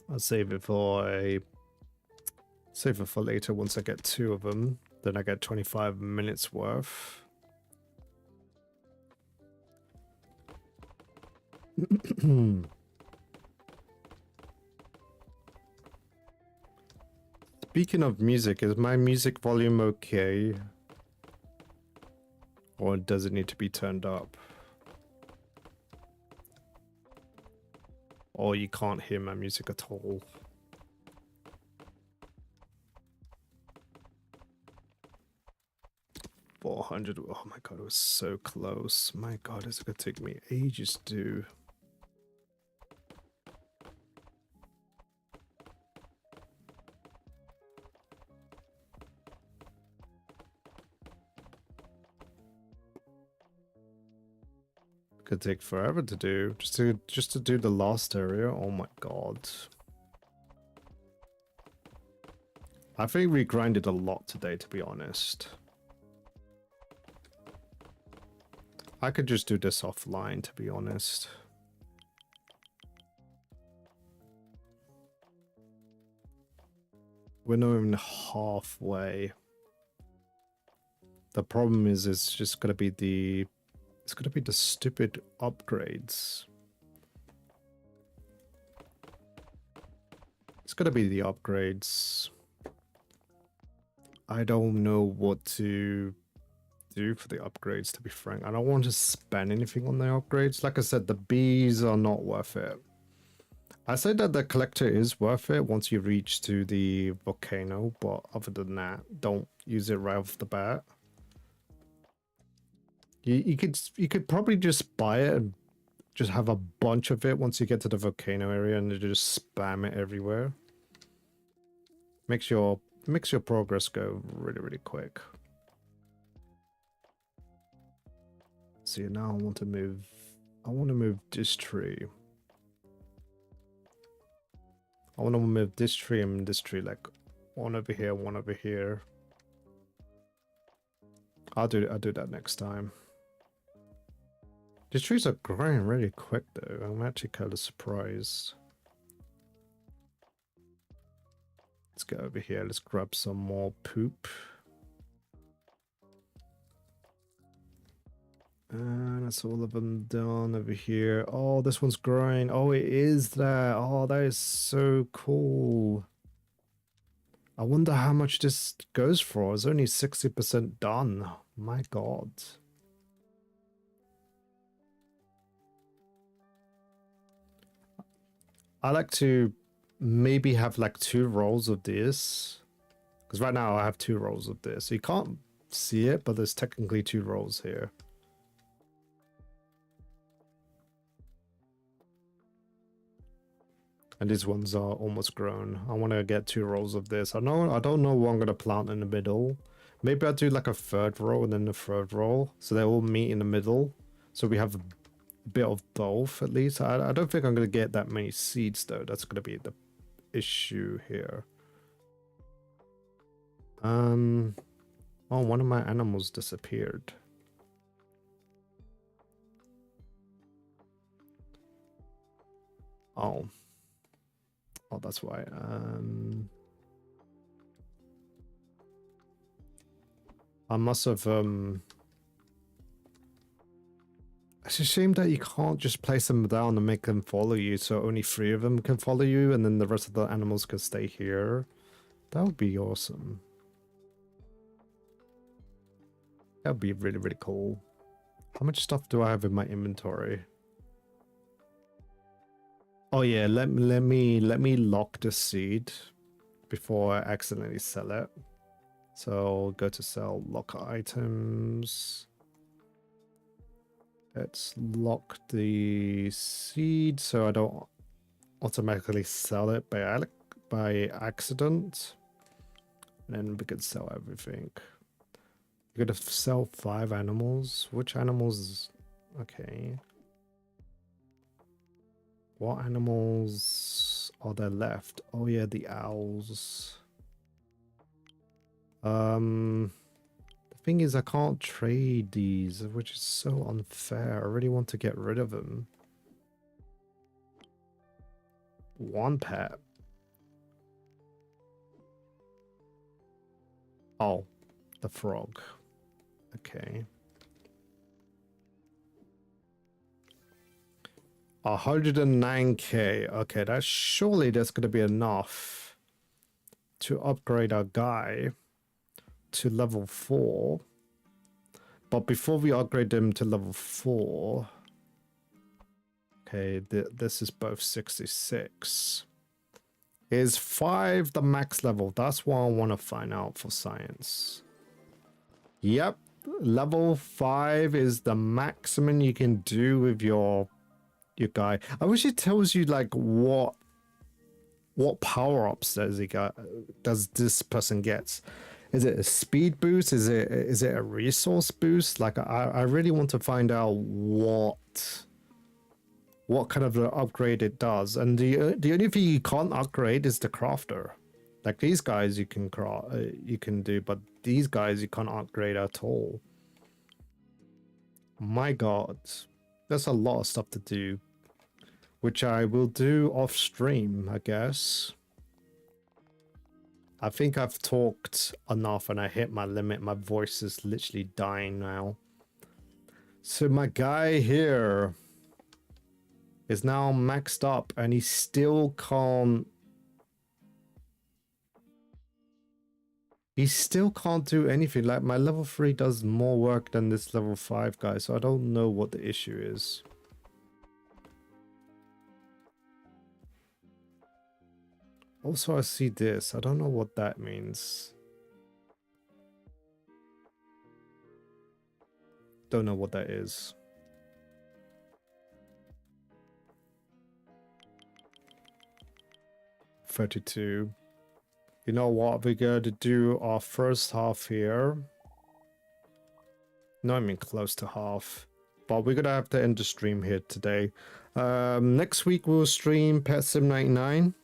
I'll save it for later once I get 2 of them. Then I get 25 minutes worth. Speaking of music, is my music volume okay? Or does it need to be turned up? Or you can't hear my music at all? $400. Oh my god, it was so close. My god, it's gonna take me ages to do. Could take forever to do. Just to do the last area. Oh my god. I think we grinded a lot today, to be honest. I could just do this offline, to be honest. We're not even halfway. The problem is it's just gonna be the stupid upgrades. It's gonna be the upgrades. I don't know what to do for the upgrades, to be frank. I don't want to spend anything on the upgrades. Like I said, the bees are not worth it. I say that the collector is worth it once you reach to the volcano, but other than that, don't use it right off the bat. You could probably just buy it and just have a bunch of it once you get to the volcano area and just spam it everywhere. Makes your progress go really quick. See, now I want to move this tree. I want to move this tree and this tree, like one over here, one over here. I'll do that next time. These trees are growing really quick though. I'm actually kind of surprised. Let's go over here. Let's grab some more poop. And that's all of them done over here. Oh, this one's growing. Oh, it is that. Oh, that is so cool. I wonder how much this goes for. It's only 60% done. My God. I like to maybe have like 2 rolls of this. Because right now I have 2 rolls of this. So you can't see it, but there's technically 2 rolls here. And these ones are almost grown. I want to get 2 rolls of this. I don't know what I'm going to plant in the middle. Maybe I'll do like a 3rd row and then the 3rd row. So they all meet in the middle. So we have a bit of both at least. I don't think I'm going to get that many seeds though. That's going to be the issue here. Oh, one of my animals disappeared. Oh, that's why. I must have It's a shame that you can't just place them down and make them follow you, so only 3 of them can follow you, and then the rest of the animals can stay here. That would be awesome. That would be really cool. How much stuff do I have in my inventory? Oh yeah, let me lock the seed before I accidentally sell it. So go to sell, lock items. Let's lock the seed so I don't automatically sell it by accident. And then we can sell everything. You're gonna sell 5 animals. Which animals? Okay. What animals are there left? Oh yeah, the owls. The thing is I can't trade these, which is so unfair. I really want to get rid of them. 1 pet. Oh, the frog. Okay. 109k. Okay, that's gonna be enough to upgrade our guy to level 4. But before we upgrade him to level 4, okay, this is both 66. Is 5 the max level? That's what I want to find out for science. Yep, level 5 is the maximum you can do with your guy. I wish it tells you like what power-ups does this person gets. Is it a speed boost? Is it a resource boost? Like I really want to find out what kind of upgrade it does. And the only thing you can't upgrade is the crafter. Like these guys you can do, but these guys you can't upgrade at all. My God, there's a lot of stuff to do, which I will do off stream, I guess. I think I've talked enough and I hit my limit. My voice is literally dying now. So my guy here is now maxed up and he still can't He still can't do anything. Like, my level 3 does more work than this level 5 guy, so I don't know what the issue is. Also, I see this. I don't know what that means. Don't know what that is. $32. You know what? We're going to do our first half here. Not even close to half. But we're going to have to end the stream here today. Next week we'll stream Pet Sim 99.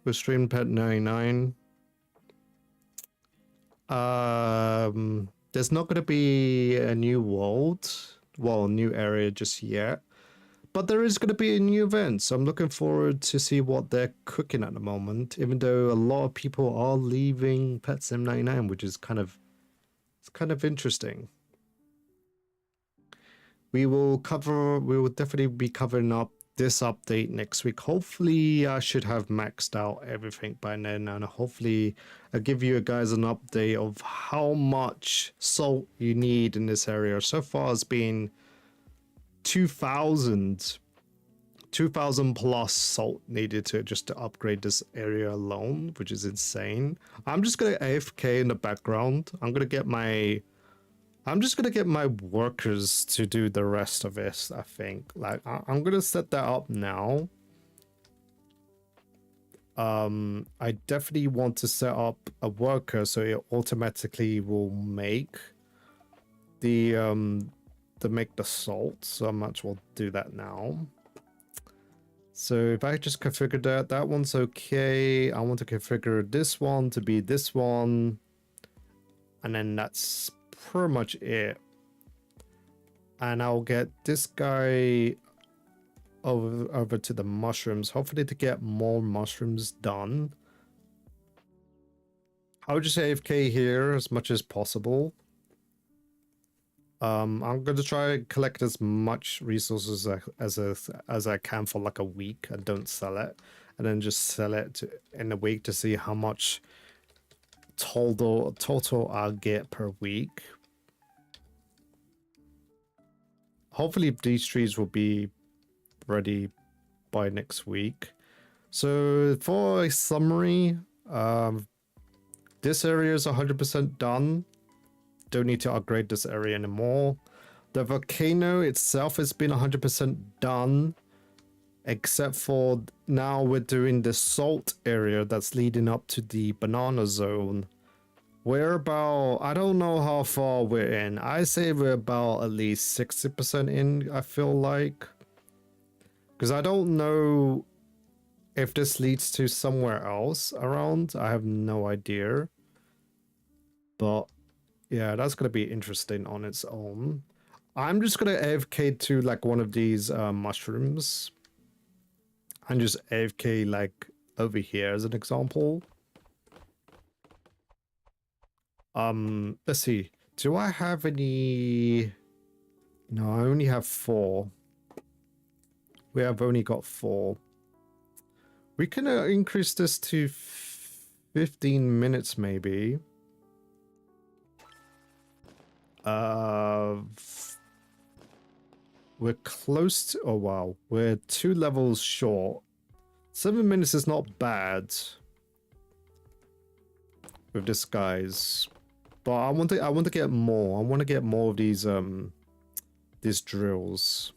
We'll stream Pet 99. There's not going to be a new world. Well, a new area just yet. But there is going to be a new event, so I'm looking forward to see what they're cooking at the moment. Even though a lot of people are leaving Pet Sim 99, which is kind of interesting. We will definitely be covering up this update next week. Hopefully, I should have maxed out everything by then, and hopefully, I'll give you guys an update of how much salt you need in this area. So far, it's been 2,000 plus salt needed to upgrade this area alone, which is insane. I'm just gonna AFK in the background. I'm just gonna get my workers to do the rest of this. I think, like, I'm gonna set that up now. I definitely want to set up a worker so it automatically will make the salt, so I might as well do that now. So if I just configure that one's okay. I want to configure this one to be this one, and then that's pretty much it. And I'll get this guy over to the mushrooms, hopefully to get more mushrooms done. I would just AFK here as much as possible. I'm going to try and collect as much resources as I can for like a week and don't sell it, and then just sell it in a week to see how much total I'll get per week. Hopefully these trees will be ready by next week. So for a summary, this area is 100% done. Don't need to upgrade this area anymore. The volcano itself has been 100% done, except for now we're doing the salt area that's leading up to the banana zone. We're about, I don't know how far we're in. I say we're about at least 60% in, I feel like. Because I don't know if this leads to somewhere else around. I have no idea. But yeah, that's going to be interesting on its own. I'm just going to AFK to like one of these mushrooms. And just AFK like over here as an example. Let's see. Do I have any? No, I only have 4. We have only got 4. We can increase this to 15 minutes maybe. We're close to, oh wow, we're 2 levels short. 7 minutes is not bad with this, guys. But I want to get more. I want to get more of these drills.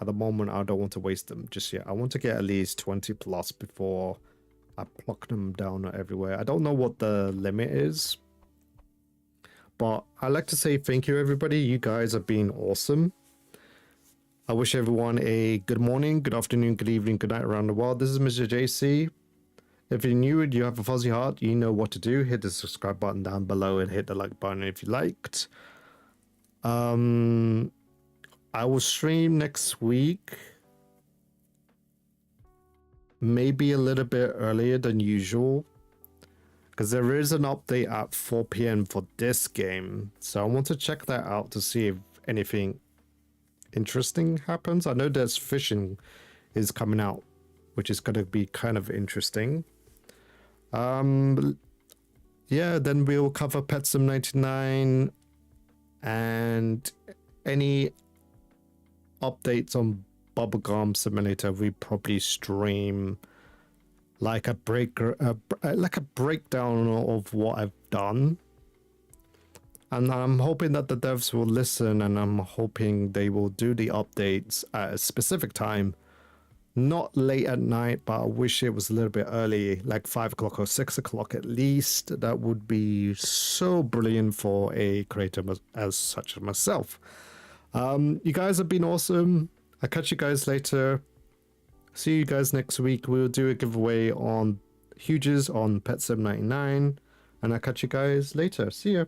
At the moment, I don't want to waste them just yet. I want to get at least 20 plus before I pluck them down everywhere. I don't know what the limit is. But I'd like to say thank you, everybody. You guys have been awesome. I wish everyone a good morning, good afternoon, good evening, good night around the world. This is MR-JACY. If you're new and you have a fuzzy heart, you know what to do. Hit the subscribe button down below and hit the like button if you liked. I will stream next week. Maybe a little bit earlier than usual. Because there is an update at 4 PM for this game. So I want to check that out to see if anything interesting happens. I know there's fishing is coming out, which is going to be kind of interesting. Yeah, then we'll cover Pet Sim 99 and any updates on Bubblegum Simulator. We probably stream like a breakdown of what I've done. And I'm hoping that the devs will listen, and I'm hoping they will do the updates at a specific time. Not late at night, but I wish it was a little bit early, like 5 o'clock or 6 o'clock at least. That would be so brilliant for a creator as such as myself. You guys have been awesome. I'll catch you guys later. See you guys next week. We'll do a giveaway on Huges on Pet Sim 99. And I'll catch you guys later. See ya.